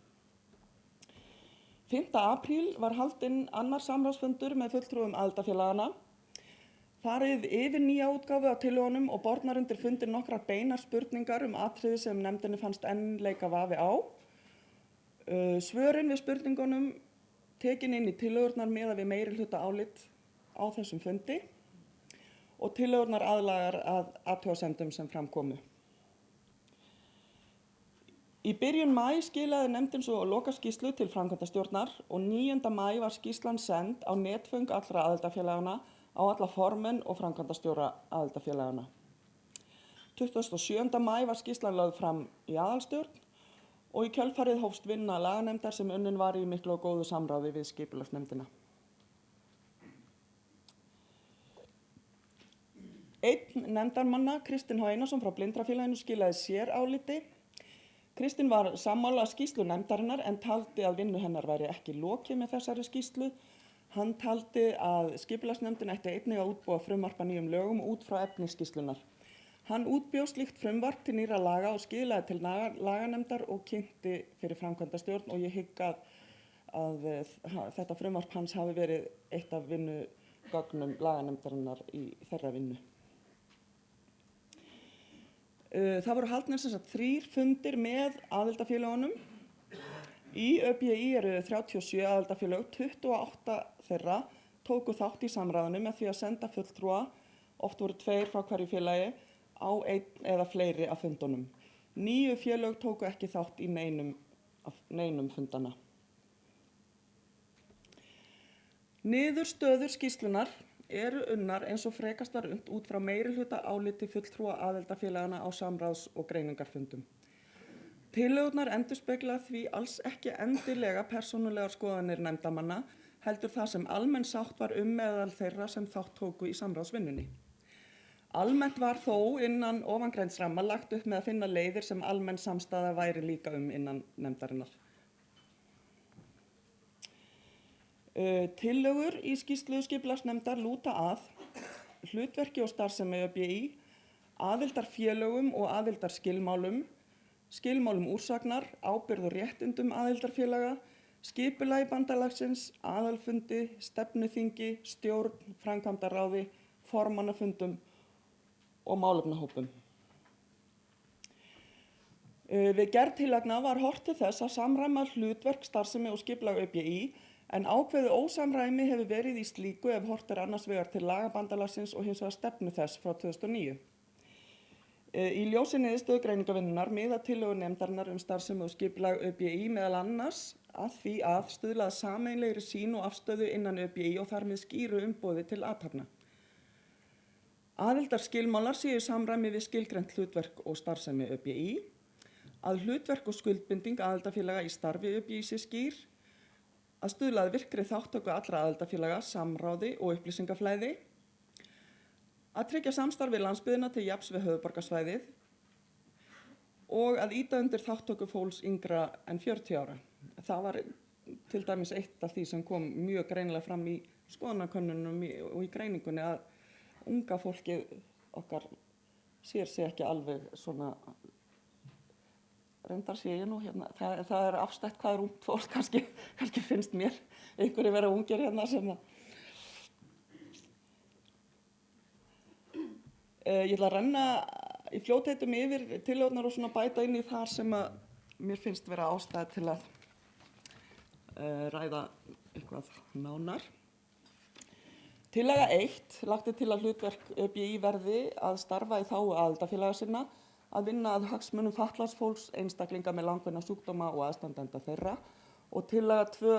5. apríl var haldinn annar samráðsfundur með fulltrúum aðildarfélaganna. Farið yfir nýja útgáfu af tillögunum og bornar undir fundin nokkrar beinar spurningar atriði sem nefndinni fannst enn leika vafi á. Svörin við spurningunum tekin inn í tillögurnar miðað við meirihluta álit á þessum fundi og tillögurnar aðlagaðar að athugasemdum sem fram komu. Í byrjun maí skilaði nefndin svo lokaskýrslu til framkvæmdastjórnar og 9. maí var skýrslan send á netföng allra aðildarfélagana á alla formenn og framkvæmdastjóra aðildarfélagana. 27. maí var skýrslan lögð fram í aðalstjórn og í kjölfarið hófst vinna laganefndar sem unnin var í miklu og góðu samráði við skipulagsnefndina. Einn nefndarmanna, Kristinn H. Einarsson frá Blindrafélaginu, skilaði séráliti. Kristinn var sammála skýrslu nefndarinnar en taldi að vinnu hennar væri ekki lokið með þessari skýrslu. Hann taldi að skipulagsnefndin ætti einnig að útbúa frumvarp að nýjum lögum út frá efni skýrslunnar. Hann útbjó slíkt frumvarp til nýrra laga og skilaði til laganefndar og kynnti fyrir framkvæmdastjórn og ég hygg að þetta frumvarp hans hafi verið eitt af vinnugögnum laganefndarinnar í þeirra vinnu. Það voru haldnir 3 fundir með aðildarfélögunum. Í ÖBÍ eru 37 aðildarfélög, 28 þeirra tóku þátt í samráðinu með því að senda fulltrúa, oft voru 2 frá hverju félagi, á 1 eða fleiri af fundunum. 9 félög tóku ekki þátt í neinum fundana. Niðurstöður skýrslunar eru unnar eins og frekast var unnt út frá meirihluta áliti fulltrúa aðildarfélagana á samráðs- og greiningarfundum. Tillögurnar endurspegla því alls ekki endilega persónulegar skoðanir nefndarmanna, heldur það sem almenn sátt var meðal þeirra sem þátt tóku í samráðsvinnunni. Almennt var þó innan ofangreinds ramma lagt upp með að finna leiðir sem almenn samstaða væri líka innan nefndarinnar. Tillögur í skýrslu skipulagsnefndar lúta að hlutverki og starfsemi ÖBÍ, aðildarfélögum og aðildarskilmálum, skilmálum úrsagnar, ábyrgð og réttindum aðildarfélaga, skipulagi bandalagsins, aðalfundi, stefnuþingi, stjórn, framkvæmdaráði, formannafundum og málefnahópum. Við gerð tillagna var horft til þess að samræma hlutverk, starfsemi og skipulag ÖBÍ en ákveðið ósamræmi hefur verið í slíku ef horft annars vegar til lagabandalagsins og hins vegar stefnu þess frá 2009. Í ljósi niðurstöðu greiningarvinnunnar miða tillögur nefndarinnar starfsemi og skipulag ÖBÍ meðal annars að því að stuðla að sameiginlegri sýn og afstöðu innan ÖBÍ og þar með skýru umboði til athafna. Aðildarskilmálar séu í samræmi við skilgreint hlutverk og starfsemi ÖBÍ, að hlutverk og skuldbinding aðildarfélaga í starfi ÖBÍ sé skýr, að stuðla að virkri þáttöku allra aðildarfélaga, samráði og upplýsingaflæði, að tryggja samstarf við landsbyggðina til jafns við höfuðborgarsvæðið og að ýta undir þáttöku fólks yngra en 40 ára. Það var til dæmis eitt af því sem kom mjög greinilega fram í skoðanakönnunum og í greiningunni að unga fólkið okkar sér sig ekki alveg svona, reyndar sé ég nú hérna, það er afstætt hvað er ungt fólk, kannski finnst mér einhverju vera ungir hérna sem að ég ætla að renna í fljótheitum yfir tillögurnar og svona bæta inn í þar sem að mér finnst vera ástæða til að ræða eitthvað nánar. Tillaga 1 lagt til að hlutverk ÖBÍ verði að starfa í þágu aðildarfélaga sinna, að vinna að hagsmunum fatlaðs fólks, einstaklinga með langvinna sjúkdóma og aðstandenda þeirra. Og tillaga 2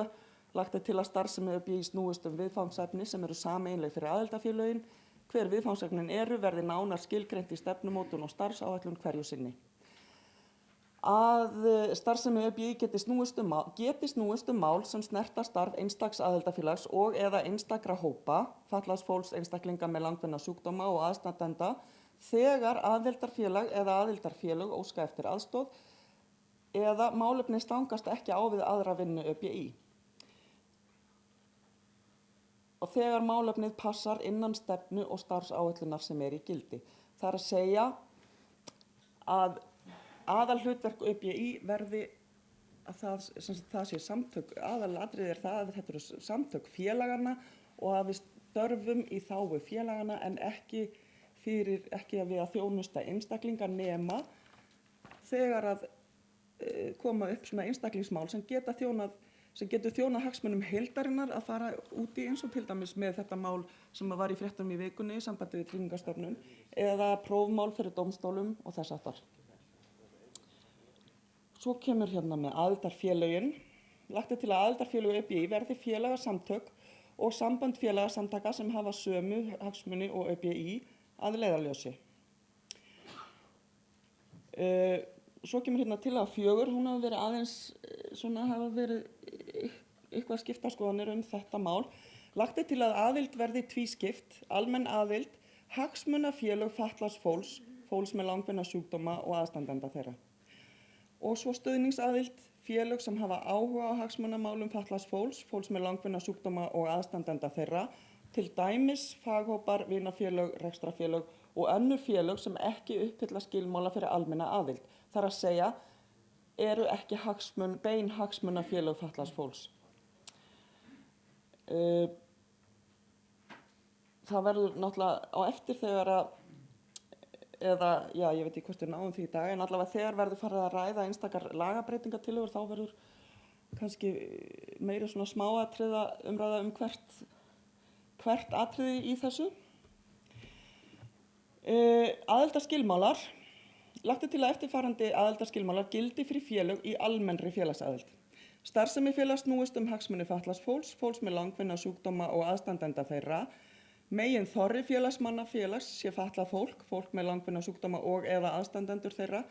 lagt til að starfsemi ÖBÍ snúist viðfangsefni sem eru sameiginleg fyrir aðildarfélögin. Hver viðfangsefnin eru verði nánar skilgreint í stefnumótun og starfsáætlun hverju sinni. Að starfsemi ÖBÍ geti snúist mál sem snerta starf einstaks aðildarfélags og eða einstakra hópa, fatlaðs fólks, einstaklinga með langvinna sjúkdóma og aðstandenda, þegar aðildarfélag eða aðildarfélög óska eftir aðstoð eða málefni stangast ekki á við aðra vinnu ÖBÍ. Og þegar málefnið passar innan stefnu og starfsáætlunar sem er í gildi. Það er að segja að aðalhlutverk ÖBÍ verði að það sé samtök, aðalatriði er það að þetta eru samtök félagana og að við störfum í þágu félagana en ekki að við að þjónusta einstaklinga nema þegar að koma upp svona einstaklingsmál sem getur þjónað hagsmunum heildarinnar að fara út í eins og til dæmis með þetta mál sem var í fréttum í vikunni í sambandi við Tryggingastofnun eða prófmál fyrir dómstólum og þess aftar. Svo kemur hérna með aðildarfélögin. Lagt er til að aðildarfélög ÖBÍ verði félagasamtök og samband félagasamtaka sem hafa sömu hagsmuni og ÖBÍ að leiðarljósi. Svo kemur hérna til að 4, hún hafa verið aðeins, hafa verið eitthvað skiptaskoðanir þetta mál. Lagt er til að aðild verði tvískipt, almenn aðild, hagsmunafélög fatlaðs fólks með langvinna sjúkdóma og aðstandenda þeirra. Og svo stuðningsaðild, félög sem hafa áhuga á hagsmunamálum fatlaðs fólks með langvinna sjúkdóma og aðstandenda þeirra, til dæmis faghópar, vinafélög, rekstrafélög og önnur félög sem ekki uppfylla skilmála fyrir almenna aðild. Það er að segja, eru ekki bein hagsmunafélög fatlaðs fólks. Það verður náttúrulega á eftir þegar ég veit ekki hvort við náum því í dag, en allavega þegar verður farið að ræða einstakar lagabreitingatillögur, þá verður kannski meiri svona smáatriða umræða hvert atriði í þessu. Aðildarskilmálar. Lagt er til að eftirfarandi aðildarskilmálar gildi fyrir félög í almennri félagsaðild. Starfsemi félags snúist hagsmuni fatlaðs fólks með langvinna sjúkdóma og aðstandenda þeirra. Megin þorri félagsmanna félags sé fatlað fólk með langvinna sjúkdóma og eða aðstandendur þeirra.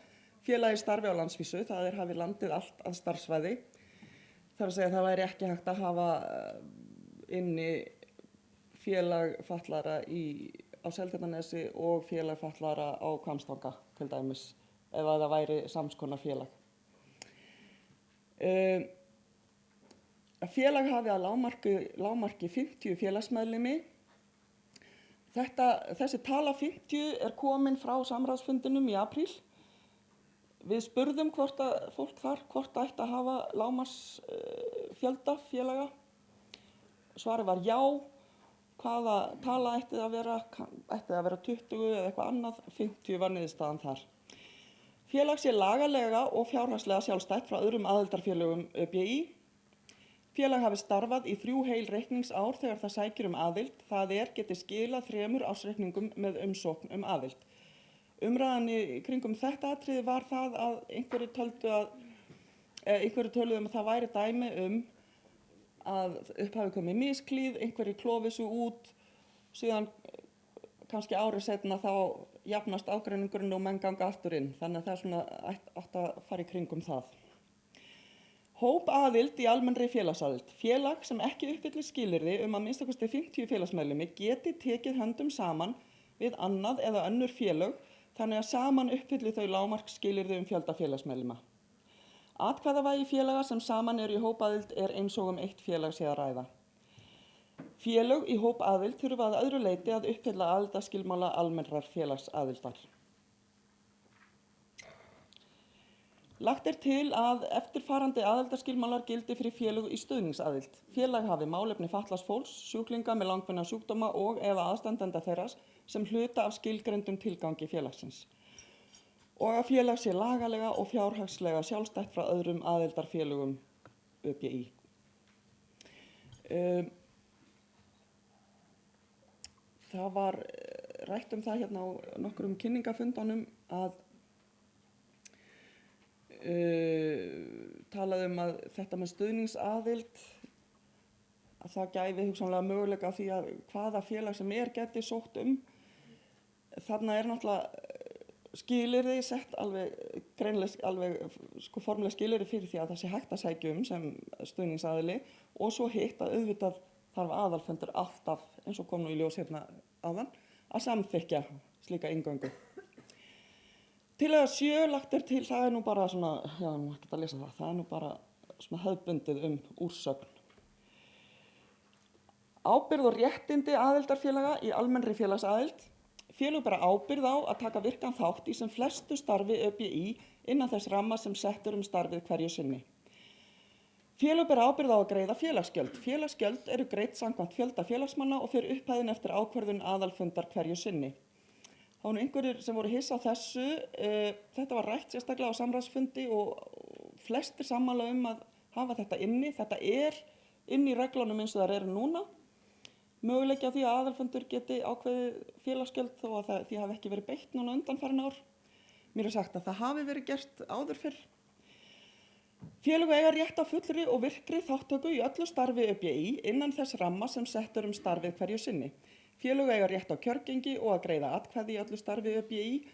Félagi starfi á landsvísu, það er hafi landið allt að starfsvæði. Það er að segja að það væri ekki hægt að hafa inni félag fatlaðra á Seltjarnarnesi og félag fatlaðra á Hvammstanga til dæmis, ef það væri samskonar félag. Félag hafi að lágmarki 50 félagsmeðlimi. Þessi tala 50 er komin frá samráðsfundinum í apríl. Við spurðum fólk þar hvort ætti að hafa lágmarksfjölda félaga. Svarið var já. Hvaða tala ætti það að vera? Ætti það að vera 20 eða eitthvað annað? 50 var niðurstaðan þar. Félag sé lagalega og fjárhagslega sjálfstætt frá öðrum aðildarfélögum ÖBÍ. Félag hafi starfað í 3 heil reikningsár þegar það sækir aðild, það geti skilað 3 ársreikningum með umsókn aðild. Umræðan í kringum þetta atriði var það að einhverju töluðu að það væri dæmi að upp hafi komið misklíð, einhverju klofi svo út, síðan kannski árið seinna þá jafnast ágreiningurinn og menn ganga aftur inn, þannig að það svona átt að fara í kringum það. Hópaðild í almennri félagsaðild. Félag sem ekki uppfyllir skilyrði að minnsta kosti 50 félagsmeðlimi geti tekið höndum saman við annað eða önnur félög þannig að saman uppfylli þau lágmarksskilyrði fjölda félagsmeðlima. Atkvæðavægi félaga sem saman eru í hópaðild eins og eitt félag sé að ræða. Félög í hópaðild þurfa að öðru leyti að uppfylla aðildarskilmála almennrar félagsaðildar. Lagt er til að eftirfarandi aðildarskilmálar gildi fyrir félög í stuðningsaðild. Félag hafi málefni fatlaðs fólks, sjúklinga með langvinna sjúkdóma og eða aðstandenda þeirra sem hluta af skilgreindum tilgangi félagsins. Og að félag sé lagalega og fjárhagslega sjálfstætt frá öðrum aðildarfélögum ÖBÍ. Það var rætt það hérna á nokkrum kynningafundunum að talaði að þetta með stuðningsaðild að það gæfi hugsanlega möguleika á því að hvaða félag sem geti sótt Þarna náttúrulega skilyrði sett alveg formlega skilyrði fyrir því að það sé hægt að sækja sem stuðningsaðili og svo hitt að auðvitað þarf aðalfundur alltaf, eins og kom nú í ljós hérna áðan, að samþykkja slíka inngöngu. Tillaga 7 lagt er til, það nú bara svona, ekki að lesa það nú bara svona hefðbundið úrsögn. Ábyrgð og réttindi aðildarfélaga í almennri félagsaðild. Félög bera ábyrgð á að taka virkan þátt í sem flestu starfi ÖBÍ innan þess ramma sem settur starfið hverju sinni. Félög bera ábyrgð á að greiða félagsgjöld. Félagsgjöld eru greidd samkvæmt fjölda félagsmanna og fer upphæðin eftir ákvörðun aðalfundar hverju sinni. Það voru einhverjir sem voru hissa á þessu. Þetta var rætt sérstaklega á samráðsfundi og flestir sammála að hafa þetta inni. Þetta inni í reglunum eins og þær eru núna. Möguleiki á því að aðalfundur geti ákveðið félagsgjöld þó að því hafi ekki verið beitt núna undanfarin ár. Mér sagt að það hafi verið gert áður fyrr. Félög eiga rétt á fullri og virkri þátttöku í öllu starfi ÖBÍ innan þess ramma sem settur starfið hverju sinni. Félög eiga rétt á kjörgengi og að greiða atkvæði í öllu starfi ÖBÍ.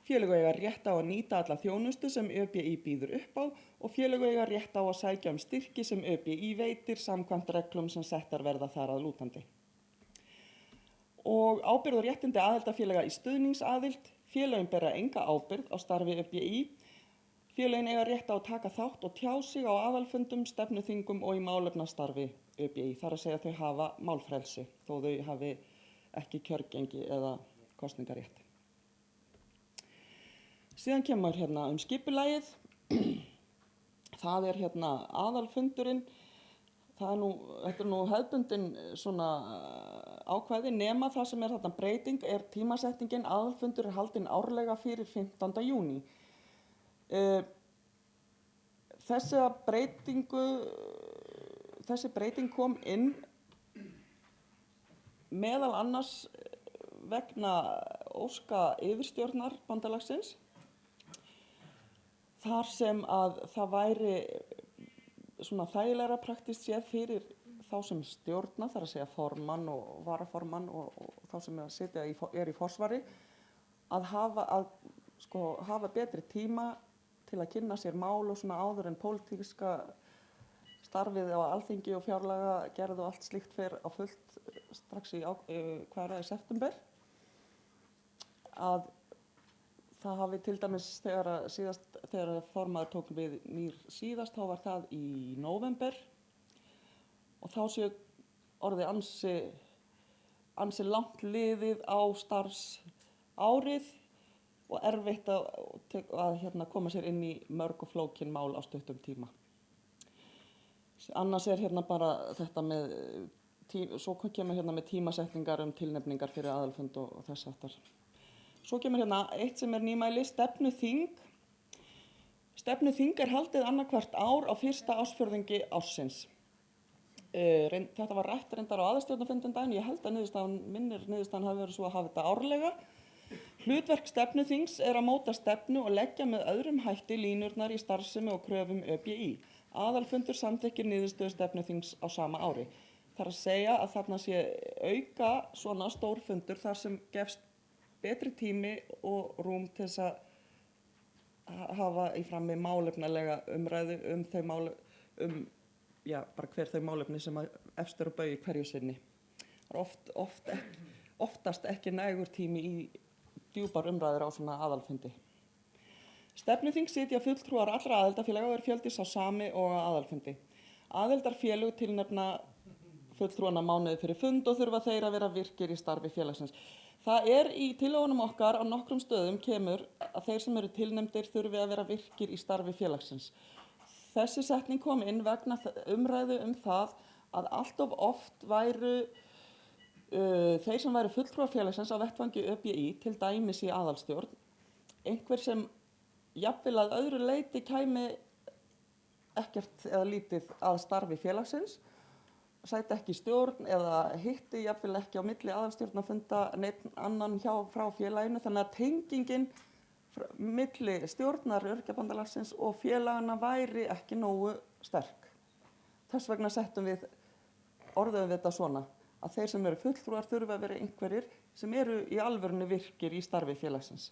Félög eiga rétt á að nýta alla þjónustu sem ÖBÍ býður upp á og félög eiga rétt á að sækja styrki sem ÖBÍ veitir samkvæmt reglum sem settar verða þar að lútandi. Og ábyrgð og réttindi aðildarfélaga í stuðningsaðild. Félögin bera enga ábyrgð á starfi ÖBÍ. Félögin eiga rétt á að taka þátt og tjá sig á aðalfundum, stefnuþingum og í málefnastarfi ÖBÍ. Þar að segja að þau hafa málfrelsi, þó þau hafi ekki kjörgengi eða kosningarétt. Síðan kemur skipulagið. Það aðalfundurinn. Þetta nú hefðbundin svona ákvæði nema það sem þarna breyting tímasetningin. Aðalfundur haldinn árlega fyrir 15. júní. Þessi breyting kom inn meðal annars vegna óska yfirstjórnar bandalagsins. Þar sem að það væri svona þægilegra praktískt séð fyrir þá sem stjórna, þar að segja formann og varaformann og þá sem í forsvari, að hafa betri tíma til að kynna sér mál og svona áður en pólitíska starfið á Alþingi og fjárlaga gerð og allt slíkt fer á fullt strax í september. Að það hafi til dæmis þegar formaður tók við nýr síðast, þá var það í nóvember og þá sé orðið ansi langt liðið á starfsárið og erfitt að koma sér inn í mörg og flókin mál á stuttum tíma. Annars bara þetta með, svo kemur með tímasetningar tilnefningar fyrir aðalfund og þess aftar. Svo kemur eitt sem nýmæli, stefnuþing. Stefnuþing haldið annað hvert ár á fyrsta ársfjórðungi ársins. Þetta var rætt reyndar á aðalstjórnarfundum daginn. Ég held að niðurstaðan hafi verið svo að hafa þetta árlega. Hlutverk stefnuþings að móta stefnu og leggja með öðrum hætti línurnar í starfsemi og kröfum ÖBÍ. Aðalfundur samþykkir niðurstöðu stefnuþings á sama ári. Það að segja að þarna sé auka svona stór fundur þar sem gefst betri tími og rúm til þess að hafa í frammi málefnalega umræðu bara hver þau málefni sem efst eru á baugi hverju sinni. Það oftast ekki nægur tími í djúpar umræður á svona aðalfundi. Stefnuþing sitja fulltrúar allra aðildarfélaga og fjöldi sá sami og á aðalfundi. Aðildarfélög tilnefna fulltrúana mánuði fyrir fund og þurfa þeir að vera virkir í starfi félagsins. Það í tillögunum okkar á nokkrum stöðum kemur að þeir sem eru tilnefndir þurfi að vera virkir í starfi félagsins. Þessi setning kom inn vegna umræðu það að allt of oft væru þeir sem væru fulltrúar félagsins á vettvangi ÖBÍ, til dæmis í aðalstjórn, einhver sem jafnvel að öðru leyti kæmi ekkert eða lítið að starfi félagsins, sæti ekki í stjórn eða hitti jafnvel ekki á milli aðalstjórnarfunda neinn annan frá félaginu, þannig að tengingin milli stjórnar Öryrkjabandalagsins og félagana væri ekki nógu sterk. Þess vegna orðuðum við þetta svona, að þeir sem eru fulltrúar þurfa að vera einhverjir sem eru í alvörunni virkir í starfi félagsins.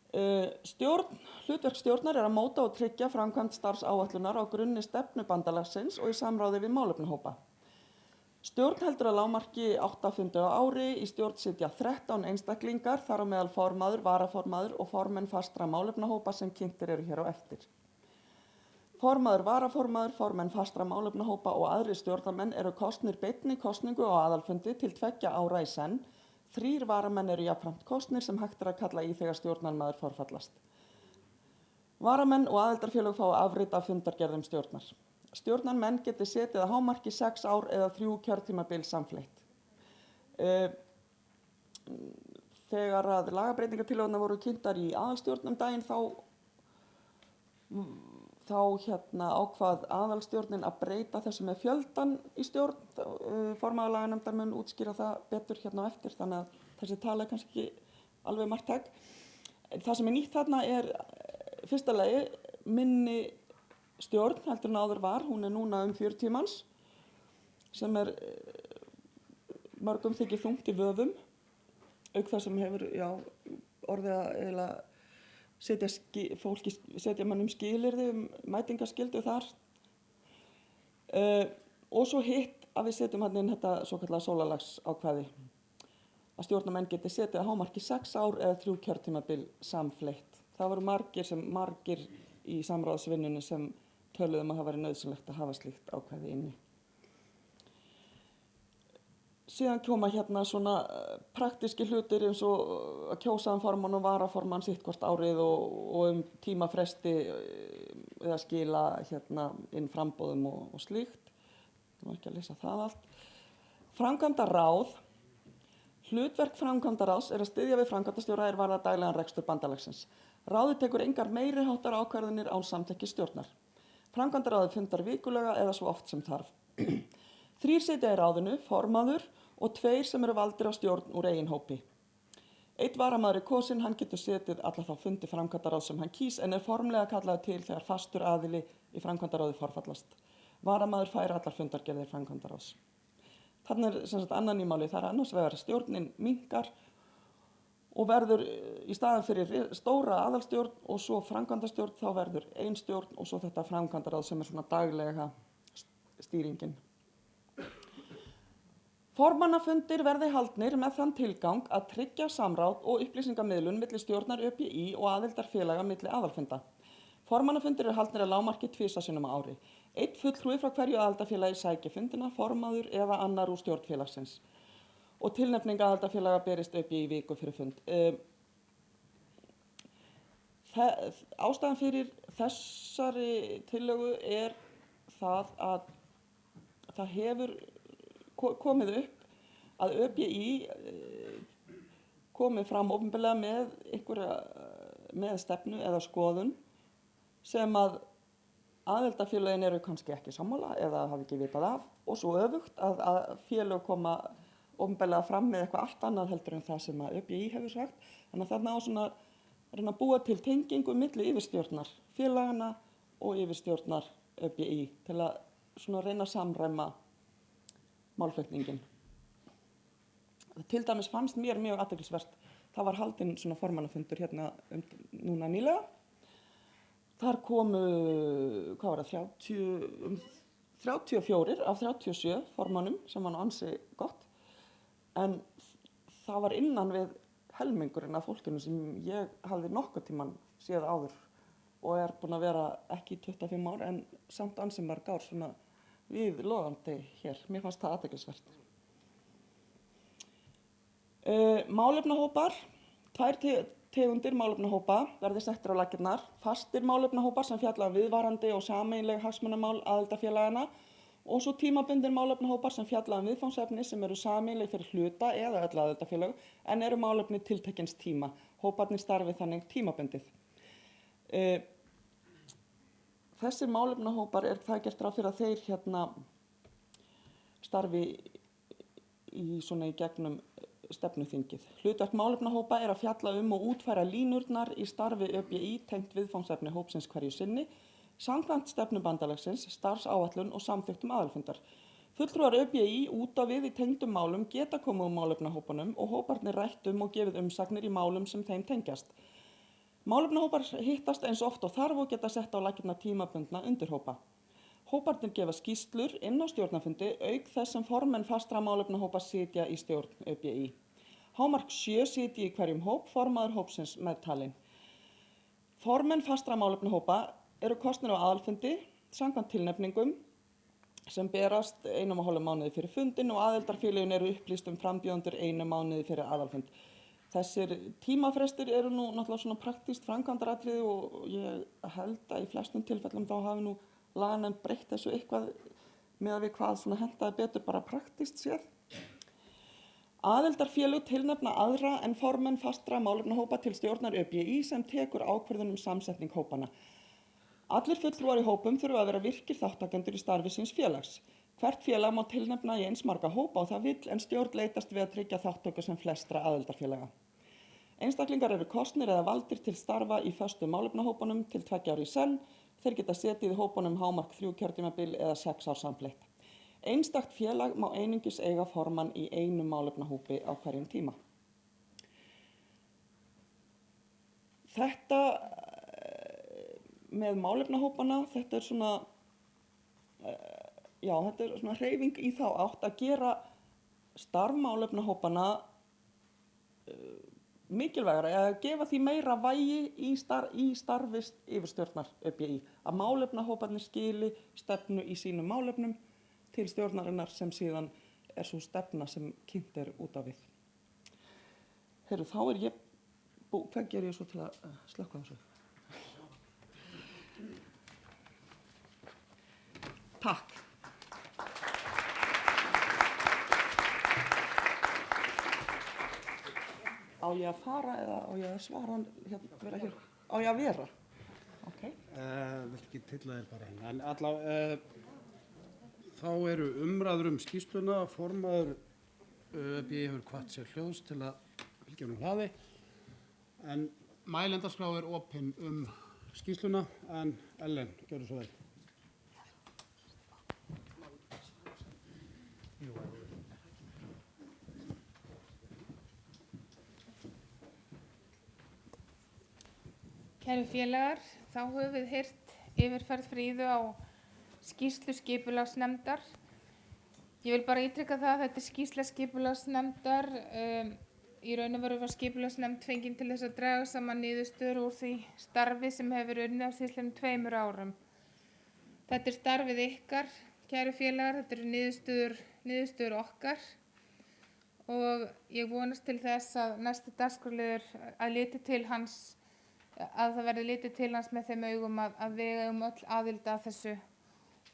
Hlutverk stjórnar að móta og tryggja framkvæmd starfsáætlunar á grunni stefnu bandalagsins og í samráði við málefnahópa. Stjórn heldur að lágmarki 8 fundi á ári, í stjórn sitja 13 einstaklingar, þar á meðal formaður, varaformaður og formenn fastra málefnahópa sem kynntir eru hér á eftir. Formaður, varaformaður, formenn fastra málefnahópa og aðrir stjórnarmenn eru kosnir beinni kosningu á aðalfundi til 2 ára í senn. 3 varamenn eru jafnframt kosnir sem hægt er að kalla í þegar stjórnarmaður forfallast. Varamenn og aðildarfélög fá afrit af fundargerðum stjórnar. Stjórnarmenn geti setið að hámarki 6 ár eða 3 kjörtímabil samfleytt. Þegar að lagabreitingatillögurnar voru kynntar í aðalstjórn daginn þá ákvað aðalstjórnin að breyta þessu með fjöldan í stjórn. Formaður laganefndar mun útskýra það betur hérna á eftir, þannig að þessi tala er kannski ekki alveg marktæk. Það sem er nýtt þarna er fyrsta lagi minni stjórn heldur en áður var. Hún er núna 40 manns sem er mörgum þykir þungt í vöfum, auk það sem hefur orðið að eiginlega setja mönnum skilyrði mætingarskyldu þar. Og svo hitt að við setjum hann inn þetta svokallaða sólarlagsákvæði, að stjórnarmenn geti setið að hámarki 6 ár eða 3 kjörtímabil samfleytt. Það voru margir í samráðsvinnunni sem töluðum að það væri nauðsynlegt að hafa slíkt ákvæði inni. Síðan koma hérna svona praktíski hlutir eins og að kjósa formann og varaformann sitt hvort árið og tímafresti eða skila inn framboðum og slíkt. Nú ekki að lesa það allt. Framkvæmdaráð. Hlutverk framkvæmdaráðs er að styðja við framkvæmdastjóra er varðar daglegan rekstur bandalagsins. Ráðið tekur engar meiri háttar ákvarðanir án samþykkis stjórnar. Framkvæmdaráðið fundar vikulega eða svo oft sem þarf. 3 sitja í ráðinu, formaður og 2 sem eru valdir á stjórn úr eigin hópi. 1 varamaður er kosinn, hann getur setið alla þá fundi framkvæmdaráðs sem hann kýs en er formlega kallaður til þegar fastur aðili í framkvæmdaráði forfallast. Varamaður fær allar fundargerðir framkvæmdaráðs. Þarna er sem sagt annan í máli, það er annars vegar stjórnin minnkar og verður í staðan fyrir stóra aðalstjórn og svo framkvæmdastjórn þá verður ein stjórn og svo þetta framkvæmdaráð sem er svona daglega stýringin. Formannafundir verði haldnir með þann tilgang að tryggja samráð og upplýsingamiðlun milli stjórnar ÖBÍ og aðildarfélaga milli aðalfunda. Formannafundir haldnir að lágmarki 2 sinnum á ári. 1 fulltrúi frá hverju aðildarfélagi sæki fundina, formaður eða annar úr stjórnfélagsins. Og tilnefning aðildarfélaga berist ÖBÍ í viku fyrir fund. Ástæðan fyrir þessari tillögu er það að það hefur komið upp að ÖBÍ komið fram opinberlega með stefnu eða skoðun sem að aðildarfélögin eru kannski ekki sammála eða hafa ekki vitað af og svo öfugt að félög koma opinberlega fram með eitthvað allt annað heldur en það sem að ÖBÍ hefur sagt. Þannig að þarna á svona reyna að búa til tengingu milli yfirstjórnar félagana og yfirstjórnar ÖBÍ til að svona reyna að samræma málflutningin. Til dæmis fannst mér mjög athyglisvert, það var haldinn svona formannafundur hérna núna nýlega. Þar komu, 34 af 37 formannum sem var nú ansi gott, en það var innan við helmingurinn af fólkinu sem ég hafði nokkuð tímann séð áður og er búin að vera ekki í 25 ár en samt ansi mörg ár svona við loðandi hér. Mér fannst það athyglisvert. Málefnahópar. 2 tegundir málefnahópa verði settir á laggirnar. Fastir málefnahópar sem fjalla viðvarandi og sameiginleg hagsmunamál aðildarfélagana og svo tímabundin málefnahópar sem fjalla viðfangsefni sem eru sameiginleg fyrir hluta eða öll aðildarfélög en eru málefni tiltekins tíma. Hóparnir starfi þannig tímabundið. Þessir málefnahópar það gert ráð fyrir að þeir starfi í gegnum stefnuþingið. Hlutverk málefnahópa er að fjalla og útfæra línurnar í starfi ÖBÍ tengt viðfangsefni hópsins hverju sinni, samkvæmt stefnu bandalagsins, starfsáætlun og samþykktum aðalfundar. Fulltrúar ÖBÍ út á við í tengdum málum geta komið málefnahópunum og hóparnir rætt og gefið umsagnir í málum sem þeim tengjast. Málefnahópar hittast eins oft og þarf og geta sett á laggirnar tímabundna undirhópa. Hóparnir gefa skýrslur inn á stjórnarfundi auk þess sem formenn fastra málefnahópa sitja í stjórn ÖBÍ. Hámark 7 sitji í hverjum hóp, formaður hópsins meðtalinn. Formenn fastra málefnahópa eru kosnir á aðalfundi samkvæmt tilnefningum sem berast 1,5 mánuði fyrir fundin og aðildarfélögin eru upplýst frambjóðendur 1 mánuði fyrir aðalfund. Þessir tímafrestir eru nú náttúrulega svona praktískt framkvæmdaratriði og ég held að í flestum tilfellum þá hafi nú laganefnd breytt þessu eitthvað með við hvað svona hentaði betur bara praktískt séð. Aðildarfélög tilnefna aðra en formenn fastra málefnahópa til stjórnar ÖBÍ sem tekur ákvörðun samsetning hópana. Allir fulltrúar í hópum þurfa að vera virkir þáttakendur í starfi síns félags. Hvert félag má tilnefna í eins marga hópa og það vill en stjórn leitast við að tryggja þáttöku sem flestra aðildarfélaga. Einstaklingar eru kosnir eða valdir til starfa í föstu málefnahópunum til 2 ára í senn. Þeir geta setið í hópunum hámark 3 kjörtímabil eða 6 ár samfleytt. Einstakt félag má einungis eiga formann í einum málefnahópi á hverjum tíma. Þetta með málefnahópana, þetta er svona hreyfing í þá átt að gera starf málefnahópana mikilvægara eða gefa því meira vægi í starfi yfirstjórnar ÖBÍ. Að málefnahóparnir skili stefnu í sínum málefnum til stjórnarinnar sem síðan svo stefna sem kynnt út á við. Heyrðu, þá ég hvað ger ég svo til að slökkva þessu? Takk. Á ég að fara eða á ég að svara vera hér? Á ég að vera? Ok. Vilt ekki tilla þér bara hérna. En allavega þá eru umræður skýrsluna, formaður ÖBÍ hefur hvatt sér hljóðs til að fylgja hlaði, en mælendaskrá er opin skýrsluna, en Ellen, gjörðu svo vel. Kæru félagar, þá höfum við heyrt yfirferð Fríðu á skýrslu skipulagsnefndar. Ég vil bara ítreka það að þetta er skýrsla skipulagsnefndar. Í raun og veru var skipulagsnefnd fengin til þess að draga saman niðurstöður úr því starfi sem hefur unnið á síðastliðnum 2 árum. Þetta er starfið ykkar, kæru félagar, þetta eru niðurstöður okkar og ég vonast til þess að næsti dagskrárliður að það verði litið til hans með þeim augum að við eigum öll aðild að þessu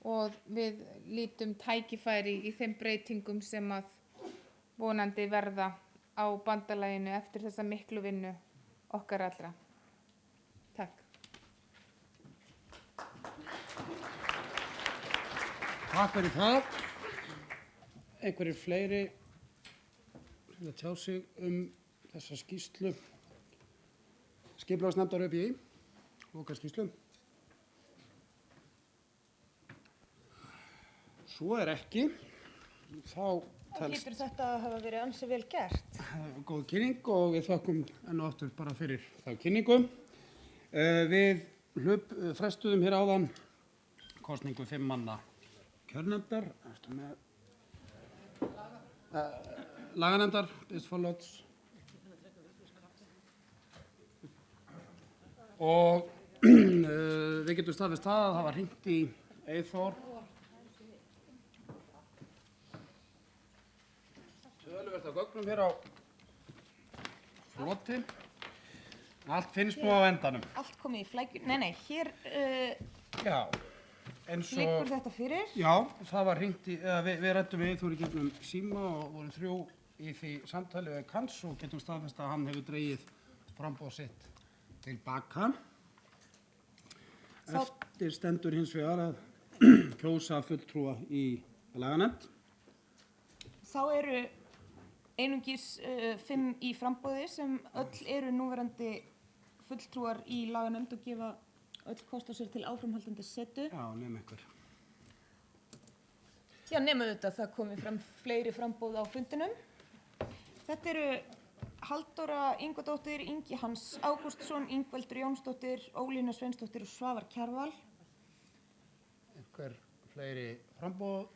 og við lítum tækifæri í þeim breytingum sem að vonandi verða á bandalaginu eftir þessa miklu vinnu okkar allra. Takk. Takk fyrir það. Einhverjir fleiri til að tjá sig þessa skýrslu skipulagsnefndar ÖBÍ, lokaskýrslu. Svo er ekki, þá telst Hlýtur þetta að hafa verið ansi vel gert. Góð kynning og við þökkum enn og aftur bara fyrir þá kynningu. Við frestuðum hér áðan kosningu 5 manna kjörnefndar, laganefndar, Bistfóllots. Og við getum staðfest það að það var hringt í Eyþór. Töluvert af gögnum hér á floti. Allt finnst nú á endanum. Allt komið í flækjur. Nei, hér Já, eins og liggur þetta fyrir. Já, það var hringt í, við ræddum við Eyþór í gegnum síma og vorum 3 í því samtali við Kans og getum staðfest að hann hefur dregið framboð sitt tilbaka. Eftir stendur hins vegar að kjósa fulltrúa í laganefnd. Þá eru einungis 5 í framboði sem öll eru núverandi fulltrúar í laganefnd og gefa öll kost á sér til áframhaldandi setu. Já, nema einhver. Já, nema auðvitað það komi fram fleiri framboð á fundinum. Þetta eru Halldóra Ingvadóttir, Ingi Hans Ágústsson, Ingveldur Jónsdóttir, Ólína Sveinsdóttir og Svavar Kjarval. Einhver fleiri framboð.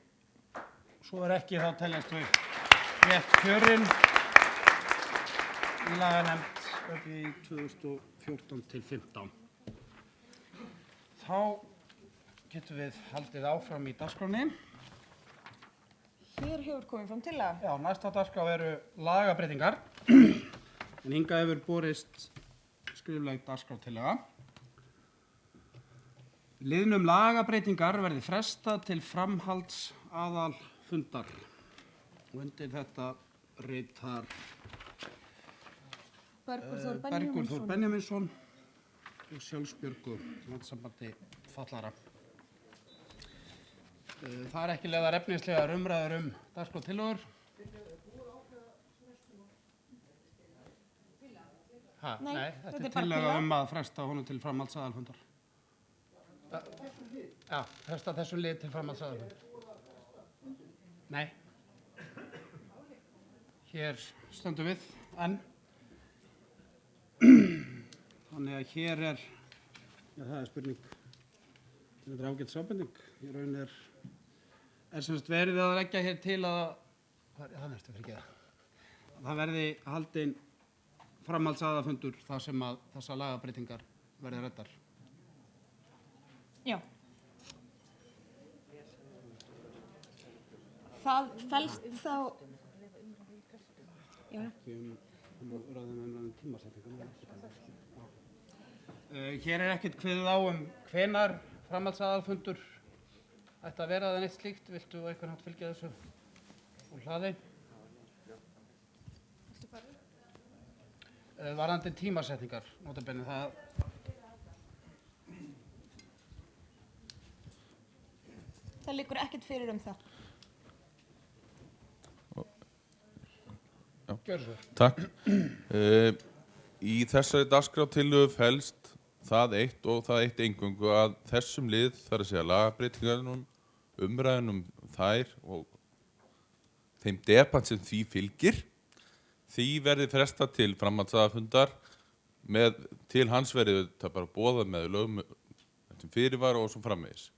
Svo er ekki, þá teljast við rétt kjörin í laganefnd ÖBÍ 2014 til 15. Þá getum við haldið áfram í dagskránni. Hér hefur komið fram tillaga. Já, næsta dagskrá eru lagabreytingar. En hingað hefur borist skrifleg dagskrártillaga. Liðnum lagabreytingar verði frestað til framhalds aðalfundar. Og undir þetta ritar Bergur Þór Benjamínsson og Sjálfsbjörgu, Landssambandi fatlara. Það er ekki lagðar efnislegar umræður dagskrártillögur. Nei, þetta er tillaga að fresta honum til framhalds aðalfundar. Já, fresta þessum lið til framhalds aðalfundar. Nei. Hér stöndum við enn. Þannig að hér já, það er spurning. Þetta er ágætis ábending. Í raun er sem sagt verið að leggja hér til að það verði haldinn framhaldsaðalfundur þar sem að þessar lagabreytingar verði ræddar. Já. Það felst þá... Já. Hér er ekkert kveðið á hvenær framhaldsaðalfundur ætti að vera eða neitt slíkt. Viltu á einhvern hátt fylgja þessu úr hlaði? Varðandi tímasetningar, notabenni, það liggur ekkert fyrir það. Gjörðu svo. Takk. Í þessari dagskrártillögu felst það eitt og það eitt eingöngu að þessum lið, þar að segja lagabreytingunum, umræðunum þær og þeim debatt sem því fylgir, því verði frestað til framhaldsaðalfundar til hans verði þetta bara boðað með lögum fyrirvara og svo framvegis.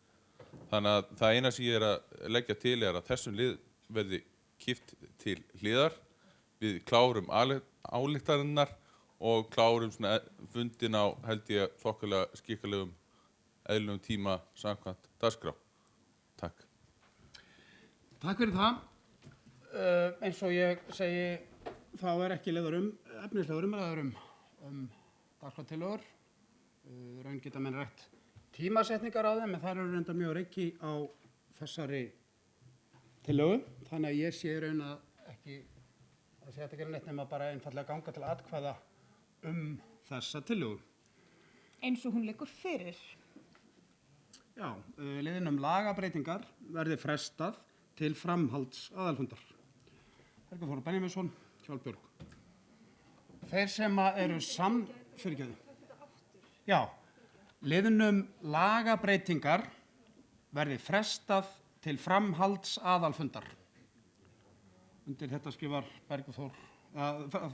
Þannig að það eina sem ég er að leggja til er að þessum lið verði kippt til hliðar, við klárum ályktanirnar og klárum fundin á held ég þokkalega skikkalegum eðlilegum tíma samkvæmt dagskrá. Takk. Takk fyrir það. Eins og ég segi, þá er ekki efnislegar umræður dagskrártillögur. Raun geta menn rætt tímasetningar á þeim, en þær eru reyndar mjög reiki á þessari tillögu. Þannig að ég sé raun að þetta ekki neitt nema bara einfallega ganga til atkvæða þessa tillögu. Eins og hún liggur fyrir. Já, liðnum lagabreytingar verði frestað til framhalds aðalfundar. Bergur Þór Benjamínsson, Sjálfsbjörg. Þeir sem eru Já, liðnum lagabreytingar verði frestað til framhalds aðalfundar. Undir þetta skrifar Bergur Þór,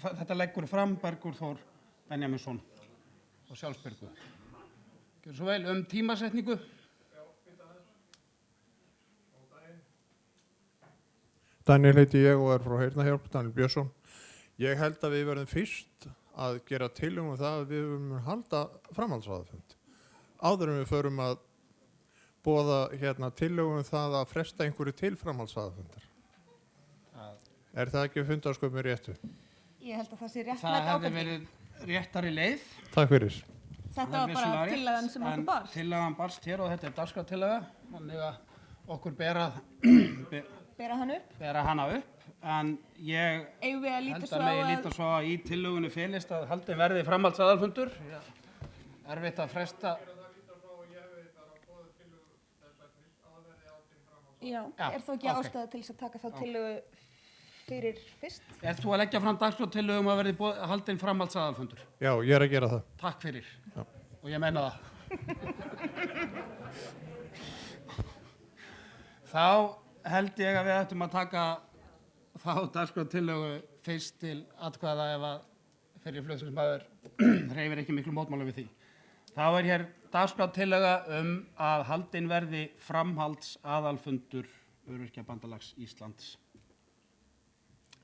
þetta leggur fram Bergur Þór Benjamínsson og Sjálfsbjörgu. Gjörðu svo vel tímasetningu. Daniel heiti ég og er frá Heyrnarhjálp, Daniel Björnsson. Ég held að við verðum fyrst að gera tillögu það að við verðum halda framhaldsaðalfund. Áður en við förum að boða tillögu það að fresta einhverju til framhaldsaðalfundar. Er það ekki fundarsköpum réttu? Ég held að það sé réttmæt Það hefði ábending. verið réttari leið. Takk fyrir. Þetta var bara tillagan sem okkur barst. Tillagan barst hér og þetta er dagskrártillaga, þannig að okkur bera hana upp, en ég held að megi líta svo að í tillögunni felist að haldinn verði framhaldsaðalfundur. Erfitt að fresta. Já, er þó ekki ástæða til þess að taka þá tillögu fyrir fyrst? Ert þú að leggja fram dagskrártillögu að verði haldinn framhaldsaðalfundur? Já, ég er að gera það. Takk fyrir. Já. Og ég meina það. Þá held ég að við ættum að taka þá dagskrártillögu fyrst til atkvæða ef að fyrir flutningsmaður hreyfir ekki miklu mótmála við því. Þá er hér dagskrártillaga að haldinn verði framhaldsaðalfundur Öryrkjabandalags Íslands.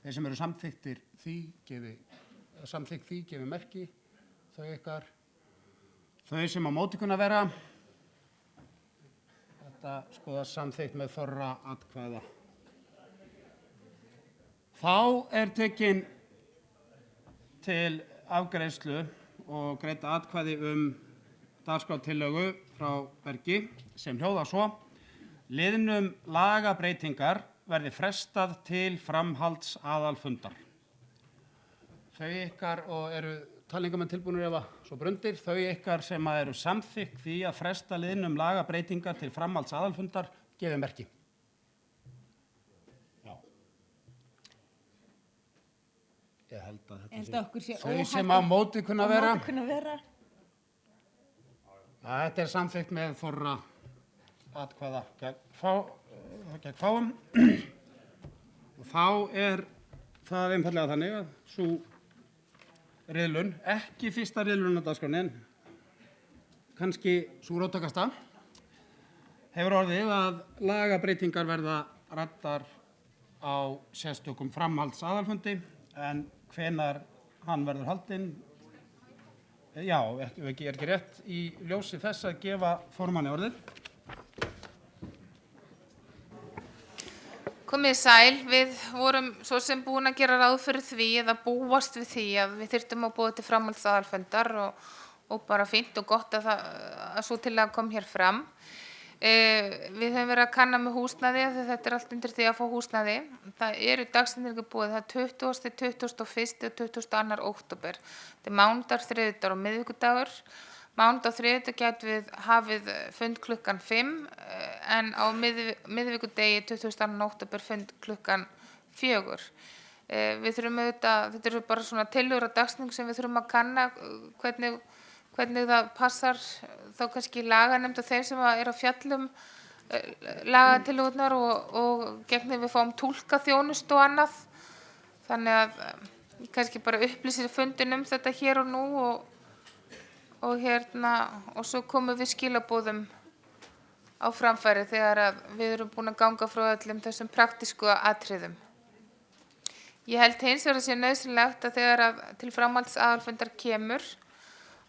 Þeir sem eru samþykkt því gefi merki, þau sem á móti kunna vera. Þetta skoðast samþykkt með þorra atkvæða. Þá tekin til afgreiðslu og greidd atkvæði dagskrártillögu frá Bergi sem hljóðar svo: liðnum lagabreytingar verði frestað til framhalds aðalfundar. Þau ykkar, og eru talningamenn tilbúnir ef að svo brundir, þau ykkar sem eru samþykk því að fresta liðnum lagabreytingar til framhalds aðalfundar, gefið merki. Já. Ég held að þetta sé þau sem á móti kunna vera. Þetta samþykkt með þorra atkvæða gegn fáum. Og þá það einfaldlega þannig að sú riðlun, ekki fyrsta riðlun á dagskránni en kannski sú róttækasta, hefur orðið að lagabreytingar verða ræddar á sérstökum framhalds aðalfundi, en hvenær hann verður haldinn, já, ekki rétt í ljósi þess að gefa formanni orðið. Komið sæl, við vorum svo sem búin að gera ráð fyrir því eða búast við því að við þyrftum að búa til framhalds aðalfundar og bara fínt og gott að svo tillaga kom hér fram. Við höfum verið að kanna með húsnæði, þetta allt undir því að fá húsnæði. Það eru dagsetningar búið, það 20., 21. og 22. október. Þetta mánudagur, þriðjudagur og miðvikudagur. Mánudag og þriðjudag gætum við hafið fund klukkan 5 en á miðvikudegi 22. október fund klukkan 4. Við þurfum auðvitað, þetta eru bara svona tillögur að dagsning sem við þurfum að kanna hvernig það passar þá kannski laganefnd og þeir sem eru að fjallum lagatillögurnar og gegn við fáum túlkaþjónustu og annað. Þannig að kannski bara upplýsir fundin þetta hér og nú og svo komum við skilaboðum á framfæri þegar að við erum búin að ganga frá öllum þessum praktísku atriðum. Ég held hins vegar að sé nauðsynlegt að þegar að til framhalds aðalfundar kemur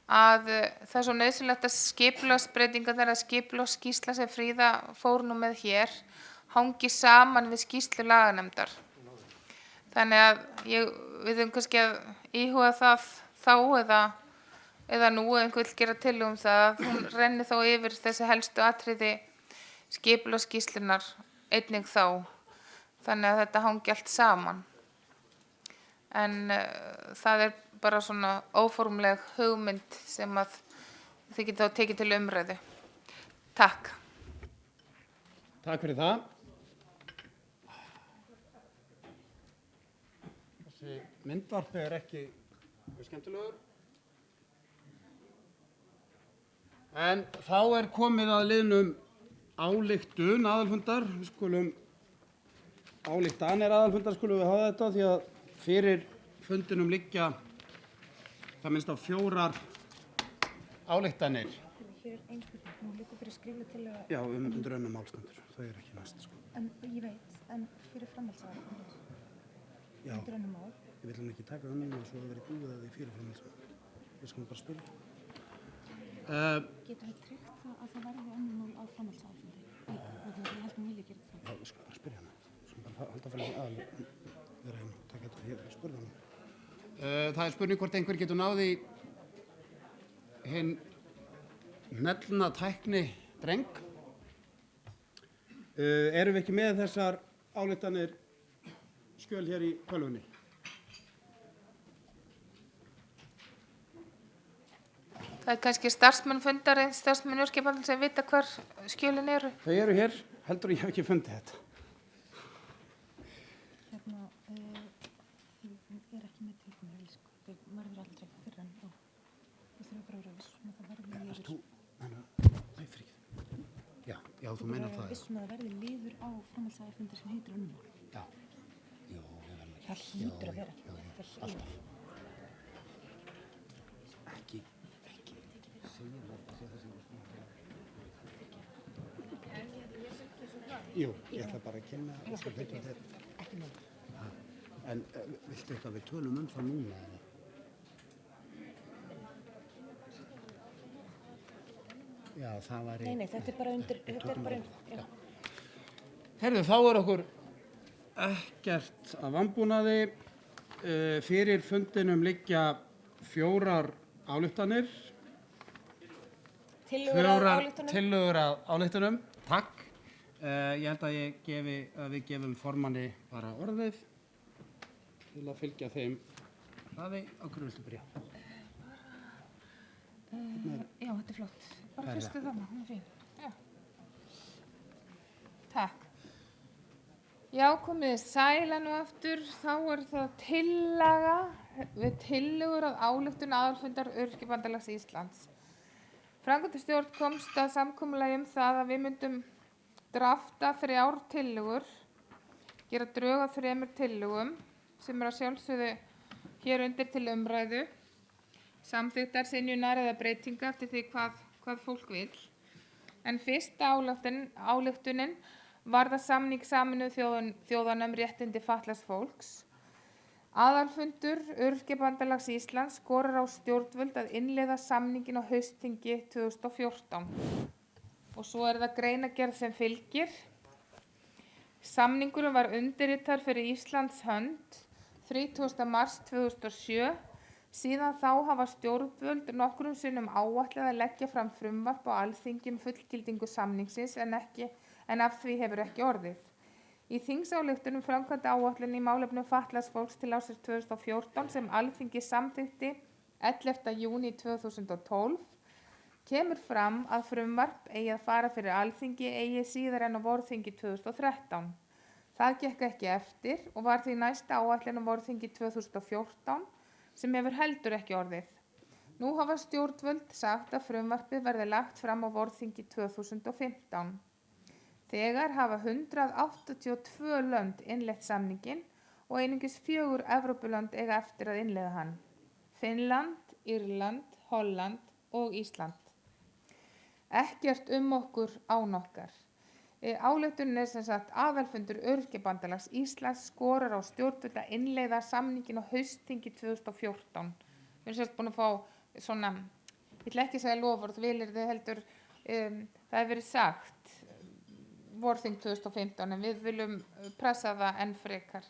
að það er svo nauðsynlegt að skipulagsbreytingarnar eða skipulagsskýrsla sem Fríða fór nú með hér hangi saman við skýrslu laganefndar. Þannig að við höfum kannski að íhuga það þá eða nú einhver vill gera tillögu það að hún renni þá yfir þessi helstu atriði skipulagsskýrslunnar einnig þá. Þannig að þetta hangi allt saman. En það bara svona óformleg hugmynd sem að þið getið þá tekið til umræðu. Takk. Takk fyrir það. Þessi myndvarpi ekki skemmtilegur. En þá komið að liðnum ályktun aðalfundar. Við skulum ályktanir aðalfundar skulum við hafa þetta því að fyrir fundinum liggja það minnst á 4 ályktanir. Hér einhvern, nú liggur fyrir skrifleg tillögu. Já, undir önnum málstendur. Þau ekki næst, sko. En ég veit, en fyrir framhaldsaðalfundir. Já. Undir önnum mál. Ég vil hann ekki taka það núna svo að verið búið að því fyrir framhaldsaðalfundir. Við skulum bara spyrja. Getur við tryggt það að það verði önnur mál á framhaldsaðalfundi? Ég held að vilja gera það. Já, við skulum bara spyrja hana. Við skulum bara halda fyrir aðal vera hérna. Takk þetta hér, spurði hana. Það spurning hvort einhver getur náði hinn hnellna tækni dreng. Erum við ekki með þessar ályktanir skjöl hér í tölvunni? Það kannski starfsmenn fundarins, starfsmenn örkjabandans sem vita hvar skjölin eru. Þau eru hér, heldur ég hef ekki fundið þetta. Þið ekki með tilbúinu, sko. Þau verður aldrei fyrir en þá. Við þurfum bara að vera vissum að það verði liður. Þú, nei, frikið. Já, þú meinar það. Vissum að það verði liður á framhaldsaðalfundi sem heitir önnur mál. Já. Jú, við verðum ekki. Það hlýtur að vera. Alltaf. Jú, ég ætla bara að kynna þess að þetta er ekki mál. En viltu eitthvað við tölum það núna? Já, það var Nei, þetta er bara undir, þetta er bara undir, já. Herðu, þá okkur ekkert að vanbúnaði. Fyrir fundinum liggja 4 ályktanir. Tillögur að ályktunum. Tillögur að ályktunum. Takk. Ég held að við gefum formanni bara orðið til að fylgja þeim hraði. Á hverju viltu byrja? Já, þetta er flott. Bara fyrstu þarna, hún er fín. Já. Takk. Já, komið sæl enn og aftur. Þá er það tillaga við tillögur að ályktun aðalfundar Öryrkjabandalags Íslands. Framkvæmdastjórn komst að samkomulagi það að við myndum drafta 3 tillögur, gera drög að 3 tillögum sem að sjálfsögðu hér undir til umræðu. Samþykktar, synjunar eða breytinga eftir því hvað fólk vil. En fyrsta ályktunin var það samning Sameinuðu þjóðanna réttindi fatlaðs fólks. Aðalfundur Öryrkjabandalags Íslands skorar á stjórnvöld að innleiða samningin á haustþingi 2014. Og svo er það greinargerð sem fylgir. Samningurinn var undirritaður fyrir Íslands hönd 30. mars 2007. Síðan þá hafa stjórnvöld nokkrum sinnum áætlað að leggja fram frumvarp á Alþingi fullgildingu samningsins en af því hefur ekki orðið. Í þingsályktunum framkvæmdaáætlun í málefnum fatlaðs fólks til ársins 2014 sem Alþingi samþykkti 11. júní 2012 kemur fram að frumvarp eigi að fara fyrir Alþingi eigi síðar en á vorþingi 2013. Það gekk ekki eftir og var því næsta áætlun á vorþingi 2014 sem hefur heldur ekki orðið. Nú hafa stjórnvöld sagt að frumvarpið verði lagt fram á vorþingi 2015. Þegar hafa 182 lönd innleitt samninginn og einungis 4 Evrópulönd eiga eftir að innleiða hann. Finnland, Írland, Holland og Ísland. Ekkert okkur án okkar. Ályktunin er sem sagt aðalfundur Öryrkjabandalags Íslands skorar á stjórnvöld að innleiða samningin á haustþingi 2014. Við erum sérst búin að fá svona, ég ætla ekki að segja loforð, vilyrði heldur, það hefur verið sagt vorþing 2015 en við viljum pressa það enn frekar.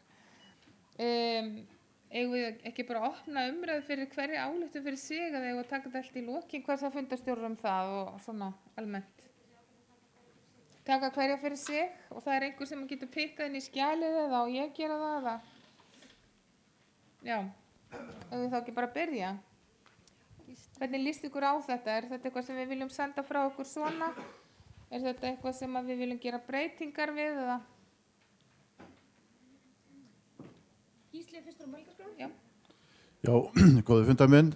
Eigum við ekki bara að opna umræðu fyrir hverja ályktun fyrir sig eða eigum við að taka þetta allt í lokin, hvað það fundarstjórar það og svona almennt? Taka hverja fyrir sig og það er einhver sem getur pikkað inn í skjalið eða og ég gera það eða já, ef við þá ekki bara byrja. Hvernig líst ykkur á þetta? Er þetta eitthvað sem við viljum senda frá okkur svona? Er þetta eitthvað sem við viljum gera breytingar við eða? Gísli, fyrstur á mælgaskrá? Já, góði fundamenn.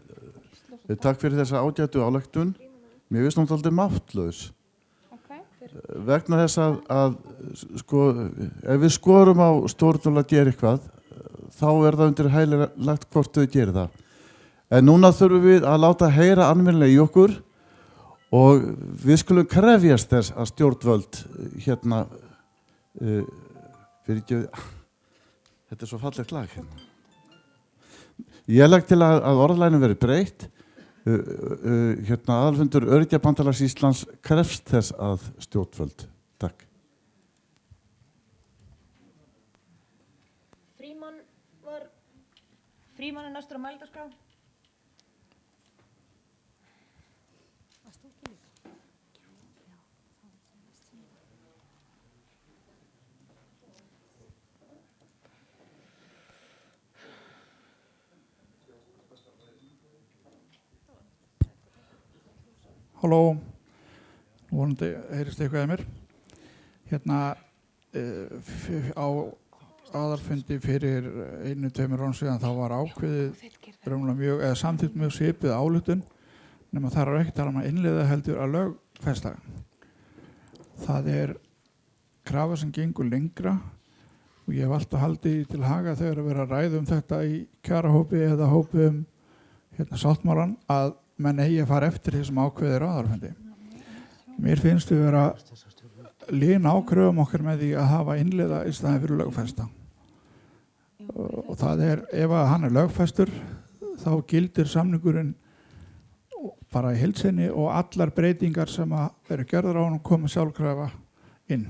Takk fyrir þessa ágætu ályktun. Mér finnst hún dálítið máttlaus. Vegna þess að sko, ef við skorum á stjórnvöld að gera eitthvað, þá er það undir hægilegt hvort þau gerir það. En núna þurfum við að láta heyra almennilega í okkur og við skulum krefjast þess að stjórnvöld hérna, þetta er svo fallegt lag hérna. Ég legg til að orðalaginu verið breytt. Aðalfundur Öryrkjabandalags Íslands krefst þess að stjórnvöld. Takk. Frímann er næstur á mælgaskrá. Halló, vonandi heyrist eitthvað af mér. Hérna á aðalfundi fyrir 1-2 árum síðan þá var ákveðið samþykkt mjög svipið ályktun nema það er ekki tala um að innleiða heldur að lögfesta. Það er krafa sem gengur lengra og ég hef alltaf haldið til haga þegar að vera að ræða þetta í kjarahópi eða hópi sáttmálan að menn eigi að fara eftir því sem ákveðir á aðalfundi. Mér finnst við vera lína ákröfum okkar með því að hafa innleiða í staðinn fyrir lögfesta. Og það er, ef að hann er lögfestur, þá gildir samningurinn bara í heild sinni og allar breytingar sem eru gerðar á honum koma sjálfkrafa inn.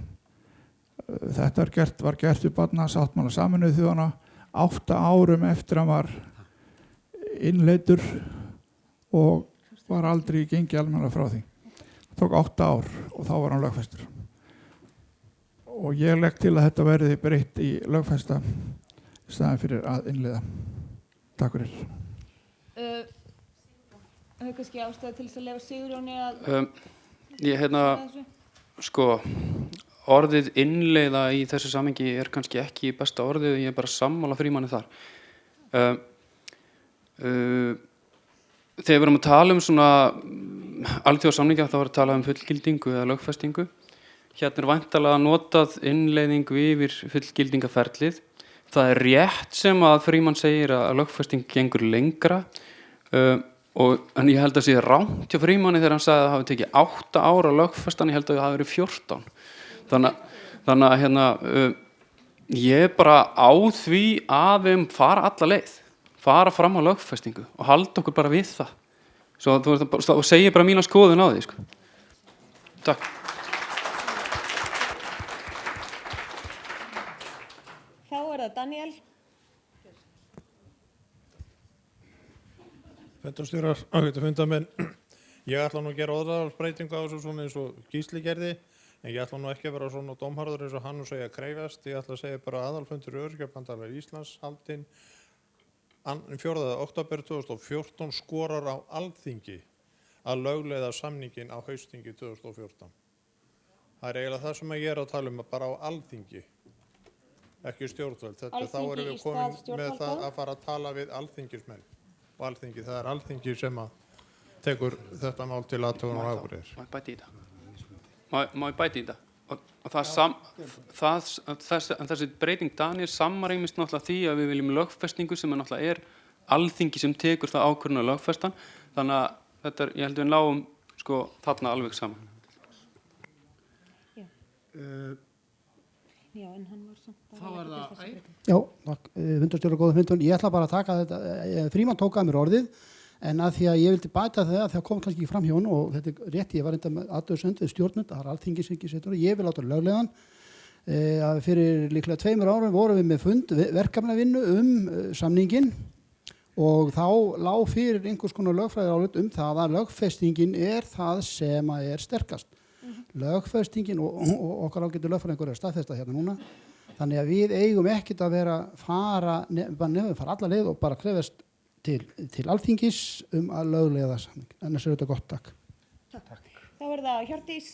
þetta var gert við barnasáttmála Sameinuðu þjóðanna 8 árum eftir að hann var innleiddur og var aldrei gengið almennilega frá því. Það tók 8 ár og þá var hann lögfestur. Og ég legg til að þetta verði breytt í lögfesta í staðan fyrir að innleiða. Takk fyrir. Það er kannski ástæða til þess að leyfa Sigurjóni að... Orðið innleiða í þessu samhengi er kannski ekki besta orðið, ég er bara sammála Frímanni þar. Þegar við erum að tala um svona alþjóðasamninga þá er að tala um fullgildingu eða lögfestingu. Hérna er væntanlega notað innleiðingu yfir fullgildingaferlið. Það er rétt sem að Frímann segir að lögfesting gengur lengra en ég held að það sé rangt hjá Frímanni þegar hann sagði að það hafi tekið 8 ára lögfestan, ég held að það hafi verið 14. Þannig að ég er bara á því að við fara alla leið, fara fram á lögfestingu og halda okkur bara við það. Svo þú segir bara mína skoðun á því, sko. Takk. Þá er það Daniel. Fundarstjórar, ágætu fundarmenn. Ég ætla nú að gera orðaðalsbreytingu á þessu svona eins og Gísli gerði, en ég ætla nú ekki að vera svona dómharður eins og hann og segja krefjast. Ég ætla að segja bara aðalfundur Öryrkjabandalags Íslands haldinn 4. október 2014 skorar á Alþingi að lögleiða samninginn á haustþingi 2014. Það er eiginlega það sem ég er að tala um, bara á Alþingi, ekki stjórnvöld. Þá erum við komin með það að fara að tala við alþingismenn. Og Alþingi, það er Alþingi sem að tekur þetta mál til athugunar og afgreiðir. Má ég bæta í þetta? Má ég bæta í þetta? Og þessi breyting Daniel samræmist náttúrulega því að við viljum lögfestingu sem náttúrulega er Alþingi sem tekur það ákvörðun að lögfestan. Þannig að þetta er, ég held við náum þarna alveg saman. Já, en hann var samt Þá er það Já, takk, fundarstjórar, góða fundur. Ég ætla bara að taka þetta, Frímann tók að mér orðið, en að því að ég vildi bæta það kom kannski ekki fram hjá hann og þetta er rétt, ég var enda með athugasemd við stjórnvöld, það er Alþingis ekki setur, ég vil láta lögleiðan. Fyrir líklega 2 árum vorum við með verkefnavinnu samninginn og þá lá fyrir einhvers konar lögfræðiálit það að lögfestingin er það sem er sterkast. Lögfestingin og okkar ágætu lögfræðingur er staðfesta hérna núna, þannig að við eigum ekkert að vera fara alla leið og bara krefast til Alþingis að lögleiða samning. Annars er þetta gott, takk. Takk. Þá er það Hjördís.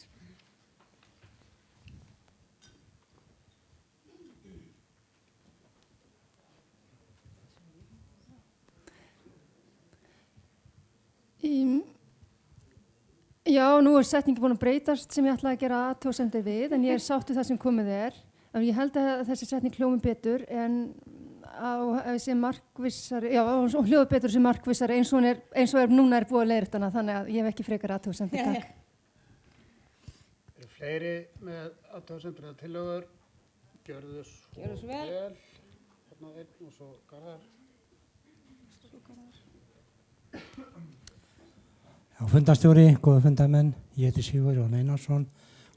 Já, nú er setningi búin að breytast sem ég ætlaði að gera athugasemdir við, en ég er sátt við það sem komið er. En ég held að þessi setning hljómi betur en hljóði betur sem markvissari eins og núna er búið að leiðrétta, þannig að ég hef ekki frekar athugasemdir. Takk. Eru fleiri með athugasemdir eða tillögur? Gjörðu svo vel. Hérna einn og svo Garðar. Fundarstjóri, góða fundarmenn, ég heiti Sigurjón Einarsson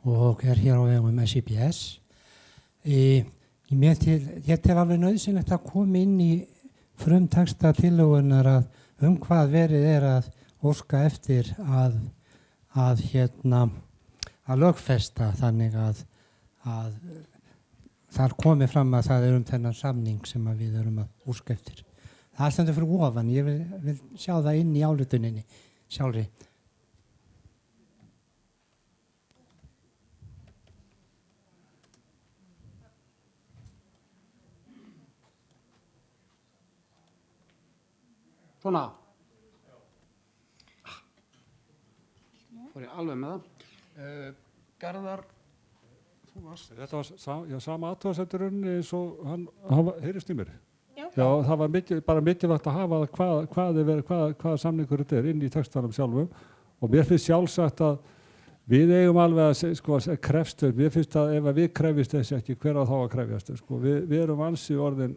og er hér á vegum SIBS. Ég tel alveg nauðsynlegt að koma inn í frumtexta tillögunar að hvað verið er að óska eftir að lögfesta, þannig að þar komi fram að það er þennan samning sem við erum að óska eftir. Það stendur fyrir ofan, ég vil sjá það inn í álituninni sjálfri. Svona. Fór ég alveg með það. Garðar, þú varst. Þetta var sama athugasemdurinn eins og hann heyrist í mér. Já, það var bara mikilvægt að hafa hvaða samningur þetta er inn í textanum sjálfum og mér finnst sjálfsagt að við eigum alveg að krefst þau. Mér finnst að ef við krefjast þessi ekki, hver á þá að krefjast þau. Við erum ansi orðin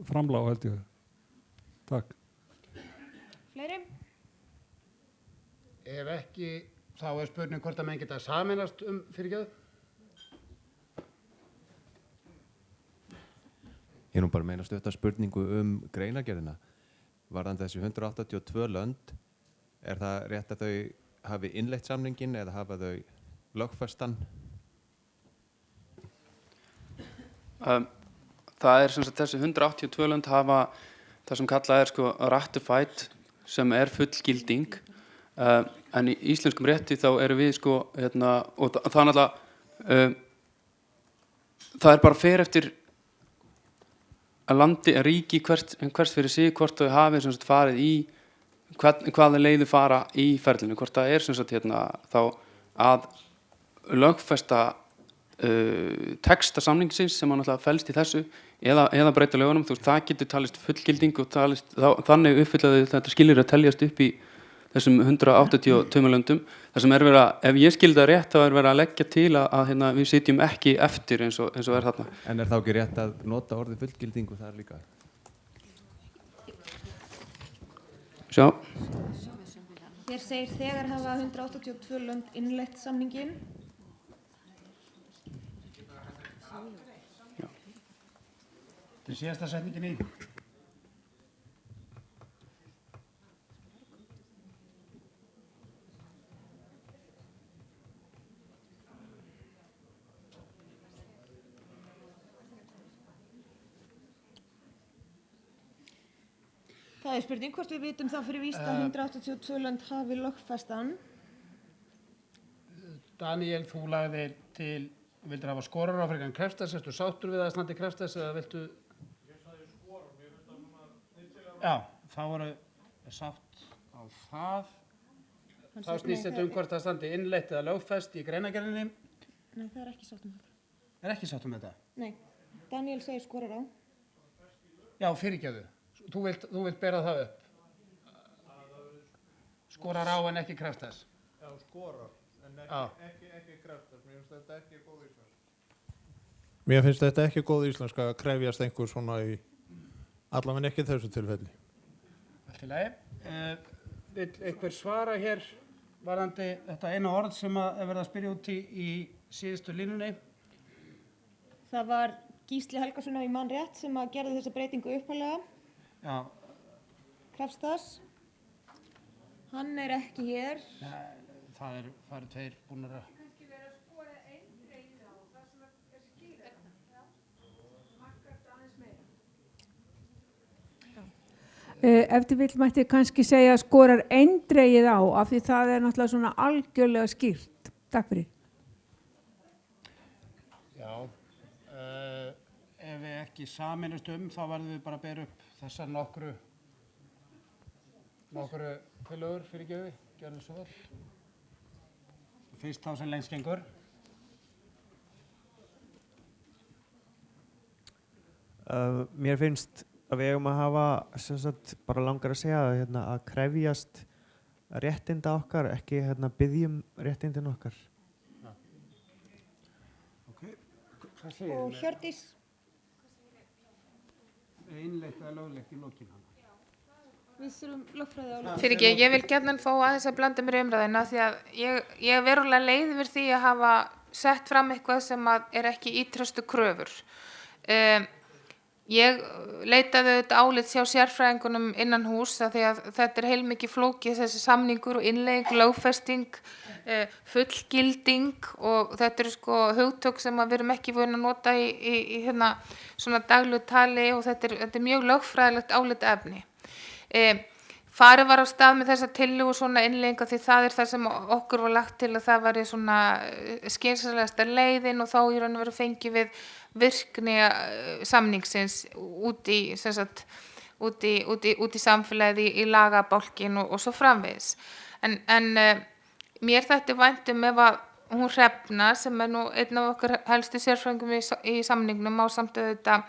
framlág, held ég. Takk. Fleiri? Ef ekki, þá er spurning hvort að menn geta sameinast fyrirgefðu. bara meina stutta spurningu greinargerðina. Varðandi þessi 182 lönd, það rétt að þau hafi innleitt samningin eða hafa þau lögfestan? Það sem sagt þessi 182 lönd hafa það sem kallað sko ratified, sem fullgilding, en í íslenskum rétti þá erum við sko, og það náttúrulega, það bara fer eftir að landi, að ríki hvers fyrir sig, hvort þau hafi sem sagt farið í, hvaða leiði fara í ferlinu, hvort það sem sagt þá að lögfesta texta samningsins sem náttúrulega felst í þessu eða breyta lögunum, það getur talist fullgilding og þannig uppfyllaði þetta skilir að teljast upp í þessum 182 löndum. Það sem verið að, ef ég skildi það rétt, þá verið að leggja til að við sitjum ekki eftir eins og þarna. En þá ekki rétt að nota orðið fullgildingu þar líka? Sjá. Hér segir þegar hafa 182 lönd innleitt samningin. Þetta síðasta setningin í. Það spurning hvort við vitum þá fyrir víst að 182 lönd hafi lögfestan. Daniel, þú lagðir til, vildir hafa skorar á frekar en Kreftas, ertu sáttur við að standi Kreftas eða viltu? Ég sagði skorar, mér finnst það núna nýttilega. Já, þá voru sátt á það. Þá snýst þetta hvort það standi innleitt eða lögfest í greinargerðinni. Nei, það ekki sátt þetta. Ekki sátt þetta? Nei, Daniel segir skorar á. Já, fyrirgefðu. Þú vilt bera það upp. Skorar á en ekki Kreftas. Já, skorar, en ekki Kreftas. Mér finnst þetta ekki góð íslenska. Mér finnst þetta ekki góð íslenska að krefjast einhver svona í, allavega ekki þessu tilfelli. Allt í lagi. Vill einhver svara hér varðandi þetta eina orð sem verið að spyrja út í síðustu línunni? Það var Gísli Helgason ef ég man rétt sem að gerði þessa breytingu upphaflega. Já. Krefstas. Hann ekki hér. Það eru tveir búnir að... Kannski verið að skora eindregið á það sem skýra. Markar þetta aðeins meira. Ef þið vill mætti kannski segja skorar eindregið á af því það náttúrulega svona algjörlega skýrt. Takk fyrir. Já. Ef við ekki saminust þá verðum við bara að bera upp þessar nokkru tillögur fyrir gjöfi, gjörðu svo vel. Fyrst þá sem lengst gengur. Mér finnst að við eigum að hafa bara langar að segja að krefjast réttinda okkar, ekki biðjum réttindin okkar. Okay. Og Hjördís? Innleitt eða löglegt í lokin hana. Við þurfum lögfræði á lögfræði. Fyrir ekki, ég vil gjarnan fá aðeins að blanda mér í umræðina því að ég verulega leið yfir því að hafa sett fram eitthvað sem ekki ítrustu kröfur. Ég leitaði auðvitað álits hjá sérfræðingunum innan hús af því að þetta heilmikið flókið, þessi samningur og innleiðing, lögfesting, fullgilding og þetta sko hugtök sem við erum ekki búin að nota í svona daglegu tali og þetta er mjög lögfræðilegt álitaefni. Farið var á stað með þessa tillögu svona innleiðinga því það það sem okkur var lagt til að það væri svona skynsamlegasta leiðin og þá í raun og veru fengið við virkni samningsins út í samfélagið í lagabálkin og svo framvegis. En mér þætti vænt ef að hún Hrefna sem nú einn af okkar helstu sérfræðingum í samningnum á samt auðvitað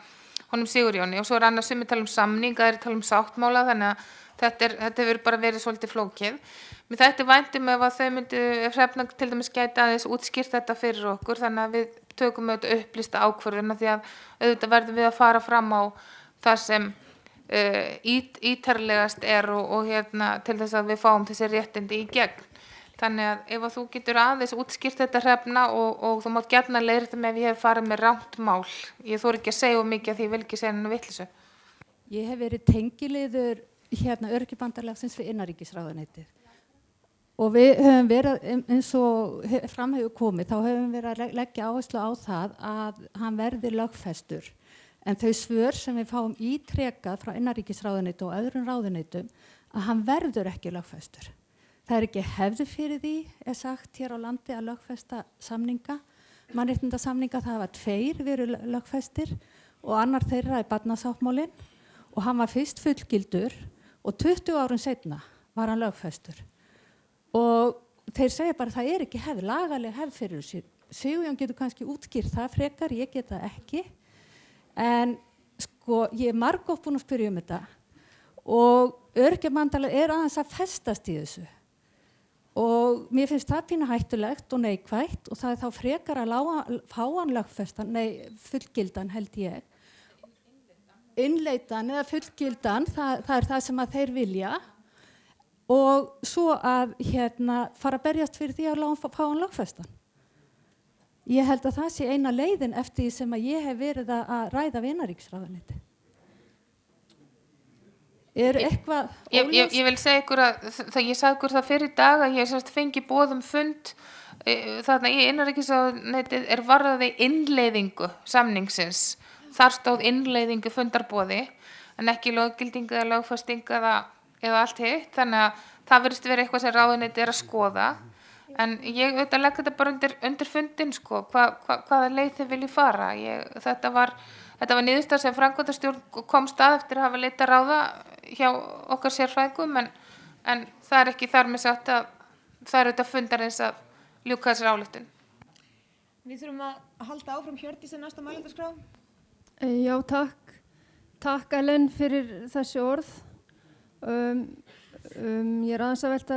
honum Sigurjóni og svo annars sem tala samning, aðrir tala sáttmála þannig að þetta hefur bara verið svolítið flókið. Mér þætti vænt ef að þau myndu, ef Hrefna til dæmis gæti aðeins útskýrt þetta fyrir okkur þannig að við tökum auðvitað upplýsta ákvörðuna því að auðvitað verðum við að fara fram á það sem ítarlegast og til þess að við fáum þessi réttindi í gegn. Þannig að ef að þú getur aðeins útskýrt þetta Hrefna og þú mátt gjarna leiðrétta mig ef ég hef farið með rangt mál. Ég þori ekki að segja of mikið af því ég vil ekki segja henni vitleysu. Ég hef verið tengiliður Öryrkjabandalagsins við innanríkisráðuneytið. Og við höfum verið, eins og fram hefur komið, þá höfum við verið að leggja áherslu á það að hann verði lögfestur. En þau svör sem við fáum ítrekað frá innanríkisráðuneytu og öðrum ráðuneytum að hann verður ekki lögfestur. Það ekki hefðu fyrir því, sagt hér á landi að lögfesta samninga, mannréttindasamninga, það hafa 2 verið lögfestir og annar þeirra barnasáttmálinn og hann var fyrst fullgildur og 20 árum seinna var hann lögfestur. Og þeir segja bara að það ekki hefð, lagaleg hefð fyrir þessu. Sigurjón getur kannski útskýrt það frekar, ég get það ekki. En sko, ég margoft búin að spyrja þetta og Öryrkjabandalag aðeins að festast í þessu. Og mér finnst það pínu hættulegt og neikvætt og það þá frekar að fá hann lögfestan, fullgildan held ég. Innleitan eða fullgildan, það það sem að þeir vilja. Og svo að fara að berjast fyrir því að fá hann lögfestan. Ég held að það sé eina leiðin eftir því sem að ég hef verið að ræða við innanríkisráðuneytið. Eitthvað óljóst? Ég vil segja ykkur að ég sagði ykkur það fyrir dag að ég fengi boð fund þarna í innanríkisráðuneytið varðaði innleiðingu samningsins. Þar stóð innleiðingu fundarboði en ekki löggildingu eða lögfesting eða allt hitt. Þannig að það virðist vera eitthvað sem ráðuneytið að skoða. En ég auðvitað legg þetta bara undir fundin sko, hvaða leið þið viljið fara. Þetta var niðurstaða sem framkvæmdastjórn komst að eftir að hafa leitað ráða hjá okkar sérfræðingum en það ekki þar með sagt að það auðvitað fundarins að ljúka þessari ályktun. Við þurfum að halda áfram Hjördís í næsta mælendaskrá. Já, takk. Takk Ellen fyrir þessi orð. Ég aðeins að velta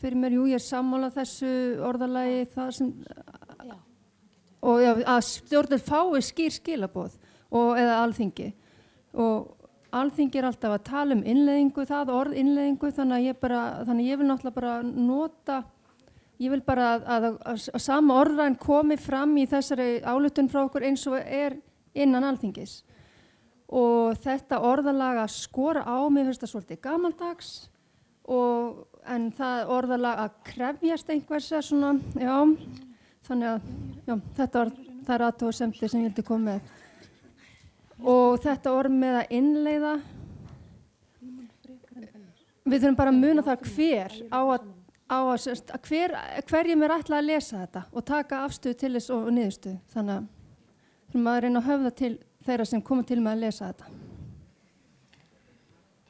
fyrir mér, ég sammála þessu orðalagi það sem og að stjórnir fái skýr skilaboð eða alþingi og alþingi alltaf að tala innleiðingu, það orð innleiðingu, þannig ég vil náttúrulega bara nota, ég vil bara að sama orðræðan komi fram í þessari ályktun frá okkur eins og innan alþingis og þetta orðalag að skora á mig finnst það svolítið gamaldags en það orðalag að krefjast einhvers svona, já, þannig að það athugasemdir sem ég vildi koma með. Og þetta orð með að innleiða, við þurfum bara að muna það hverjum ætlað að lesa þetta og taka afstöðu til þess og niðurstöðu. Þannig að þurfum að reyna að höfða til þeirra sem koma til með að lesa þetta.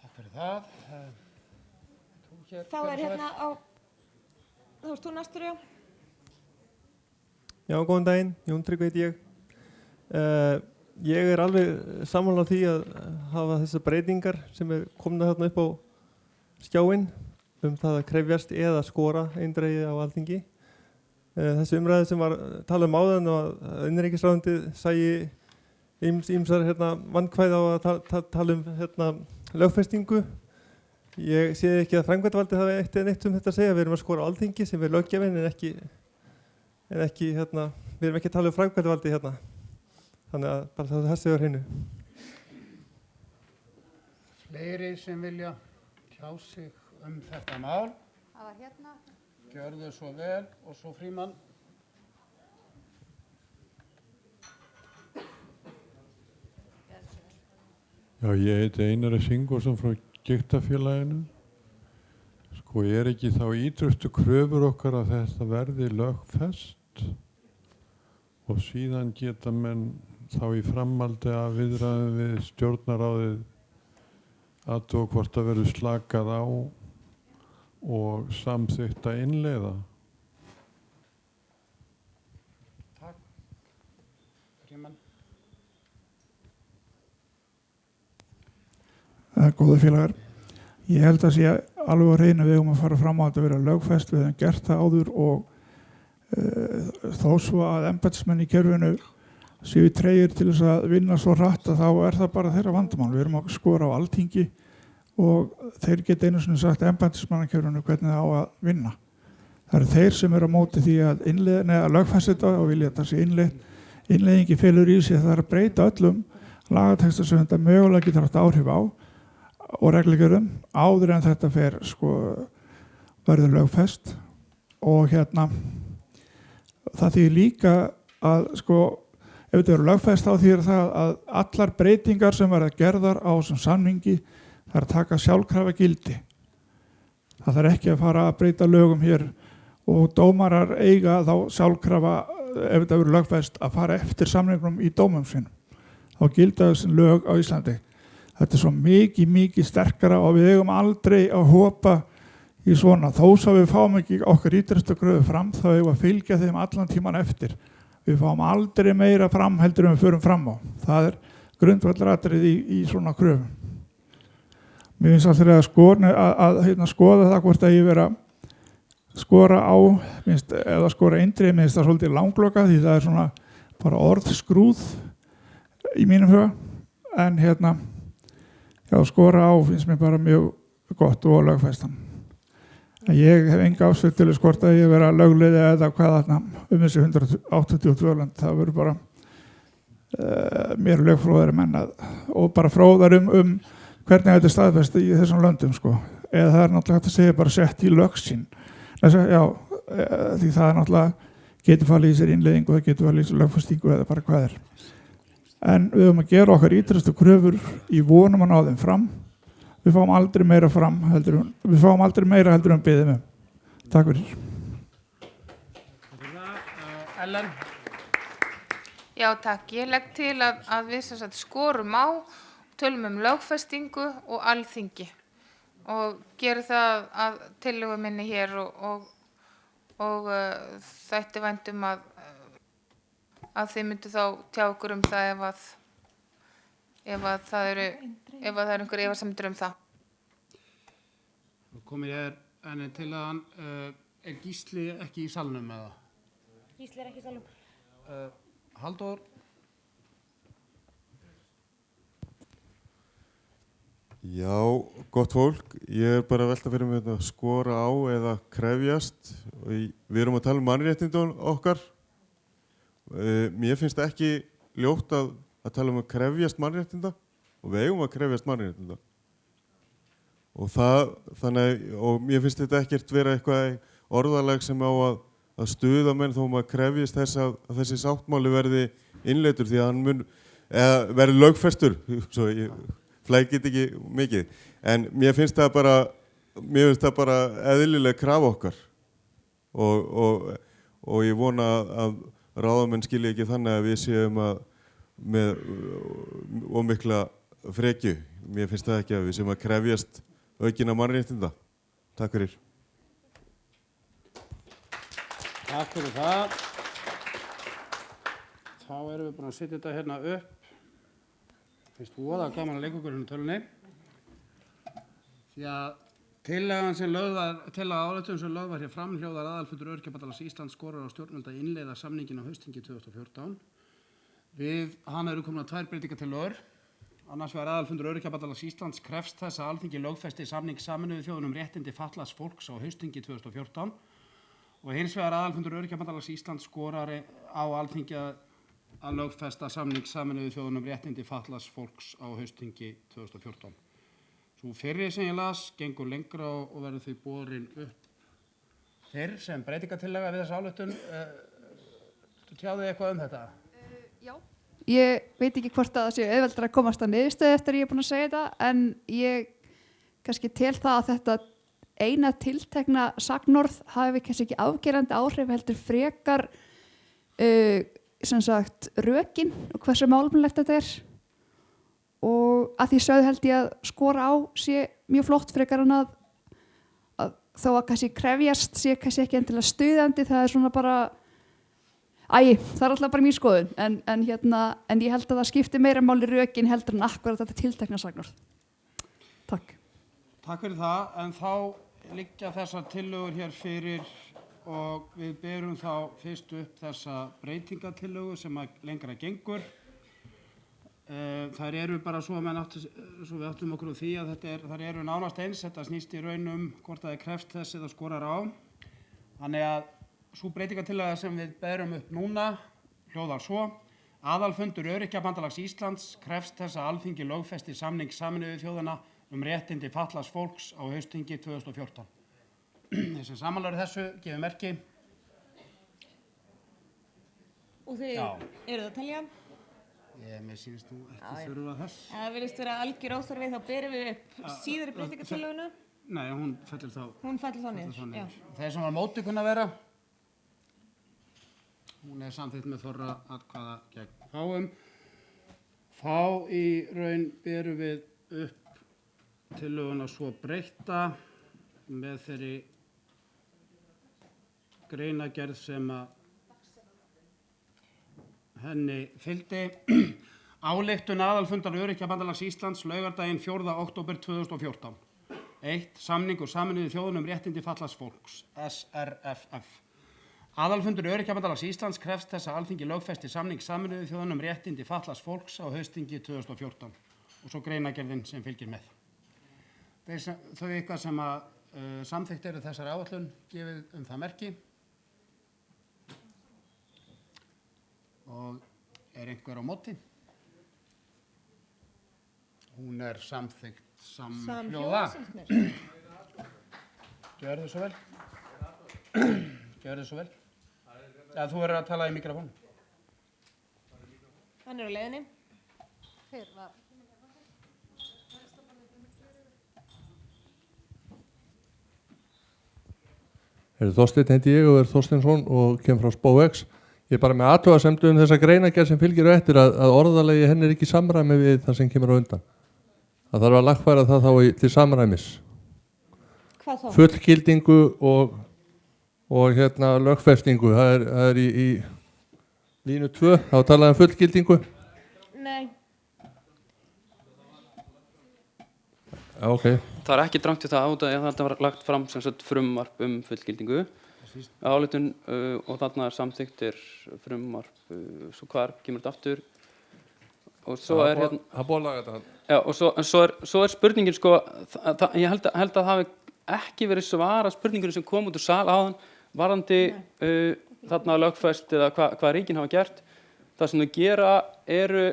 Takk fyrir það. Þá þá erst þú næstur, já. Já, góðan daginn, Jón Tryggvi heiti ég. Ég alveg sammála því að hafa þessar breytingar sem komna þarna upp á skjáinn það að krefjast eða skora eindregið á alþingi. Þessi umræði sem var talað áðan og að innanríkisráðuneytið sæi ýmsar vandkvæði á að tala lögfestingu. Ég sé ekki að framkvæmdavaldið hafi eitt þetta að segja. Við erum að skora á alþingi sem er löggjafinn en ekki við erum ekki að tala framkvæmdavaldið hérna. Þannig að bara þessi er hreinu. Fleiri sem vilja tjá sig þetta mál. Það var hérna. Gjörðu svo vel og svo Frímann. Já, ég heiti Einar Singvarsson frá Gigtafélaginu. Sko, ekki þá ýtrustu kröfur okkar að þetta verði lögfest og síðan geta menn þá í framhaldi að viðræðum við stjórnarráðið athuga hvort það verður slakað á og samþykkt að innleiða. Takk. Frímann. Góða félagar, ég held að sé alveg að reyna við að fara fram á að vera lögfest, við höfum gert það áður og þó svo að embættismenn í kerfinu séu tregir til þess að vinna svo hratt að þá það bara þeirra vandamál. Við erum að skora á alþingi og þeir geta einu sinni sagt embættismannakerfinu hvernig það á að vinna. Það eru þeir sem eru á móti því að lögfesta þetta og vilja þetta sé innleitt. Innleiðingi felur í sig að það er að breyta öllum lagatexta sem þetta mögulega getur haft áhrif á og reglugerðum áður en þetta fer verður lögfest. Og það þýðir líka að ef þetta eru lögfest þá þýðir það að allar breytingar sem verða gerðar á þessum samningi það er að taka sjálfkrafa gildi. Það þarf ekki að fara að breyta lögum hér og dómarar eiga þá sjálfkrafa ef þetta verður lögfest að fara eftir samningnum í dómum sínum. Þá gilda þessi lög á Íslandi. Þetta er svo mikið sterkara og við eigum aldrei að hopa í svona. Þó svo við fáum ekki okkar ýtrustu kröfu fram þá eigum við að fylgja þeim allan tíman eftir. Við fáum aldrei meira fram heldur en við förum fram á. Það er grundvallaratriði í svona kröfum. Mér finnst alltaf að skoða það hvort að ég vera skora á, eða skora eindrið, minnst það svolítið langloka því það er svona bara orðskrúð í mínum huga. En skora á finnst mér bara mjög gott og lögfestan. Ég hef enga ásveit til þess hvort að ég vera lögleiði eða hvað þessi 182 lönd. Það verður bara mér lögfróðari menn og bara fróðar hvernig þetta er staðfest í þessum löndum eða það er náttúrulega hægt að segja bara sett í lög sín því það er náttúrulega getur falið í sér innleiðingu og það getur falið í sér lögfestingu eða bara hvað er en við höfum að gera okkar ýtrustu kröfur í vonum að ná þeim fram við fáum aldrei meira fram við fáum aldrei meira heldur en biðum Takk fyrir Ellen Já takk, ég legg til að við skorum á tölum lögfestingu og alþingi og gerum það að tillögu minni hér og þætti væntum að þið myndu þá tjá okkur það ef það eru einhver efasemdir það. Komið enn til að Gísli ekki í salnum eða? Gísli ekki í salnum. Halldór? Já, gott fólk. Ég bara að velta fyrir mig að skora á eða krefjast. Við erum að tala mannréttindum okkar. Mér finnst ekki ljótt að tala að krefjast mannréttinda og við eigum að krefjast mannréttinda. Og mér finnst þetta ekkert vera eitthvað orðalag sem á að stuða menn þó maður krefjist þess að þessi sáttmáli verði innleitur því að hann verði lögfestur. Svo ég flækit ekki mikið, en mér finnst það bara eðlileg krafa okkar og ég vona að ráðamenn skilji ekki þannig að við séum með ómikla frekju. Mér finnst það ekki að við séum að krefjast aukinna mannréttinda. Takk fyrir. Takk fyrir það. Þá erum við búin að setja þetta hérna upp. Finnst voða gaman að leika okkur hérna tölunni. Því að tillagan sem áleitun sem lögð var hér fram hljóðar aðalfundur Öryrkjabandalags Íslands skorar á stjórnvöld að innleiða samninginn á haustþingi 2014. Við hana eru komin að 2 breytingartillögur. Annars vegar aðalfundur Öryrkjabandalags Íslands krefst þess að Alþingi lögfesti samning Sameinuðu þjóðanna réttindi fatlaðs fólks á haustþingi 2014 og hins vegar aðalfundur Öryrkjabandalags Íslands skorar á Alþingi að lögfesta samning Sameinuðu þjóðanna réttindi fatlaðs fólks á haustþingi 2014. Svo fyrri sem ég las gengur lengra og verður því borin upp fyrr sem breytingartillaga við þessa ályktun. Tjáðu þið eitthvað þetta? Já. Ég veit ekki hvort að það sé auðveldara að komast að niðurstöðu eftir að ég er búin að segja þetta, en ég kannski tel það að þetta eina tiltekna sagnorð hafi kannski ekki afgerandi áhrif heldur frekar sem sagt rökin og hversu málefnilegt þetta er, og að því sögðu held ég að skora á sé mjög flott frekar en að þó að kannski krefjast sé kannski ekki endilega stuðandi, það er svona bara það er alltaf bara mín skoðun, en ég held að það skipti meira máli rökin heldur en akkurat þetta tiltekna sagnorð. Takk. Takk fyrir það, en þá liggja þessar tillögur hér fyrir og við berum þá fyrst upp þessa breytingatillögu sem lengra gengur. Þær eru bara svo við áttum okkur á því að þær eru nánast eins, þetta snýst í raun hvort það er krefst þess eða skorar á. Þannig að sú breytingartillaga sem við berum upp núna hljóðar svo: Aðalfundur Öryrkjabandalags Íslands krefst þess að Alþingi lögfesti samning Sameinuðu þjóðanna réttindi fatlaðs fólks á haustþingi 2014. Þeir sem sammála þessu gefið merki. Og þið eruð að telja? Mér sýnist þú ekki þurfa þess. Það virðist vera algjör óþarfi, þá berum við upp síðari breytingartillöguna. Nei, hún fellur þá. Hún fellur þá niður. Þeir sem var móti kunna vera. Hún samþykkt með þorra atkvæða gegn fáum. Þá í raun berum við upp tillöguna svo breytta með þeirri greinargerð sem að henni fylgdi. Ályktun aðalfundar Öryrkjabandalags Íslands laugardaginn 4. október 2014. 1. Samningur Sameinuðu þjóðanna réttindi fatlaðs fólks, SRFF. Aðalfundur Öryrkjabandalags Íslands krefst þess að Alþingi lögfesti samning Sameinuðu þjóðanna réttindi fatlaðs fólks á haustþingi 2014 og svo greinargerðin sem fylgir með. Þau ykkar sem að samþykkt eru þessari áætlun gefið það merki. Og einhver á móti? Hún samþykkt samhljóða. Gjörðu svo vel. Gjörðu svo vel. Þú verður að tala í mikrofónu. Hann á leiðinni. Þorsteinn heiti ég og Þorsteinsson og kem frá SPOEX. Ég bara með athugasemd þessa greinargerð sem fylgir á eftir að orðalagi henni ekki samræmi við það sem kemur á undan. Það þarf að lagfæra það þá til samræmis. Hvað þá? Fullgildingu og lögfestingu. Það er í línu 2, þá talaði fullgildingu. Nei. Ok. Það er ekki drangt til það út að þetta var lagt fram sem sagt frumvarp fullgildingu. Ályktun og þarna samþykktir frumvarp, svo hvar kemur þetta aftur? Og svo það búið að laga þetta. Já, og svo spurningin sko, ég held að það hafi ekki verið svara spurningunum sem kom út úr sal áðan varðandi þarna lögfest eða hvað ríkin hafa gert. Það sem þau gera eru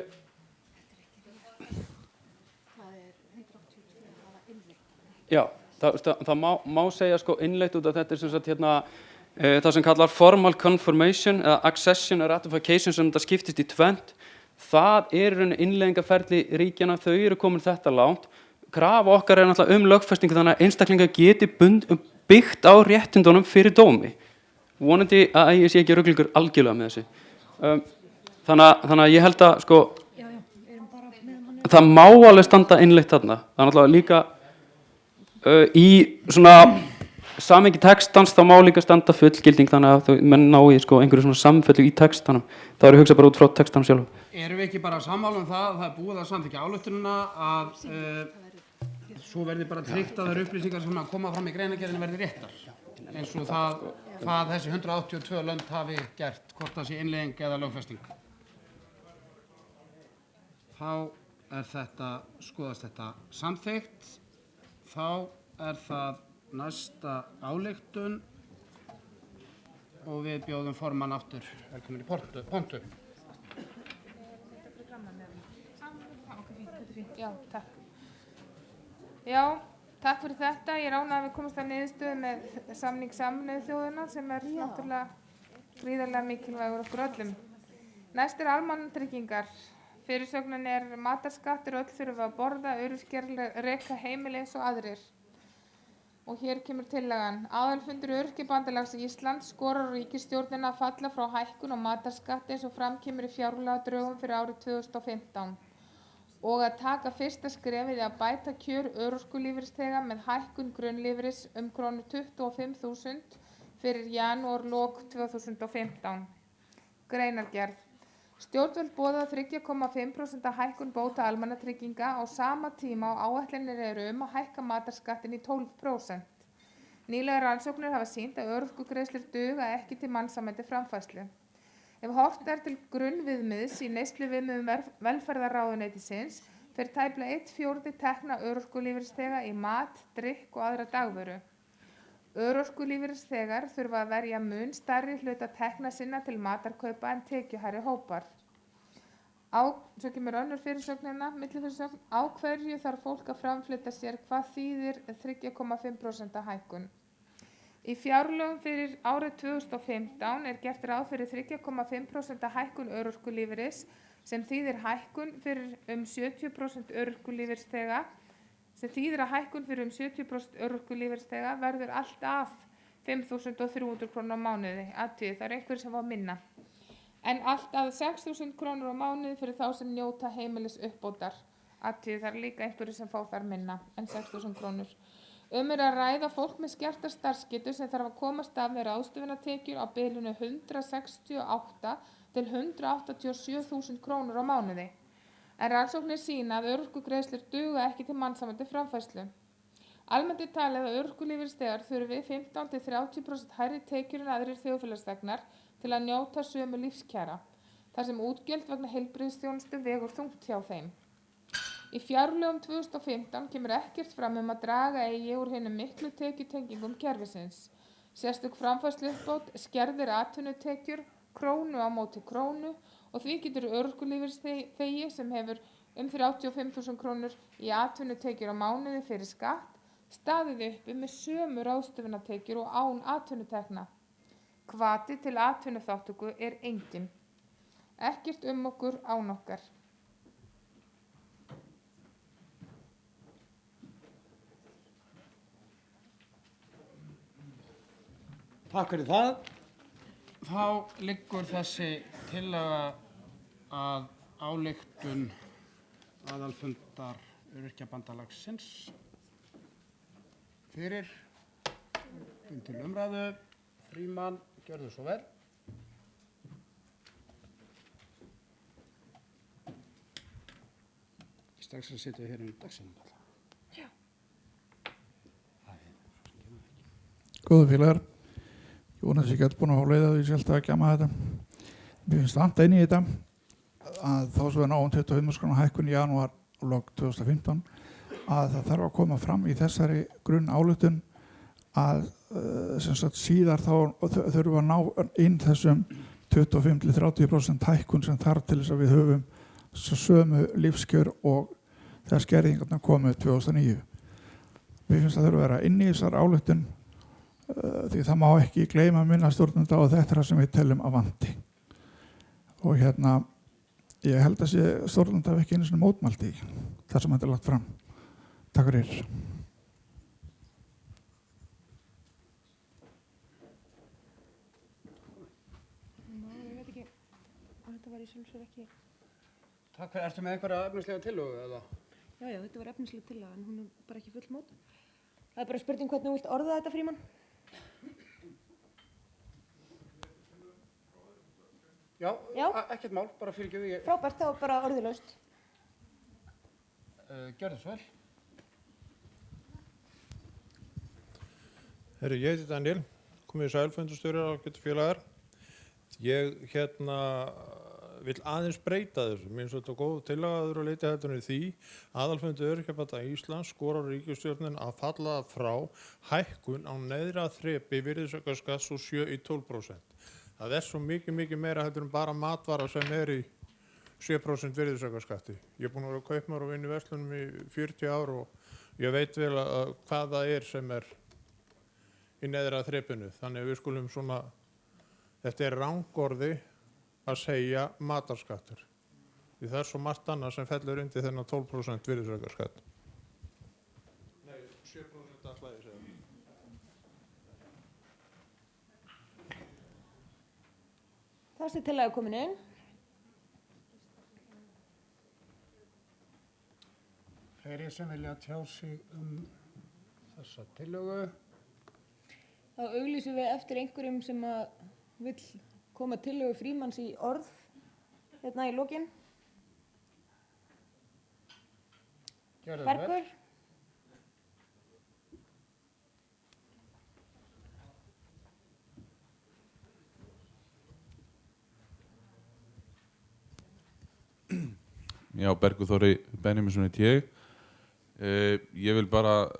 já, það má segja sko innleitt út af þetta sem sagt það sem kallar formal confirmation eða accession og ratification sem þetta skiptist í tvennt. Það innleiðingarferli ríkjana, þau eru komin þetta langt. Krafa okkar náttúrulega lögfestingu þannig að einstaklingar geti byggt á réttindunum fyrir dómi. Vonandi að ég sé ekki ruglingur algjörlega með þessu. Þannig að ég held að sko, það má alveg standa innleitt þarna. Það náttúrulega líka í svona samhengi textans þá má líka standa fullgilding þannig að menn ná í sko einhverju svona samfellu í textanum. Það eru hugsað bara út frá textanum sjálf. Erum við ekki bara sammála það er búið að samþykkja ályktunina að svo verði bara tryggt að þær upplýsingar sem að koma fram í greinargerðinni verði réttar? Eins og það hvað þessi 182 lönd hafi gert, hvort það sé innleiðing eða lögfesting. Þá skoðast þetta samþykkt. Þá það næsta ályktun og við bjóðum formann aftur velkomin í pontu. Já, takk. Já, takk fyrir þetta. Ég er ánægð að við komumst að niðurstöðu með samning Sameinuðu þjóðanna sem náttúrulega gríðarlega mikilvægur okkur öllum. Næst almannatryggingar. Fyrirsögnin matarskattur, öll þurfum að borða, öryrkjar reka heimili eins og aðrir. Og hér kemur tillagan. Aðalfundur Öryrkjabandalags Íslands skorar á ríkisstjórnina að falla frá hækkun á matarskatti eins og fram kemur í fjárlagadrögum fyrir árið 2015 og að taka fyrsta skrefið að bæta kjör örorkulífeyrisþega með hækkun grunnlífeyris krónu 25.000 fyrir janúarlok 2015. Greinargerð. Stjórnvöld boða 3,5% hækkun bóta almannatrygginga á sama tíma og áætlanir eru að hækka matarskattin í 12%. Nýlegar rannsóknir hafa sýnt að örorkugreiðslur duga ekki til mannsæmandi framfærslu. Ef horft til grunnviðmiðs í neysluviðmiðum velferðarráðuneytisins fer tæplega 1/4 tekna örorkulífeyrisþega í mat, drykk og aðra dagvöru. Örorkulífeyrisþegar þurfa að verja mun stærri hluta tekna sinna til matarkaupa en tekjuhærri hópar. Svo kemur önnur fyrirsögnina, millifyrirsögn, á hverju þarf fólk að framflytta sér, hvað þýðir 3,5% hækkun. Í fjárlögum fyrir árið 2015 er gert ráð fyrir 3,5% hækkun örorkulífeyris sem þýðir hækkun fyrir 70% örorkulífeyrisþega, sem þýðir að hækkun fyrir 70% örorkulífeyrisþega verður allt að 5.300 krónur á mánuði. Það er einhverjir sem fá minna. En allt að 6.000 krónur á mánuði fyrir þá sem njóta heimilis uppbótar. Það er líka einhverjir sem fá þar minna en 6.000 krónur. Er að ræða fólk með skerta starfsgetu sem þarf að komast af með ráðstöfunartekjur á bilinu 168 til 187.000 krónur á mánuði. En rannsóknir sýna að örorkugreiðslur duga ekki til mannsæmandi framfærslu. Almennt er talið að örorkulífeyrisþegar þurfi 15–30% hærri tekjur en aðrir þjóðfélagsþegnar til að njóta sömu lífskjara, þar sem útgjöld vegna heilbrigðisþjónustu vegur þungt hjá þeim. Í fjárlögum 2015 kemur ekkert fram að draga eigi úr hinum miklu tekjutengingum kerfisins. Sérstök framfærsluuppbót skerðir atvinnutekjur krónu á móti krónu og því getur örorkulífeyrisþegi sem hefur 35.000 krónur í atvinnutekjur á mánuði fyrir skatt staðið uppi með sömu ráðstöfunartekjur og án atvinnutekna. Hvati til atvinnuþátttöku er engin. Ekkert okkur án okkar. Takk fyrir það. Þá liggur þessi tillaga að ályktun aðalfundar Öryrkjabandalagsins fyrir. Til umræðu. Frímann, gjörðu svo vel. Strax að setja hér dagsefnum. Já. Góðu félagar, ég vona þess að ég get búin að fá leið að ég sé alltaf að gjama þetta. Mér finnst vanta inn í þetta að þó svo er náum 25 króna hækkun í janúar og lok 2015 að það þarf að koma fram í þessari grunn ályktun að síðar þá þurfum að ná inn þessum 25–30% hækkun sem þarf til þess að við höfum sömu lífskjör og þegar skerðingarnar komu 2009. Mér finnst það þurfa að vera inn í þessar ályktun því það má ekki gleyma minna stjórnenda og þetta er það sem við teljum að vanti. Og ég held að stjórnenda hafi ekki einu sinni mótmælti þar sem þetta er lagt fram. Takk fyrir. Takk fyrir. Ertu með einhverja efnislega tillögu eða? Já, þetta var efnislega tillaga en hún er bara ekki full mót. Það er bara spurning hvernig þú vilt orða þetta, Frímann. Já, ekkert mál, bara fyrirgefðu ég. Frábært, þá bara orðulaust. Gjörðu svo vel. Herru, ég heiti Daniel, komið í sælfundustjóri á Ágætu félagar. Ég vil aðeins breyta þessu. Mér finnst þetta góð tillagaður og leita þetta því aðalfundur Öryrkjabandalags Íslands skorar ríkisstjórnin að falla frá hækkun á neðra þrepi virðisaukaskatts úr 7% í 12%. Það er svo mikið meira heldur en bara matvara sem er í 7% virðisaukaskatti. Ég er búinn að vera kaupmaður og vinna í verslunum í 40 ár og ég veit vel að hvað það er sem er í neðra þrepinu. Þannig að við skulum þetta er rangorði að segja matarskattur. Því það er svo margt annað sem fellur undir þennan 12% virðisaukaskatt. Nei, 7% að slæði segja. Þessi tillaga komin inn. Fleiri sem vilja tjá sig þessa tillögu. Þá auglýsum við eftir einhverjum sem vill koma tillögu Frímanns í orð hérna í lokin. Bergur. Já, Bergur Þóri Benjamínsson heit ég. Ég vil bara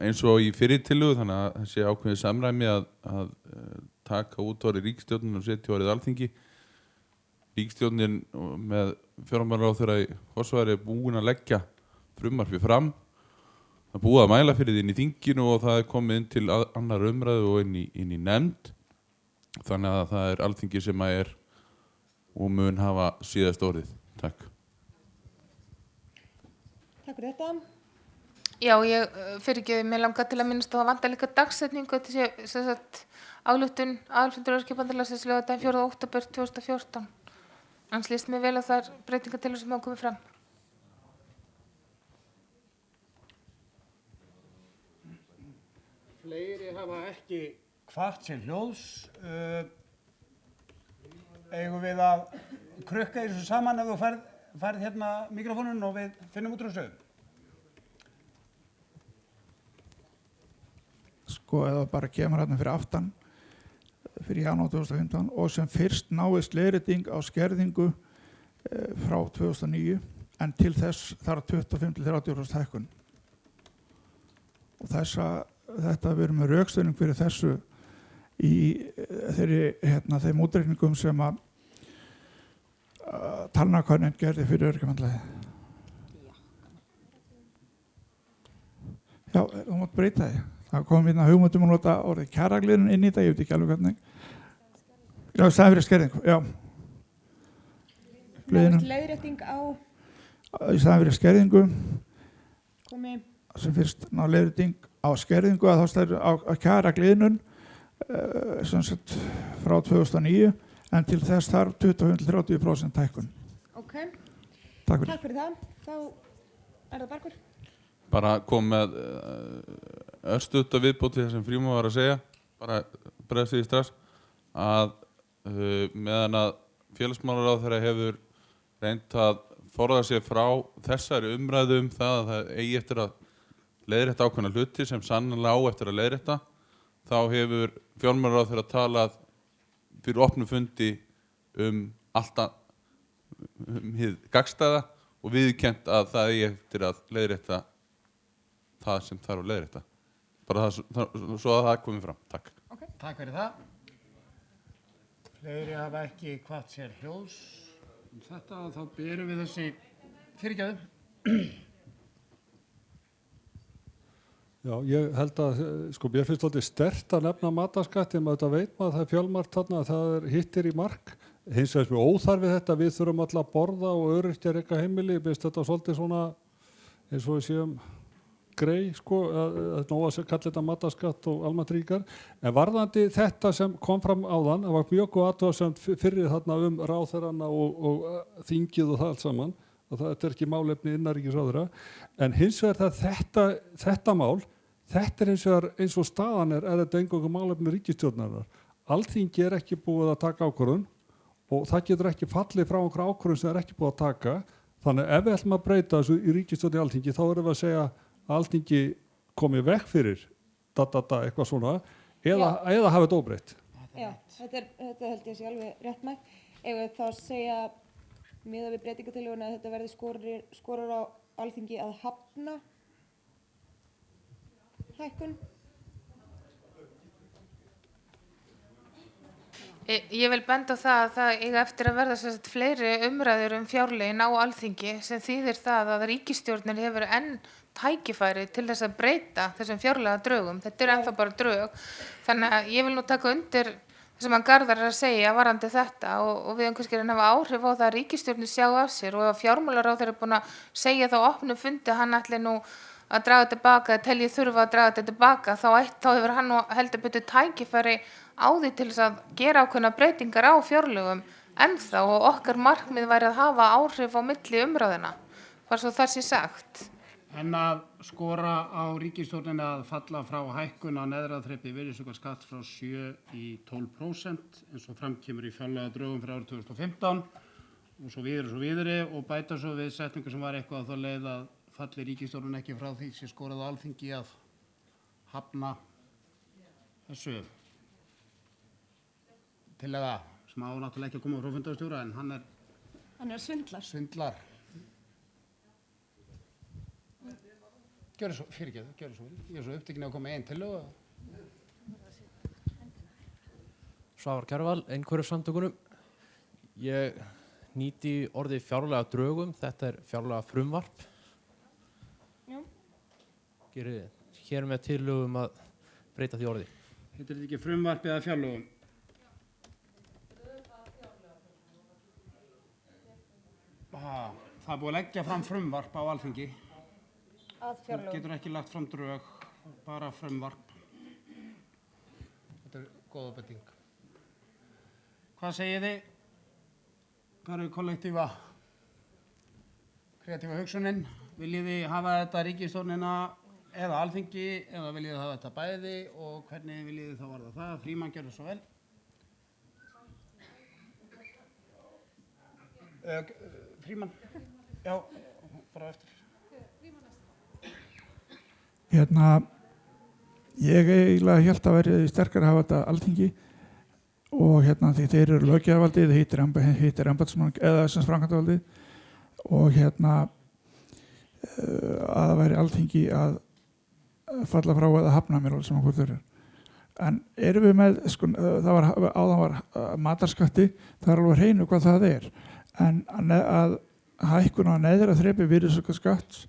eins og í fyrir tillögu, þannig að það sé ákveðið samræmi að taka út orðið ríkisstjórnin og setja orðið Alþingi. Ríkisstjórnin með fjármálaráðherra í forsvari er búin að leggja frumvarpið fram. Það er búið að mæla fyrir því inn í þinginu og það er komið inn til annar umræðu og inn í nefnd. Þannig að það er Alþingi sem að er og mun hafa síðast orðið. Takk. Takk fyrir þetta. Já, ég fyrirgefi mig langar til að minnast að það vantar líka dagsetningu til ályktun aðalfundur Öryrkjabandalagsins laugardaginn 4. október 2014. Annars líst mér vel að það er breytingartillögur sem hafa komið fram. Fleiri hafa ekki hvatt sér hljóðs. Eigum við að krukka í þessu saman ef þú færð hérna mikrofónun og við finnum út úr þessu? Sko, eða bara kemur hérna fyrir aftan fyrir janúar 2015 og sem fyrst náist leiðrétting á skerðingu frá 2009 en til þess þarf 25-30% hækkun. Og þetta verður með rökstuðning fyrir þessu í þeim útreikningum sem að talnakönnun gerði fyrir Öryrkjabandalagið. Já, þú mátt breyta því. Það kom hérna hugmyndum að nota orðið kjaragliðnun inn í þetta, ég veit ekki alveg hvernig. Já, það er fyrir skerðingu, já. Leiðrétting á? Í staðan fyrir skerðingu. Komi. Sem fyrst ná leiðrétting á skerðingu að þá stæður á kjaragliðnun sem sagt frá 2009 en til þess þarf 25-30% hækkun. Ok. Takk fyrir. Takk fyrir það. Þá er það Bergur. Bara kom með örstutt að viðbóti það sem Frímann var að segja, bara bregðast því strax, að meðan að félagsmálaráðherra hefur reynt að forða sér frá þessari umræðu það að það eigi eftir að leiðrétta ákveðna hluti sem sannanlega á eftir að leiðrétta, þá hefur fjármálaráðherra talað fyrir opnum fundi alltaf hið gagnstæða og viðurkennt að það eigi eftir að leiðrétta það sem þarf að leiðrétta. Bara svo að það komi fram. Takk. Okay. Takk fyrir það. Fleiri hafa ekki hvatt sér hljóðs þetta og þá berum við þessi fyrirgefðu. Já, ég held að, mér finnst þetta sterkt að nefna matarskatt, en maður veit maður að það er fjölmargt þarna að það hittir í mark. Hins vegar sem óþarfi þetta, við þurfum alltaf að borða og öryrkja reka heimili, ég finnst þetta svolítið svona, eins og við séum grei, að nóg að kalla þetta matarskatt og almannatryggingar. En varðandi þetta sem kom fram áðan, það var mjög góð athugasemd fyrir þarna ráðherrana og þingið og það allt saman, og þetta er ekki málefni innanríkisráðherra, en hins vegar þetta mál, þetta er hins vegar eins og staðan er þetta eingöngu málefni ríkisstjórnarinnar. Alþingi er ekki búið að taka ákvörðun og það getur ekki fallið frá einhverja ákvörðun sem er ekki búið að taka. Þannig ef við ætlum að breyta þessu í ríkisstjórn í Alþingi, þá erum við að segja að Alþingi komið vekk fyrir eitthvað svona, eða hafa þetta óbreytt. Já, þetta held ég sé alveg rétt með. Ef við þá segja miðað við breytingartillöguna að þetta verði skorur á Alþingi að hafna hækkun. Ég vil benda á það að það eiga eftir að verða fleiri umræður fjárlögin á Alþingi sem þýðir það að ríkisstjórnin hefur enn tækifæri til þess að breyta þessum fjárlagadrögum. Þetta er ennþá bara drög. Þannig að ég vil nú taka undir það sem Garðar er að segja varðandi þetta og við höfum kannski að hafa áhrif á það að ríkisstjórnin sjá af sér og að fjármálaráðherra er búin að segja þá opnum fundi að hann ætli nú að draga tilbaka, telji þurfa að draga þetta tilbaka, þá hefur hann heldur betur tækifæri á því til þess að gera ákveðna breytingar á fjárlögum ennþá og okkar markmið væri að hafa áhrif á milli umræðina, bara svo það sé sagt. En að skora á ríkisstjórninni að falla frá hækkun á neðra þrepi virðisaukaskatts frá 7% í 12% eins og framkemur í fjárlagadrögum fyrir árið 2015 og svo vidri og bæta svo við setningu sem var eitthvað að þá leið að falli ríkisstjórnin ekki frá því sem skorað á Alþingi að hafna þessu tillaga sem á náttúrulega ekki að koma frá fundarstjóra en hann er svindlar. gjörðu svo, fyrirgeðu, gjörðu svo vel. Ég er svo upptekinn að koma með einn tillögu. Svavar Kjarval, Einhverfusamtökunum. Ég nýti orðið fjárlaga drögum, þetta er fjárlaga frumvarp. Já. Gerið hér með tillögum að breyta því orði. Heitir þetta ekki frumvarp eða fjárlögum? Það er búið að leggja fram frumvarp á Alþingi. Að fjárlögum. Þú getur ekki lagt fram drög, bara frumvarp. Þetta er góða beting. Hvað segið þið? Hvað eru kollektíva kreatífa hugsunin? Viljið þið hafa þetta ríkisstjórnina eða Alþingi, eða viljið þið hafa þetta bæði og hvernig viljið þið þá varða það? Frímann gerði svo vel. Frímann? Já, bara eftir. Ég eiginlega held að verði sterkar að hafa þetta Alþingi og því þeir eru löggjafarvaldið, hittir embættismann eða sem framkvæmdavaldið og að það væri Alþingi að falla frá eða hafna mér alveg sem okkur þurfir. En erum við með, áðan var matarskatti, það er alveg hreinu hvað það er. En að hækkun á neðra þrepi virðisaukaskatts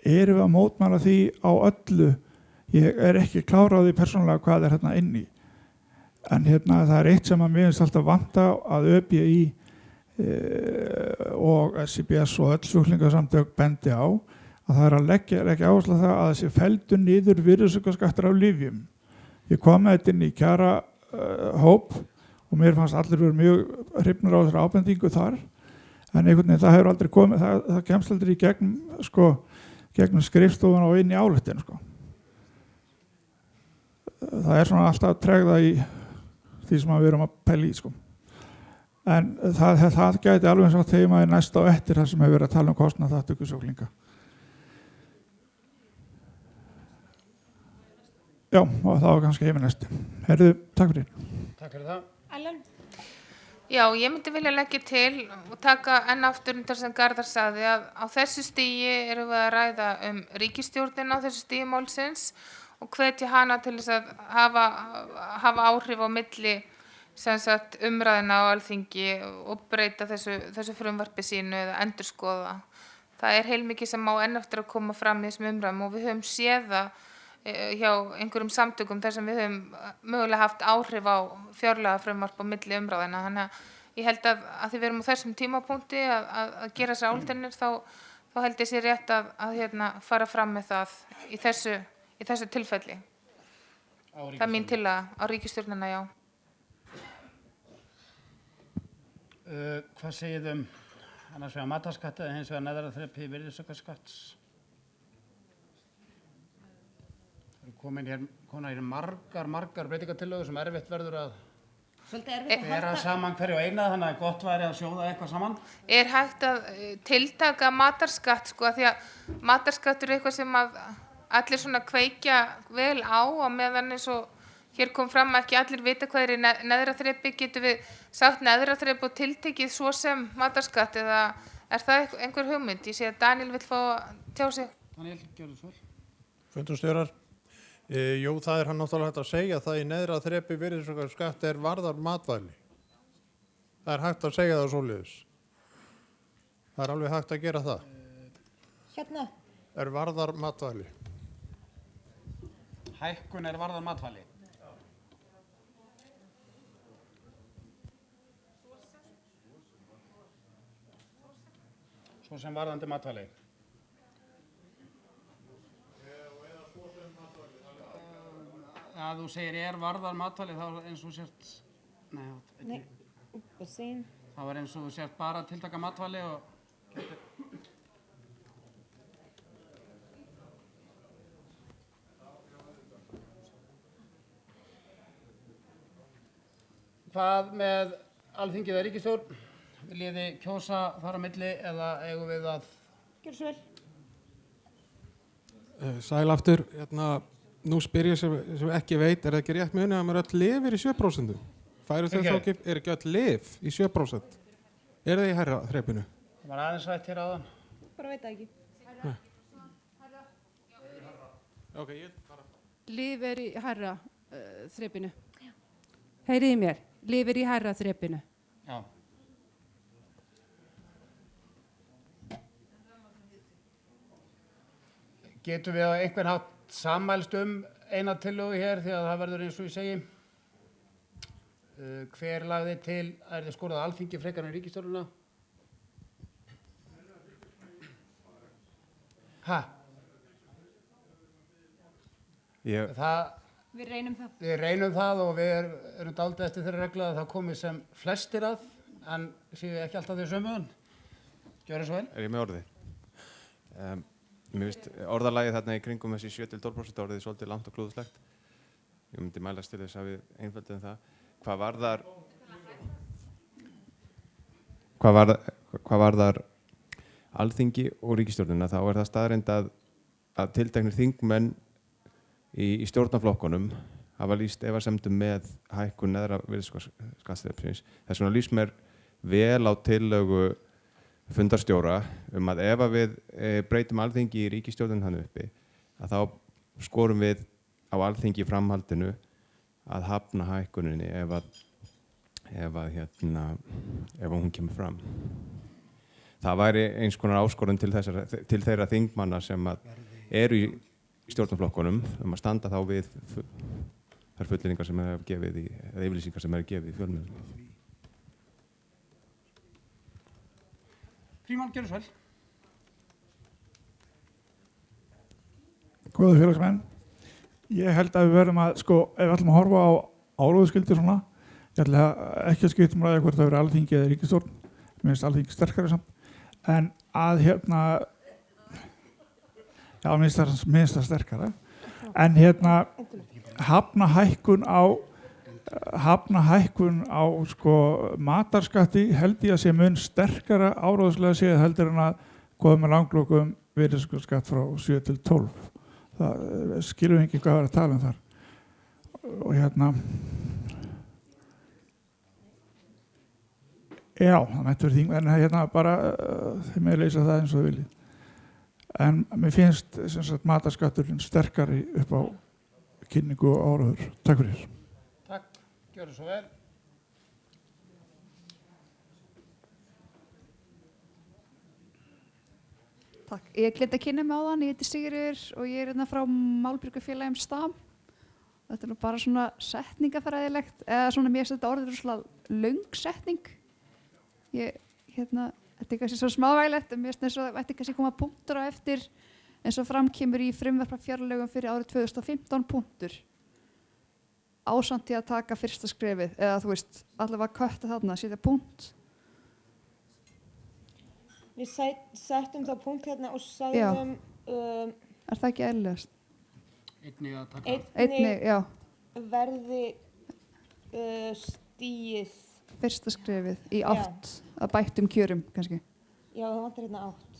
erum við að mótmæla því á öllu. Ég er ekki klár á því persónulega hvað er hérna inni. En það er eitt sem að mér finnst alltaf vanta að ÖBÍ og SIBS og öll sjúklingasamtök bendi á að það er að leggja áherslu á það að þessi felldu niður virðisaukaskattur af lyfjum. Ég kom með þetta inn í kjara hóp og mér fannst allir verið mjög hrifnir á þessari ábendingu þar. En einhvern veginn það hefur aldrei komið, það kemst aldrei í gegnum skrifstofuna og inn í ályktun. Það er svona alltaf tregða í því sem við erum að pæla í. En það gæti alveg eins og þeim að næsta og eftir það sem hefur verið að tala um kostnaðarþátttöku sjúklinga. Já, og það var kannski heiminn næstu. Herðu, takk fyrir. Takk fyrir það. Ellen? Já, ég myndi vilja leggja til og taka enn aftur þar sem Garðar sagði að á þessu stigi erum við að ræða ríkisstjórnina á þessu stigi málsins og hvetja hana til þess að hafa áhrif á milli umræðina á Alþingi og breyta þessu frumvarpi sínu eða endurskoða. Það er heilmikið sem má enn eftir að koma fram í þessum umræðum og við höfum séð það hjá einhverjum samtökum þar sem við höfum mögulega haft áhrif á fjárlaga frumvarp á milli umræðina. Þannig að ég held að því við erum á þessum tímapunkti að gera þessar ályktanir þá held ég sér rétt að fara fram með það í þessu tilfelli. Það er mín tillaga á ríkisstjórnina, já. Hvað segið annars vegar matarskatt eða hins vegar neðra þrepi virðisaukaskatts? Komin hér margar breytingatillögur sem erfitt verður að bera saman hverju eina, þannig að gott væri að sjóða eitthvað saman. Er hægt að tiltaka matarskatt, því að matarskattur er eitthvað sem að allir svona kveikja vel á meðan eins og hér kom fram ekki allir vita hvað er í neðra þrepi. Getum við sagt neðra þrepi og tiltekið svo sem matarskatt eða er það einhver hugmynd? Ég sé að Daniel vill fá að tjá sig. Daniel, gjörðu svo vel. Fundarstjórar. Jú, það er hann náttúrulega hægt að segja það í neðra þrepi virðisaukaskatt er varðar matvæli. Það er hægt að segja það svoleiðis. Það er alveg hægt að gera það. Hérna? Er varðar matvæli. Hækkun er varðar matvæli. Svo sem varðandi matvæli. Að þú segir varðar matvæli þá eins og sért Nei, uppsýn. Það var eins og sért bara að tiltaka matvæli og Hvað með Alþingi eða ríkisstjórn? Viljið þið kjósa þar á milli eða eigum við að Gjörðu svo vel. Sæl aftur, nú spyr ég sem ekki veit, er það ekki rétt munið að maður öll lifir í 7%? Færu þau þá ekki, er ekki öll lif í 7%? Er það í hærra þrepinu? Það var aðeins rætt hér áðan. Bara veit það ekki. Ok, ég bara... Lyf er í hærra þrepinu. Heyriði í mér, lyf er í hærra þrepinu. Já. Getum við á einhvern hátt sammælst eina tillögu hér því að það verður eins og ég segi. Hver lagði til, þið skorað Alþingi frekar en ríkisstjórnina? Við reynum það. Við reynum það og við erum dálítið eftir þeirra regla að það komi sem flestir að, en séu ekki alltaf þeir sömuðan. Gjörðu svo vel. Ég með orðið? Mér finnst orðalagið þarna í kringum þessi 7-12% orðið svolítið langt og klúðuslegt. Ég myndi mælast til þess að við einföldum það. Hvað varðar Alþingi og ríkisstjórnina, þá er það staðreynd að tilteknir þingmenn í stjórnarflokkunum hafa lýst efasemdum með hækkun neðra virðisaukaskattsþrepsins. Þess vegna lýst mér vel á tillögu fundarstjóra að ef að við breytum Alþingi í ríkisstjórnin hann uppi, að þá skorum við á Alþingi í framhaldinu að hafna hækkuninni ef hún kemur fram. Það væri eins konar áskorun til þeirra þingmanna sem eru í stjórnarflokkunum að standa þá við þær fullyrðingar sem er gefið eða yfirlýsingar sem er gefið í fjölmiðlum. Frímann, gjörðu svo vel. Góða félagsmenn, ég held að við verðum að, ef við ætlum að horfa á álöfuskyldur svona, ég ætla ekki að skipta um ræði hvort það verður Alþingi eða ríkisstjórn, mér finnst Alþingi sterkari samt, en að já, mér finnst það sterkara, en hafna hækkun á matarskatti held ég að sé mun sterkara áráðslega séð heldur en að koma með langlokum virðisaukaskatt frá 7 til 12. Það skilum ekki hvað það er að tala um þar. Og já, það mættur þing, en bara þeir með leysa það eins og þau viljið. En mér finnst matarskatturinn sterkari upp á kynningu og áráður. Takk fyrir. Takk, gjörðu svo vel. Takk. Ég gleymdi að kynna mig á þann, ég heiti Sigríður og ég er frá Málbryggufélagi Stam. Þetta er nú bara svona setningafræðilegt, eða svona mér finnst þetta orðið svona löng setning. Þetta er kannski svo smávægilegt, en mér finnst þess að þetta kannski koma punktur á eftir eins og framkemur í frumvarpafjárlögum fyrir árið 2015 punktur. Ásamt í að taka fyrsta skrefið, eða þú veist, allavega kötta þarna, setja punkt. Við settum þá punkt hérna og sagðum... Er það ekki eðlilegast? Einnig að taka... Einnig verði stigið... Fyrsta skrefið í átt að bættum kjörum, kannski. Já, það vantar hérna átt.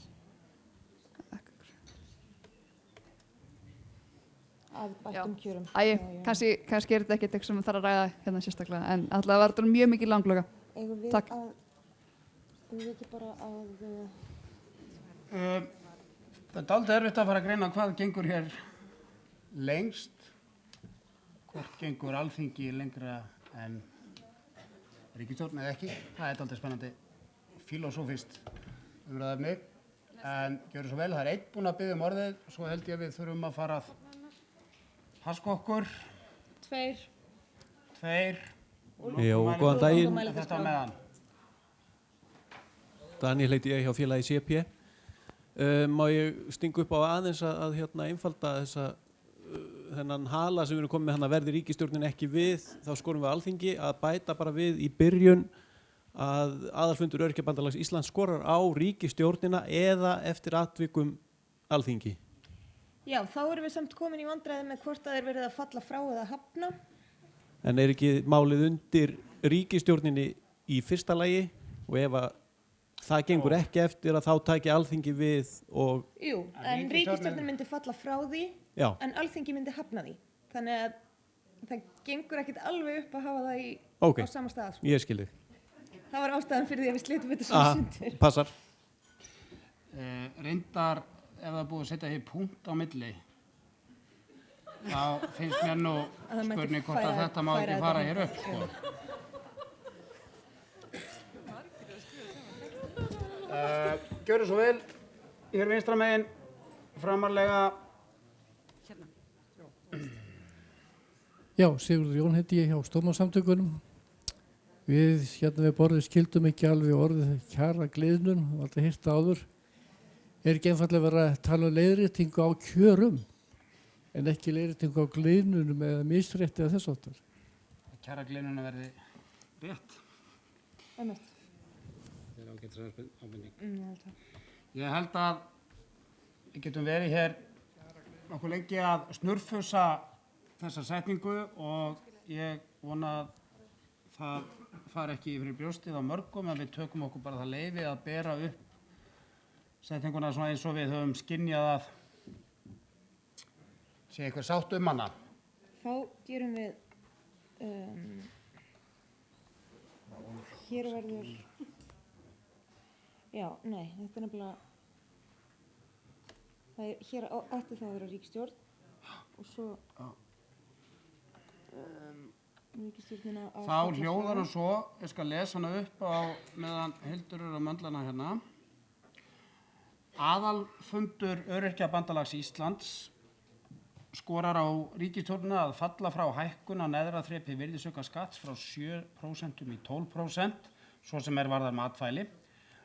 Að bættum kjörum. Kannski er þetta ekkert eitthvað sem þarf að ræða hérna sérstaklega, en alltaf var þetta mjög mikið langloka. Takk. Eigum við ekki bara að... Það er aldrei erfitt að fara að greina hvað gengur hér lengst. Hvort gengur Alþingi lengra en ríkisstjórn eða ekki. Það er aldrei spennandi filosófist umræðefni. En gjörðu svo vel, það er einn búinn að biðja um orðið, svo held ég að við þurfum að fara að haska okkur. 2. Jó, góðan daginn. Þetta meðan. Daniel heiti ég hjá félagi CP. Má ég stinga upp á aðeins að einfalda þennan hala sem við erum komið með að verði ríkisstjórnin ekki við, þá skorum við Alþingi að bæta bara við í byrjun að aðalfundur Öryrkjabandalags Íslands skorar á ríkisstjórnina eða eftir atvikum Alþingi. Já, þá erum við samt komin í vandræði með hvort það er verið að falla frá eða hafna. En er ekki málið undir ríkisstjórninni í fyrsta lagi og ef að það gengur ekki eftir að þá taki Alþingi við og... Jú, en ríkisstjórnin myndi falla frá því, Já. En Alþingi myndi hafna því. Þannig að það gengur ekkert alveg upp að hafa það á sama stað. Ok, ég skil þig. Það var ástæðan fyrir því að við slitum þetta svo sundur. Passar. Reyndar, ef það er búið að setja hér punkt á milli, þá finnst mér nú spurning hvort að þetta má ekki fara hér upp, sko. Gjörðu svo vel, hér vinstra megin, framarlega. Já, Sigurður Jón heiti ég hjá Stórmálssamtökunum. Við hérna við borðið skildum ekki alveg orðið kjara gliðnun, alltaf hýrt áður. Ekki einfallega verið að tala um leiðréttingu á kjörum, en ekki leiðréttingu á gliðnunum eða misrétti eða þess áttar. Kjara gliðnunum verði rétt. Einmitt. Það er ágætis ábending. Ég held að við getum verið hér nokkuð lengi að snurfusa þessa setningu og ég vona að það fari ekki yfir í brjóstið á mörgum, en við tökum okkur bara það leyfi að bera upp setninguna svona eins og við höfum skynjað að sé eitthvað sátt hana. Þá gerum við hér verður já, nei, þetta er nefnilega það er hér ætti það að vera ríkisstjórn og svo ríkisstjórnina þá hljóðar hún svo, ég skal lesa hana upp á meðan Hildur eru að möndla hana hérna. Aðalfundur Öryrkjabandalags Íslands skorar á ríkisstjórnina að falla frá hækkun á neðra þrepi virðisaukaskatts frá 7% í 12%, svo sem varðar matvæli,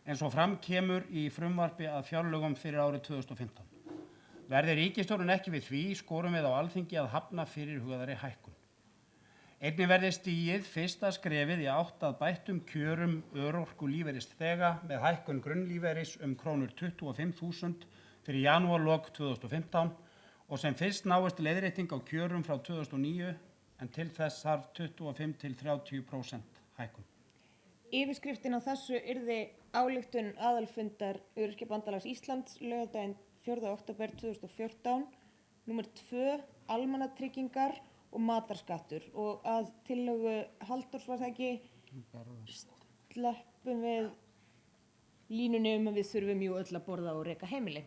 eins og fram kemur í frumvarpi að fjárlögum fyrir árið 2015. Verði ríkisstjórnin ekki við því, skorum við á Alþingi að hafna fyrirhugaðri hækkun. Einnig verði stigið fyrsta skrefið í átt að bættum kjörum örorkulífeyrisþega með hækkun grunnlífeyris krónur 25.000 fyrir janúarlok 2015 og sem fyrst náist leiðrétting á kjörum frá 2009 en til þess þarf 25–30% hækkun. Yfirskriftin á þessu yrði ályktun aðalfundar Öryrkjabandalags Íslands laugardaginn 4. október 2014, númer 2, almannatryggingar og matarskattur, og að tillögu Halldórs var það ekki sleppum við línunni að við þurfum jú öll að borða og reka heimili.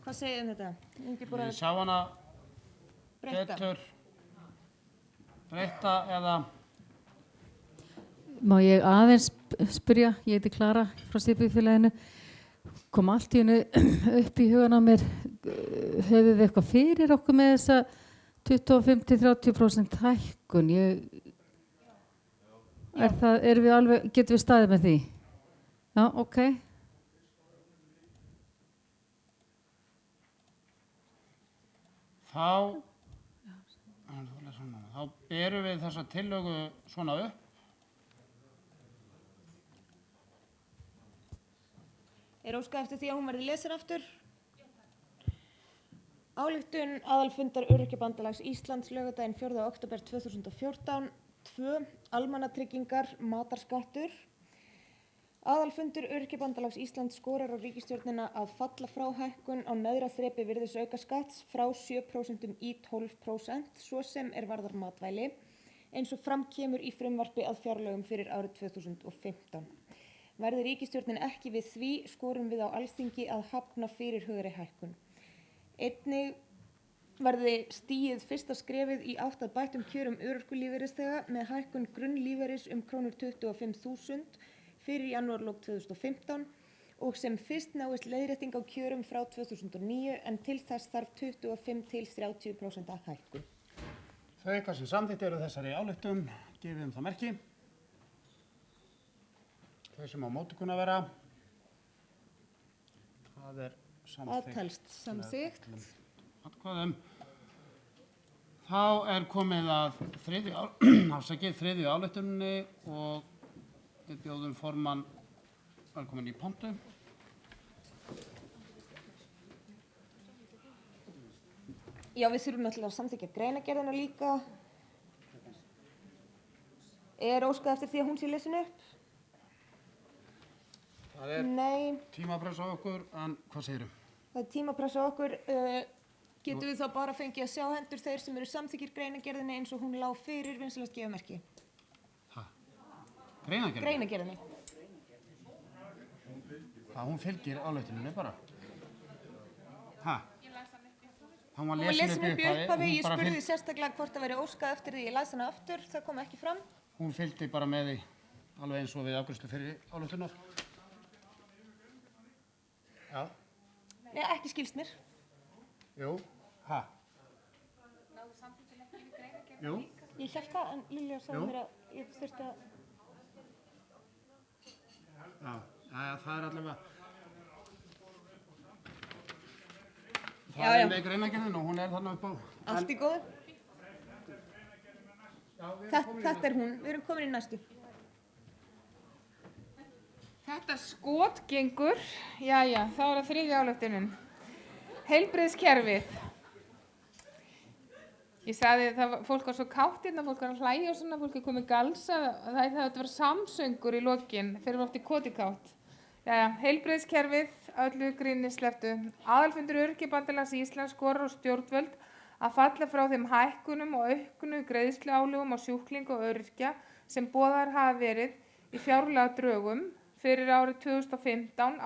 Hvað segir þetta? Við sjá hana betur breyta eða Má ég aðeins spyrja, ég heiti Klara frá Stipafélaginu, kom allt í hennu upp í hugan á mér, höfum við eitthvað fyrir okkur með þessa 25–30% hækkun? Getum við staðið með því? Já, ok. Þá berum við þessa tillögu svona upp. Er óskað eftir því að hún verði lesin aftur? Ályktun aðalfundar Öryrkjabandalags Íslands laugardaginn 4. október 2014, 2. Almannatryggingar, matarskattur. Aðalfundur Öryrkjabandalags Íslands skorar á ríkisstjórnina að falla frá hækkun á neðra þrepi virðisaukaskatts frá 7% í 12%, svo sem varðar matvæli, eins og fram kemur í frumvarpi að fjárlögum fyrir árið 2015. Verði ríkisstjórnin ekki við því, skorum við á Alþingi að hafna fyrirhugaðri hækkun. Einnig verði stigið fyrsta skrefið í átt að bættum kjörum örorkulífeyrisþega með hækkun grunnlífeyris krónur 25.000 fyrir janúarlok 2015 og sem fyrst náist leiðrétting á kjörum frá 2009 en til þess þarf 25–30% hækkun. Þau eitthvað sem samþykkt eru þessari ályktun, gefum það merki. Þau sem á móti kunna vera, það samþykkt. Það telst samþykkt. Atkvæðum. Þá komið að þriðju ályktuninni og við bjóðum formann velkominn í pontu. Já, við þurfum náttúrulega að samþykkja greinargerðina líka. Er óskað eftir því að hún sé lesin upp? Það er tímapress á okkur, en hvað segirðu? Það er tímapress á okkur. Getum við þá bara fengið að sjá hendur þeir sem eru samþykkir greinargerðinni eins og hún lá fyrir vinsalast gefa merki? Greinargerðinni? Greinargerðinni. Hún fylgir ályktuninni bara. Hún var Hún var lesin upp í upphafi, Hún ég bara spurði sérstaklega hvort það væri óskað eftir því, ég las hana aftur, það kom ekki fram. Hún fylgdi bara með því, alveg eins og við afgreiðslu fyrir ályktunar. Já. Nei, ekki skilst mér. Jú. Jú. Ég hélt það, en Lilja sagði mér að ég þurfti að... Já, það er allavega... Það er með greinargerðin og hún er þarna upp á... Allt í góðu. Þetta er hún, við erum komin í næstu. Þetta skot gengur, jæja, þá er það þriðja ályktunin. Heilbrigðiskerfið. Ég sagði að fólk var svo kátt hérna, fólk var að hlæja og svona, fólk er komið galsa, það hefði að vera samsöngur í lokin, fyrir oft í kotikátt. Jæja, heilbrigðiskerfið, öllu gríni sleftu. Aðalfundur Öryrkjabandalags Íslands skorar á stjórnvöld að falla frá þeim hækkunum og auknu greiðsluálögum á sjúklinga og öryrkja sem boðaðar hafa verið í fjárlagadrögum fyrir árið 2015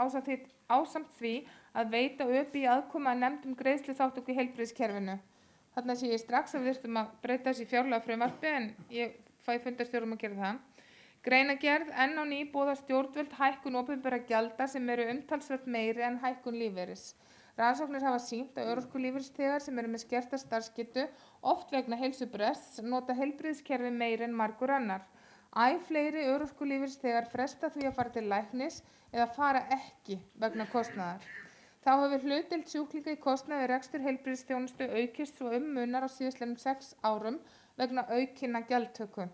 ásamt því að veita ÖBÍ aðkoma að nefndum greiðsluþátttöku í heilbrigðiskerfinu. Þarna sé ég strax að við þurfum að breyta þessi fjárlagafrumvarpi en ég fæ fundarstjórum að gera það. Greinagerð enn á ný boðar stjórnvöld hækkun opinberra gjalda sem eru umtalsvert meiri en hækkun lífeyris. Rannsóknir hafa sýnt að örorkulífeyrisþegar sem eru með skerta starfsgetu oft vegna heilsubrests nota heilbrigðiskerfi meiri en margur annar. Æ fleiri örorkulífeyrisþegar fresta því að fara til læknis eða fara ekki vegna kostnaðar. Þá hefur hlutdeild sjúklinga í kostnaði við rekstur heilbrigðisþjónustu aukist svo munar á síðastliðnum 6 árum vegna aukinna gjaldtöku.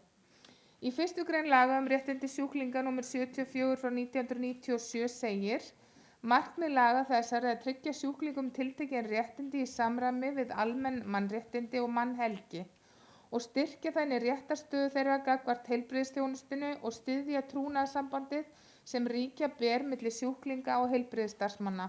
Í 1. grein laga réttindi sjúklinga nr. 74/1997 segir: Markmið laga þessar er að tryggja sjúklingum tiltekin réttindi í samræmi við almenn mannréttindi og mannhelgi og styrkja þannig réttarstöðu þeirra gagnvart heilbrigðisþjónustinu og styðja trúnaðarsambandið sem ríkja ber milli sjúklinga og heilbrigðisstarfsmanna.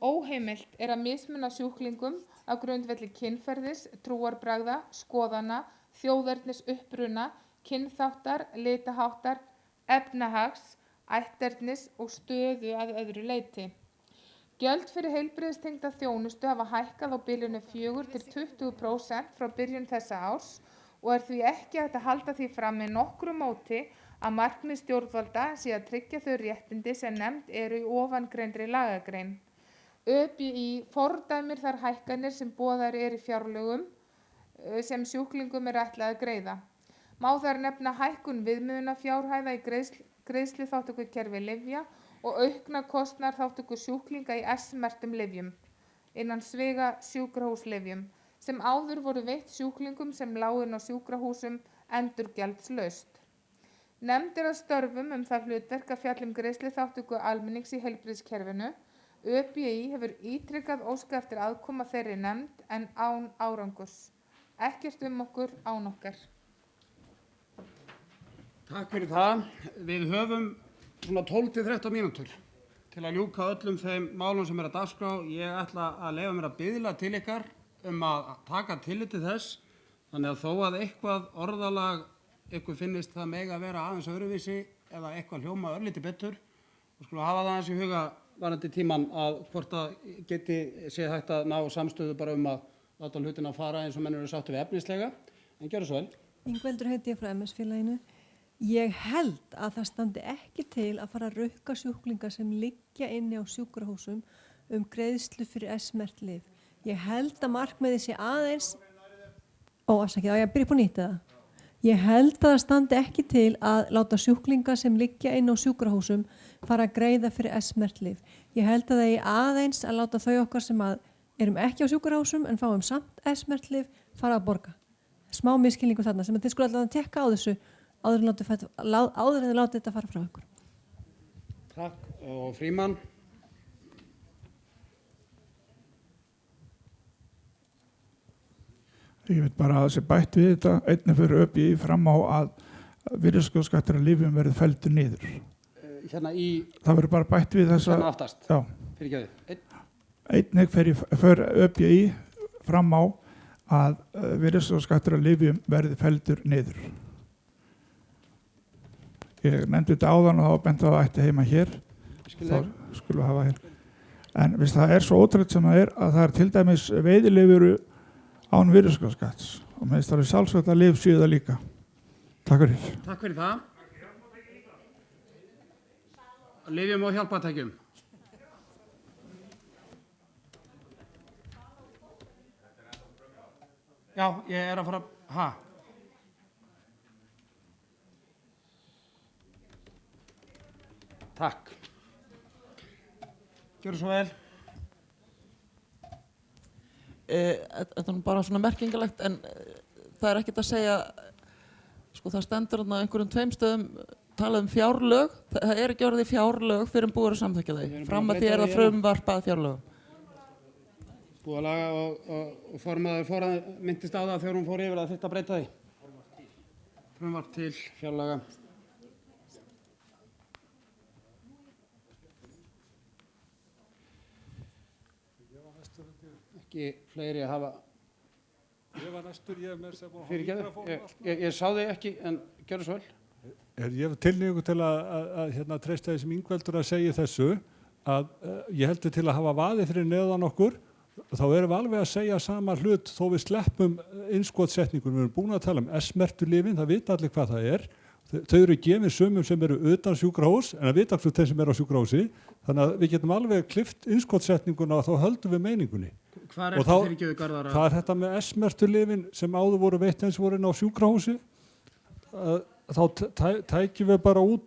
Óheimilt er að mismuna sjúklingum á grundvelli kynferðis, trúarbragða, skoðana, þjóðernis uppruna, kynþáttar, litaháttar, efnahags, ætternis og stöðu að öðru leyti. Gjöld fyrir heilbrigðistengda þjónustu hafa hækkað á bilinu 4–20% frá byrjun þessa árs og er því ekki hægt að halda því fram með nokkru móti að markmið stjórnvalda sé að tryggja þau réttindi sem nefnd eru í ofangreindri lagagrein. ÖBÍ fordæmir þær hækkanir sem boðaðar eru í fjárlögum sem sjúklingum er ætlað að greiða. Má þar nefna hækkun viðmiðunarfjárhæða í greiðsluþátttökukerfi lyfja og aukna kostnaðarþátttöku sjúklinga í S-merktum lyfjum innan sviga sjúkrahúslyfjum sem áður voru veitt sjúklingum sem lágu inn á sjúkrahúsum endurgjaldslaust. Nefnd er að störfum það hlutverk að fjalla greiðsluþátttöku almennings í heilbrigðiskerfinu. ÖBÍ hefur ítrekað óskað eftir aðkoma þeirri nefnd en án árangurs. Ekkert okkur án okkar. Takk fyrir það. Við höfum svona 12–13 mínútur til að ljúka öllum þeim málum sem er að dagskrá. Ég ætla að leyfa mér að biðla til ykkar að taka tillit til þess. Þannig að þó að eitthvað orðalag ykkur finnist það mega að vera aðeins öðruvísi eða eitthvað hljóma örlítið betur, og skulum hafa það aðeins í huga varandi tíman að hvort það geti séð hægt að ná samstöðu bara að láta hlutina fara eins og menn eru sáttir við efnislega. En gjörðu svo vel. Ingveldur heiti ég frá MS-félaginu. Ég held að það standi ekki til að fara að rukka sjúklinga sem liggja inni á sjúkrahúsum greiðslu fyrir S-merkt lyf. Ég held að markmiðið sé aðeins... afsakið, á ég að byrja upp á nýtt eða? Ég held að það standi ekki til að láta sjúklinga sem liggja inn á sjúkrahúsum fara að greiða fyrir S-merkt lyf. Ég held að það er aðeins að láta þau okkar sem erum ekki á sjúkrahúsum en fáum samt S-merkt lyf fara að borga. Smá misskilningu þarna sem þið skulle alltaf tekka á þessu áður en þið látið þetta fara frá ykkur. Takk. Og Frímann. Ég veit bara að þessi bætt við þetta, einnig fyrir ÖBÍ fram á að virðisaukaskattur af lyfjum verði felldur niður. Það verður bara bætt við þessa... Hérna aftast. Já. Fyrirgefðu. Einnig fyrir ÖBÍ fram á að virðisaukaskattur af lyfjum verði felldur niður. Ég nefndi þetta áðan og þá bent á að ætti heima hér. skulum við hafa hér. En viðst, það er svo ótrúlega sem það er að það er til dæmis veiðileyfur án virðisaukaskatts og mér finnst það er sjálfsagt að lyf séu það líka. Takk fyrir. Takk fyrir það. Lyfjum og hjálpartækjum. Já, ég er að fara, Takk. Gjörðu svo vel. Þetta er bara svona merkingalegt en það er ekkert að segja, sko það stendur þarna einhverjum 2 stöðum talað fjárlög, það er ekki orðið fjárlög fyrir en búið að samþykkja þau. Fram að því er það frumvarp að fjárlögum. Búið að laga og formaður myndist á það þegar hún fór yfir að þetta breyta því. Frumvarp til fjárlaga. Ekki fleiri að hafa. Ég var næstur, ég með sem að fyrirgefðu. Ég sá þig ekki, en gjörðu svo vel. Ég hef tilnýjum til að treysta þessum Ingveldur að segja þessu að ég heldur til að hafa vaði fyrir neðan okkur, þá erum við alveg að segja sama hlut þó við sleppum innskotsetningunum. Við erum búin að tala um S-merktu lyfin, það vita allir hvað það er. Þau eru gefin sumum sem eru utan sjúkrahús en það vita allir þeim sem eru á sjúkrahúsi. Þannig að við getum alveg klift innskotsetninguna og þá höldum við meiningunni. Hvað er þetta fyrirgefðu Garðar? Það er þetta með S-merktu lyfin sem áður voru veitt eins voru inn á sjúkrahúsi. Þá tækjum við bara út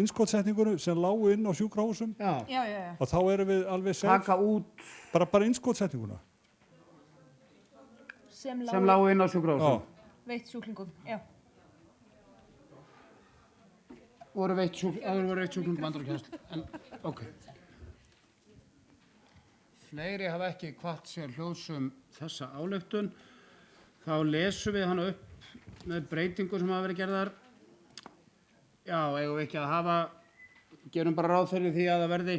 innskotsetningunum sem lágu inn á sjúkrahúsum. Já. Og þá erum við alveg taka út bara innskotsetninguna. Sem lágu inn á sjúkrahúsum. Veitt sjúklingum, já. Voru veitt sjúklingum Bandaríkjahærslu. En, ok. Fleiri hafa ekki hvatt sér hljóðsum þessa ályktun. Þá lesum við hana upp með breytingur sem hafa verið gerðar. Já, eigum við ekki að hafa, gerum bara ráð fyrir því að það verði.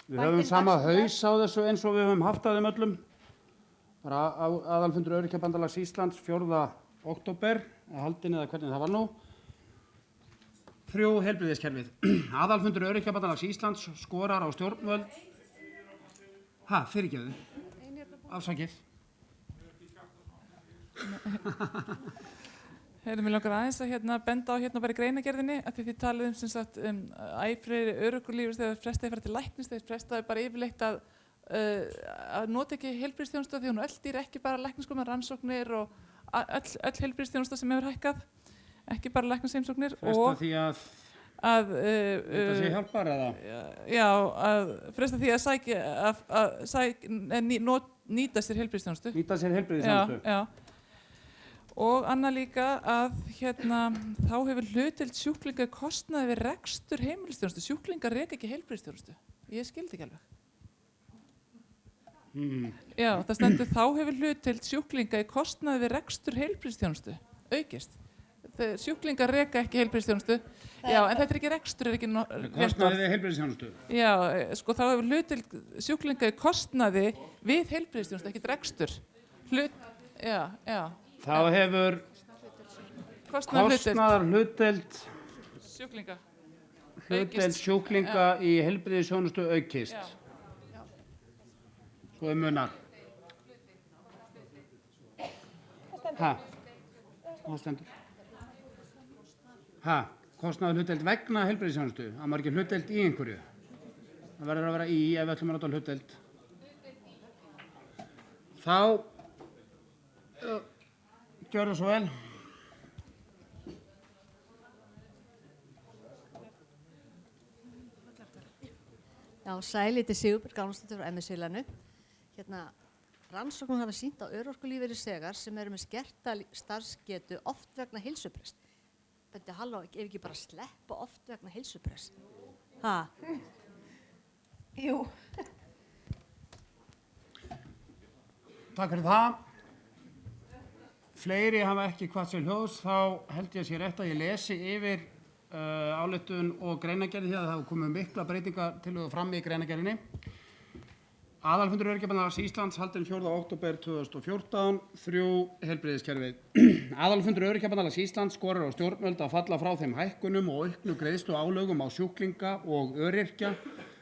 Við höfum sama haus á þessu eins og við höfum haft að þeim öllum. Aðalfundur Öryrkjabandalags Íslands 4. október, haldinn eða hvernig það var nú. 3. heilbrigðiskerfið. Aðalfundur Öryrkjabandalags Íslands skorar á stjórnvöld. Fyrirgefðu. Afsakið. Mér langar aðeins að benda á bara í greinagerðinni að þið talið sem sagt æfriðri örorkulífeyris þegar frestaði fara til læknis, þegar frestaði bara yfirleitt að nota ekki heilbrigðisþjónustu því hún öll dýr ekki bara læknisskoðun rannsóknir og öll heilbrigðisþjónusta sem hefur hækkað, ekki bara læknisheimsóknir fresta því að þetta sé hjálpar eða? Já, að fresta því að nýta sér heilbrigðisþjónustu. Nýta sér heilbrigðisþjónustu. Já. Og annað líka að þá hefur hlutdeild sjúklinga kostnaði við rekstur heimilisþjónustu. Sjúklingar reka ekki heilbrigðisþjónustu. Ég skildi ekki alveg. Já, það stendur þá hefur hlutdeild sjúklinga í kostnaði við rekstur heilbrigðisþjónustu aukist. Sjúklingar reka ekki heilbrigðisþjónustu. Já, en þetta er ekki rekstur, er ekki kostnaði við heilbrigðisþjónustu. Já, sko þá hefur hlutdeild sjúklinga í kostnaði við heilbrigðisþjónustu, ekki rekstur. Já. Þá hefur kostnaðarhlutdeild sjúklinga í heilbrigðisþjónustu aukist. Svo munar. Það stendur. Kostnaðarhlutdeild vegna heilbrigðisþjónustu. Það má ekki hlutdeild í einhverju. Það verður að vera í ef við ætlum að nota hlutdeild. Þá gjörðu svo vel. Já, Sæliti Sigurbjörg Árnadóttir frá MS-félaginu. Rannsóknir hafa sýnt á örorkulífeyrisþegar sem eru með skerta starfsgetu oft vegna heilsubrest. Benti, halló, ef ekki bara sleppa oft vegna heilsubrest? Jú. Takk fyrir það. Fleiri hafa ekki hvatt sér hljóðs, þá held ég sér rétt að ég lesi yfir ályktun og greinagerð því að það hafa komið mikla breytingartillögur fram í greinagerðinni. Aðalfundur Öryrkjabandalags Íslands haldinn 4. október 2014, 3. heilbrigðiskerfið. Aðalfundur Öryrkjabandalags Íslands skorar á stjórnvöld að falla frá þeim hækkunum og auknu greiðsluálögum á sjúklinga og öryrkja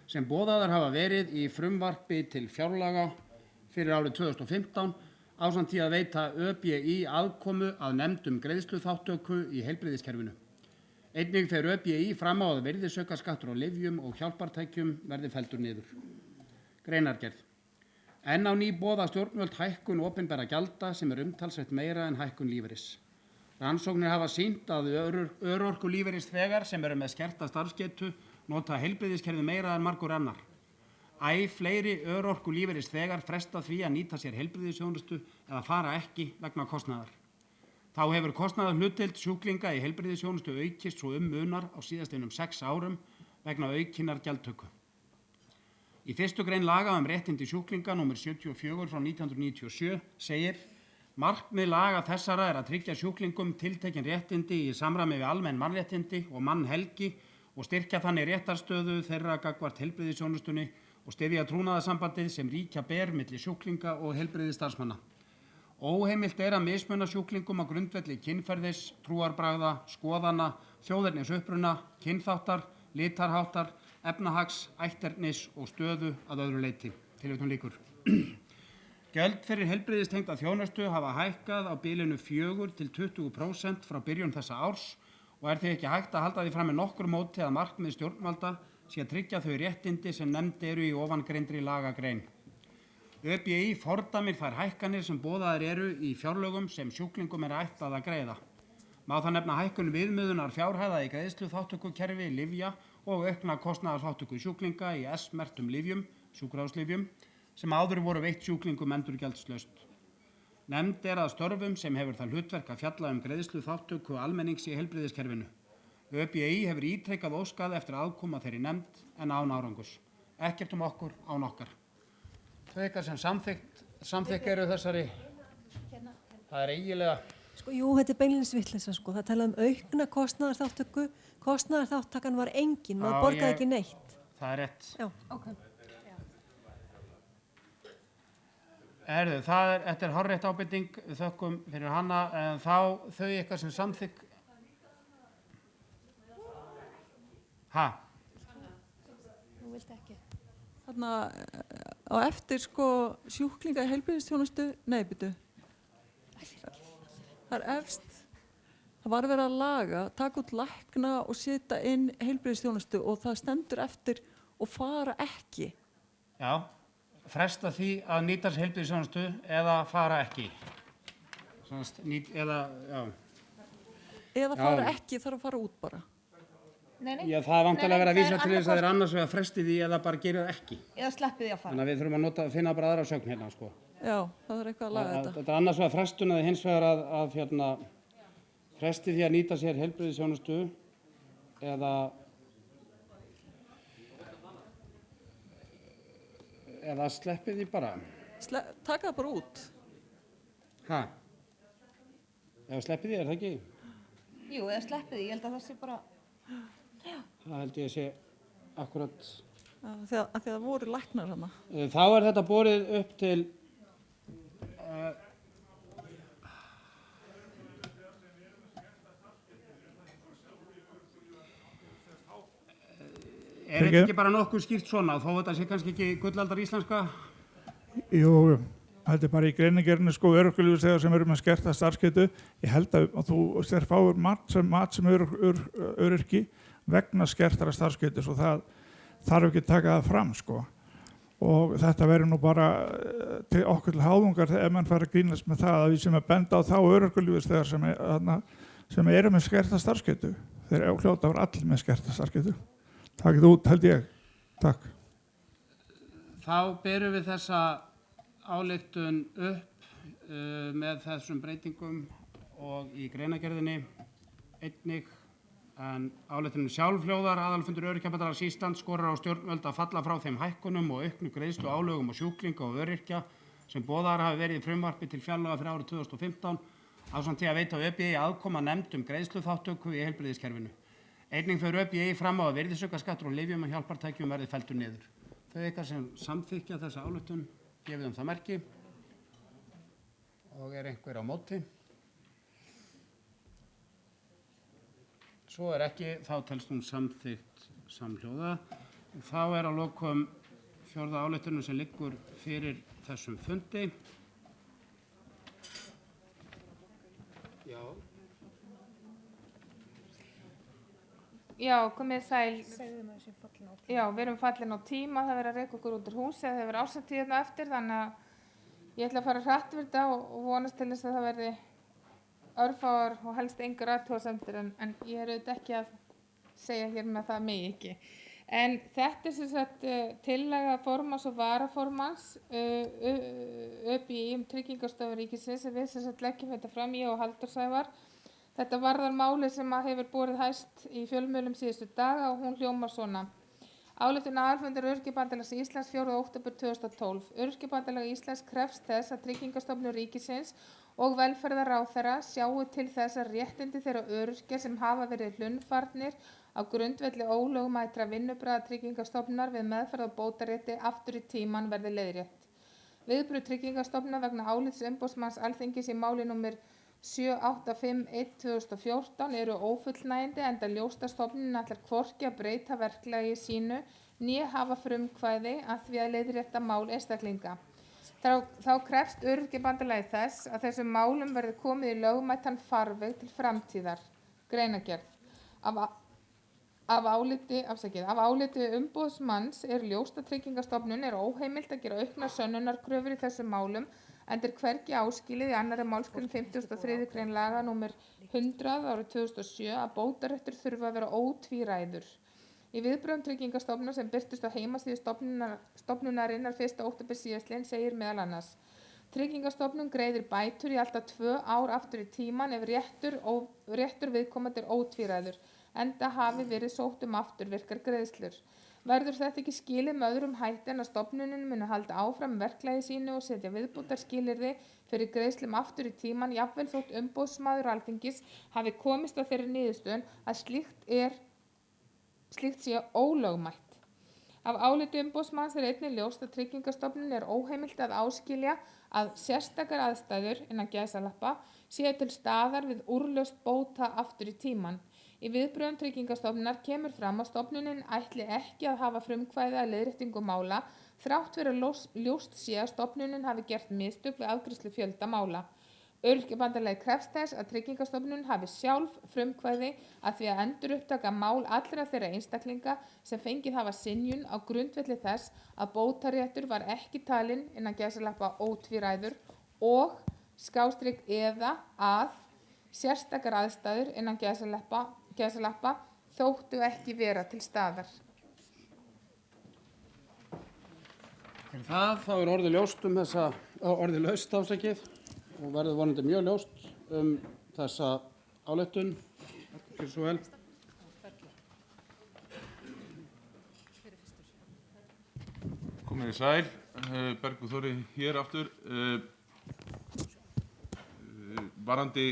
sem boðaðar hafa verið í frumvarpi til fjárlaga fyrir árið 2015 ásamt því að veita ÖBÍ aðkomu að nefndum greiðsluþátttöku í heilbrigðiskerfinu. Einnig fer ÖBÍ fram á að virðisaukaskattur á lyfjum og hjálpartækjum verði felldur niður. Greinargerð. Enn á ný boða stjórnvöld hækkun opinberra gjalda sem umtalsvert meira en hækkun lífeyris. Rannsóknir hafa sýnt að örorkulífeyrisþegar sem eru með skerta starfsgetu nota heilbrigðiskerfið meira en margur annar. Æ fleiri örorkulífeyrisþegar fresta því að nýta sér heilbrigðisþjónustu eða fara ekki vegna kostnaðar. Þá hefur kostnaðarhlutdeild sjúklinga í heilbrigðisþjónustu aukist svo munar á síðastliðnum 6 árum vegna aukinnar gjaldtöku. Í 1. grein laga réttindi sjúklinga nr. 74 frá 1997 segir: Markmið laga þessara að tryggja sjúklingum tiltekin réttindi í samræmi við almenn mannréttindi og mannhelgi og styrkja þannig réttarstöðu þeirra gagnvart heilbrigðisþjónustunni og styðja trúnaðarsambandið sem ríkja ber milli sjúklinga og heilbrigðisstarfsmanna. Óheimilt að mismuna sjúklingum á grundvelli kynferðis, trúarbragða, skoðana, þjóðernisuppruna, kynþáttar, litarháttar, efnahags, ætternis og stöðu að öðru leyti. Tilvitnun lýkur. Gjöld fyrir heilbrigðistengda þjónustu hafa hækkað á bilinu 4 til 20% frá byrjun þessa árs og því ekki hægt að halda því fram með nokkru móti að markmið stjórnvalda sé að tryggja þau réttindi sem nefnd eru í ofangreindri lagagrein. ÖBÍ fordæmir þær hækkanir sem boðaðar eru í fjárlögum sem sjúklingum ætlað að greiða. Má það nefna hækkun viðmiðunar fjárhæða í greiðsluþátttökukerfi lyfja og aukna kostnaðarþátttöku sjúklinga í S-merktum lyfjum, sjúkrahúslyfjum, sem áður voru veitt sjúklingum endurgjaldslaust. Nefnd að störfum sem hefur það hlutverk að fjalla greiðsluþátttöku almennings í heilbrigðiskerfinu. ÖBÍ hefur ítrekað óskað eftir aðkoma þeirri nefnd en án árangurs. Ekkert okkur án okkar. Þau ykkar sem samþykk eru þessari, það eiginlega... Jú, þetta beinlínis vitleysa, það talaði aukna kostnaðarþátttöku, kostnaðarþáttakan var engin, maður borgaði ekki neitt. Það rétt. Já, ok. Þetta hárrétt ábending, þökkum fyrir hana, en þá þau ykkar sem samþykk... Þú vilt ekki. Þarna á eftir sjúklinga í heilbrigðisþjónustu, það efst, það var verið að laga, taka út lækna og setja inn heilbrigðisþjónustu og það stendur eftir og fara ekki. Já, fresta því að nýta sér heilbrigðisþjónustu eða fara ekki. Eða fara ekki, þarf að fara út bara. Nei. Já, það vantarlega verið að vísa til þess að þeir annars vegar fresti því eða bara gera það ekki. Eða sleppi því að fara. Þannig að við þurfum að finna bara aðra sögn hérna, Já, það er eitthvað að laga þetta. Þetta annars vegar frestun eða hins vegar að fresti því að nýta sér heilbrigðisþjónustu eða sleppi því bara. Taka það bara út. Eða sleppi því, það ekki? Jú, eða sleppi því, ég held að það sé bara... Það held ég að sé akkurat... Því að það voru læknar hana. Þá þetta borið upp til... þetta ekki bara nokkuð skýrt svona, þó þetta sé kannski ekki gullaldar íslenska? Jú, þetta bara í greinargerðinni örorkulífeyrisþegar sem eru með skerta starfsgetu. Ég held að þú fáir mat sem öryrki vegna skertara starfsgetu og það þarf ekki að taka það fram og þetta verður nú bara til okkur til háðungar ef mann fara að grínast með það að við sem benda á þá örorkulífeyrisþegar sem eru með skerta starfsgetu. Þeir hljóta var allir með skerta starfsgetu. Takk út, held ég. Takk. Þá berum við þessa ályktun upp með þessum breytingum og í greinargerðinni einnig. En ályktunin sjálf hljóðar: Aðalfundur Öryrkjabandalags Íslands skorar á stjórnvöld að falla frá þeim hækkunum og auknu greiðsluálögum á sjúklinga og öryrkja sem boðaðar hafi verið í frumvarpi til fjárlaga fyrir árið 2015 ásamt því að veita ÖBÍ aðkoma nefnd greiðsluþátttöku í heilbrigðiskerfinu. Einnig fer ÖBÍ fram á að virðisaukaskattur á lyfjum og hjálpartækjum verði felldur niður. Þau ykkar sem samþykkja þessa ályktun, gefið það merki. Og einhver á móti? Svo ekki, þá telst hún samþykkt samhljóða. Þá að lokum fjórða ályktunin sem liggur fyrir þessum fundi. Já. Já, komið sæl. Segðu maður sem fallin á tíma. Já, við erum fallin á tíma, það verður að reka okkur út úr húsi, það verður ásatíð hérna eftir, þannig að ég ætla að fara hratt við þetta og vonast til þess að það verði örfáar og helst engar athugasemdir, en ég er auðvitað ekki að segja hér með það mig ekki. En þetta er sem sagt tillaga formanns og varaformanns ÖBÍ Tryggingastofu ríkisins sem við sem sagt leggjum þetta fram, ég og Halldór Sævar. Þetta varðar máli sem hefur borið hæst í fjölmiðlum síðustu daga og hún hljómar svona. Ályktun aðalfundar Öryrkjabandalags Íslands 4. október 2012. Öryrkjabandalag Íslands krefst þess að Tryggingastofnun ríkisins og velferðarráðherra sjáu til þess að réttindi þeirra öryrkja sem hafa verið hlunnfarnir á grundvelli ólögmætra vinnubragða Tryggingastofnunar við meðferð á bótarétti aftur í tímann verði leiðrétt. Viðbrögð Tryggingastofnunar vegna álits umboðsmanns Alþingis í máli númer 785/2014 eru ófullnægjandi enda ljóst að stofnunin ætlar hvorki að breyta verklagi sínu né hafa frumkvæði að því að leiðrétta mál einstaklinga. Þá krefst Öryrkjabandalagið þess að þessum málum verði komið í lögmætan farveg til framtíðar. Greinargerð. Af áliti umboðsmanns er ljóst að Tryggingastofnun er óheimilt að gera auknar sönnunarkröfur í þessum málum enda er hvergi áskilið í 2. málsgrein 53. grein laga númer 100 árið 2007 að bótaréttur þurfa að vera ótvíræður. Í viðbrögðum Tryggingastofnunar sem birtust á heimasíðu stofnunarinnar 1. október síðastliðinn segir meðal annars: Tryggingastofnun greiðir bætur í alltaf 2 ár aftur í tímann ef réttur viðkomandi er ótvíræður, enda hafi verið sótt afturvirkar greiðslur. Verður þetta ekki skilið með öðrum hætti en að stofnunin muni halda áfram verklagi sínu og setja viðbótarskilyrði fyrir greiðslum aftur í tímann, jafnvel þótt umboðsmaður Alþingis hafi komist að þeirri niðurstöðu að slíkt sé ólögmætt. Af áliti umboðsmanns er einnig ljóst að Tryggingastofnun er óheimilt að áskilja að sérstakar aðstæður innan gæsalappa séu til staðar við úrlausn bóta aftur í tímann. Í viðbrögðum Tryggingastofnunar kemur fram að stofnunin ætli ekki að hafa frumkvæði að leiðréttingu mála þrátt fyrir að ljóst sé að stofnunin hafi gert mistök við afgreiðslu fjölda mála. Öryrkjabandalagið krefst þess að Tryggingastofnun hafi sjálf frumkvæði að því að endurupptaka mál allra þeirra einstaklinga sem fengið hafa synjun á grundvelli þess að bótaréttur var ekki talinn innan gæsalappa ótvíræður og / eða að sérstakar aðstæður innan gæsalappa þóttu ekki vera til staðar. Það þá orðið ljóst orðið laust afsakið og verður vonandi mjög ljóst þessa ályktun. Gjörðu svo vel. Komið í sæl, Bergur Þóri hér aftur. Varandi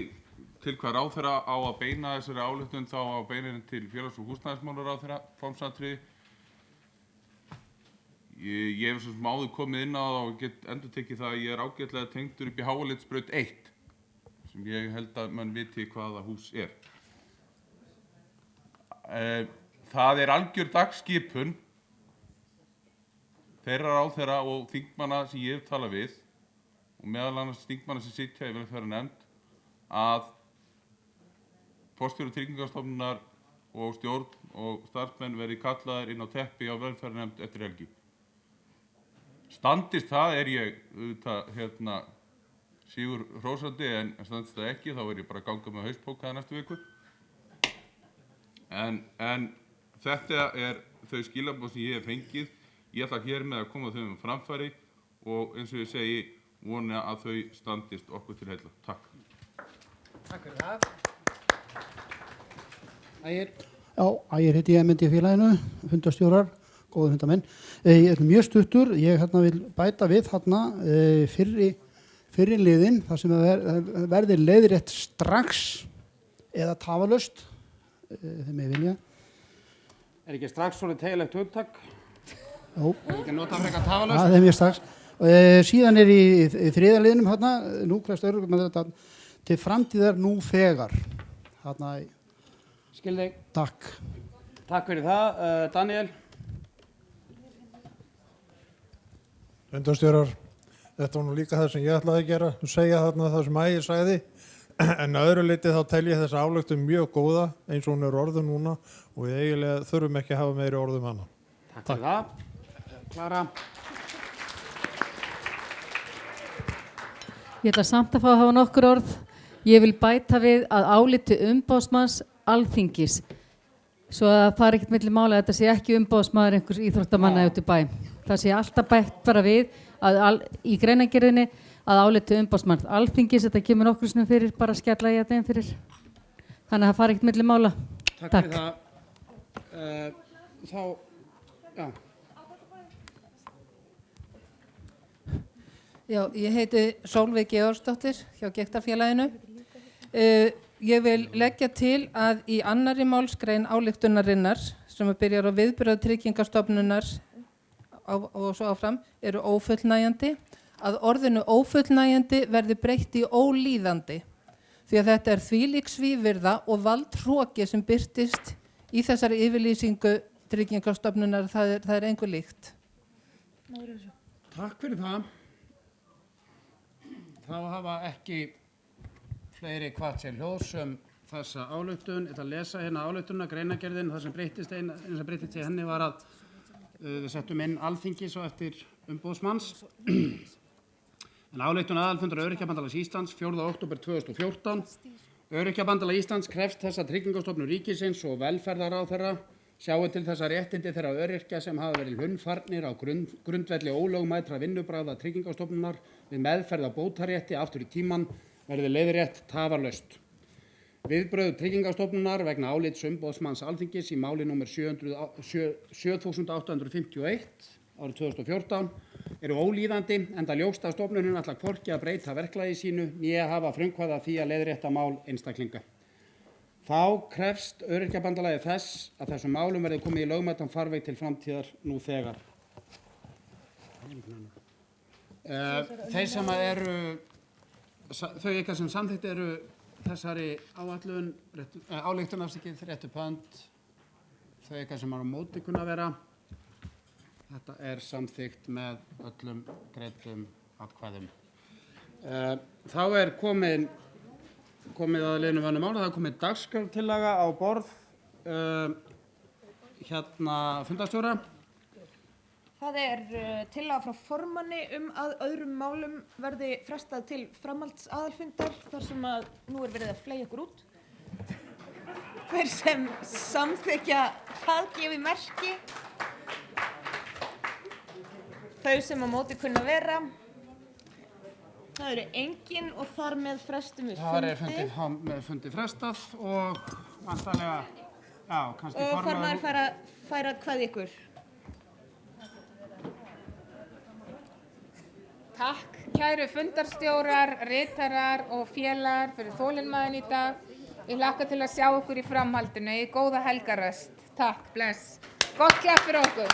til hvað ráðherra á að beina þessari ályktun þá á beininni til félags- og húsnæðismálaráðherra formsatriði. Ég hef svo sem áður komið inn á það og get endurtekið það að ég er ágætlega tengdur upp í Háaleitsbraut 1 sem ég held að mann viti hvaða hús er. Það er algjör dagskipun þeirra ráðherra og þingmanna sem ég hef talað við og meðal annars þingmanna sem sitja í velferðarnefnd að forstjóri Tryggingastofnunar og stjórn og starfsmenn verði kallaðir inn á teppi á velferðarnefnd eftir helgi. Standist það er ég sígur hrósandi en standist það ekki þá er ég bara að ganga með hauspókaða næstu viku. En þetta er þau skilaboð sem ég hef fengið. Ég ætla hér með að koma þau framfæri og eins og ég segi vona að þau standist okkur til heilla. Takk. Takk fyrir það. Ægir. Já, Ægir heiti ég myndi í félaginu, fundastjórar, góðu fundamenn. Ég er mjög stuttur, ég vil bæta við fyrri liðin, þar sem verði leiðrétt strax eða tafarlaust, þeim ég vilja. Er ekki strax svona tegjulegt hugtak? Jó. Ekki nota frekar tafarlaust. Það er mjög strax. Síðan er í þriðja liðnum hérna, nú krefst öryrkjabandalagið til framtíðar nú þegar. Hérna. Skil þig. Takk. Takk fyrir það. Daniel. Fundarstjórar, þetta var nú líka það sem ég ætlaði að gera, segja þarna það sem Ægir sagði, en að öðru leyti þá tel ég þessa ályktun mjög góða eins og hún er orðin núna og við eiginlega þurfum ekki að hafa meiri orðum hana. Takk fyrir það. Klara. Ég ætla samt að fá að hafa nokkur orð. Ég vil bæta við að áliti umboðsmanns Alþingis, svo að það fari ekkert milli mála að þetta sé ekki umboðsmaður einhvers íþróttamanna út í bæ. Það sé alltaf bætt bara við að í greinargerðinni að áliti umboðsmanns Alþingis, þetta kemur nokkur sinnum fyrir, bara skella ég að þeim fyrir. Þannig að það fari ekkert milli mála. Takk fyrir það. Þá, já. Já, ég heiti Sólveig Georgsdóttir hjá Gektarfélaginu. Ég vil leggja til að í annarri málsgrein ályktunarinnar sem byrjar á viðbrögð Tryggingastofnunar og svo áfram eru ófullnægjandi, að orðinu ófullnægjandi verði breytt í ólíðandi því að þetta er þvílík svívirða og valdhroki sem birtist í þessari yfirlýsingu Tryggingastofnunar, það er engu líkt. Takk fyrir það. Þá hafa ekki fleiri kvart sér hljóðs þessa ályktun. Ég ætla að lesa hérna ályktunina, greinargerðin. Það sem breyttist í henni var að við settum inn Alþingis og eftir umboðsmanns. En ályktun aðalfundar Öryrkjabandalags Íslands 4. október 2014. Öryrkjabandalag Íslands krefst þess að Tryggingastofnun ríkisins og velferðarráðherra sjái til þess að réttindi þeirra öryrkja sem hafa verið hlunnfarnir á grundvelli ólögmætra vinnubragða Tryggingastofnunar við meðferð á bótarétti aftur í tímann verði leiðrétt tafarlaust. Viðbrögð Tryggingastofnunar vegna álits umboðsmanns Alþingis í máli nr. 7851 árið 2014 eru ólíðandi enda ljóst að stofnunin ætlar hvorki að breyta verklagi sínu né að hafa frumkvæði að því að leiðrétta mál einstaklinga. Þá krefst Öryrkjabandalagið þess að þessum málum verði komið í lögmætan farveg til framtíðar nú þegar. Þeir sem eru, þau ykkar sem samþykkt eru þessari ályktun afsakið réttu hönd, þau ykkar sem eru á móti kunna vera. Þetta er samþykkt með öllum greiddum atkvæðum. Þá er komið að liðnum vönum mála, það er komið dagskrártillaga á borð fundarstjóra. Það er tillaga frá formanni að öðrum málum verði frestað til framhaldsaðalfundar þar sem að nú er verið að fleygja okkur út. Hver sem samþykkja það gefi merki. Þau sem á móti kunna vera. Það eru engin og þar með frestum við fundi. Það er fundi frestað og vantarlega, já, kannski og formaður færa hvað ykkur. Takk kæru fundarstjórar, ritarar og félagar fyrir þolinmæðin í dag. Ég hlakka til að sjá okkur í framhaldinu. Góða helgaröst. Takk, bless. Gott klapp fyrir okkur.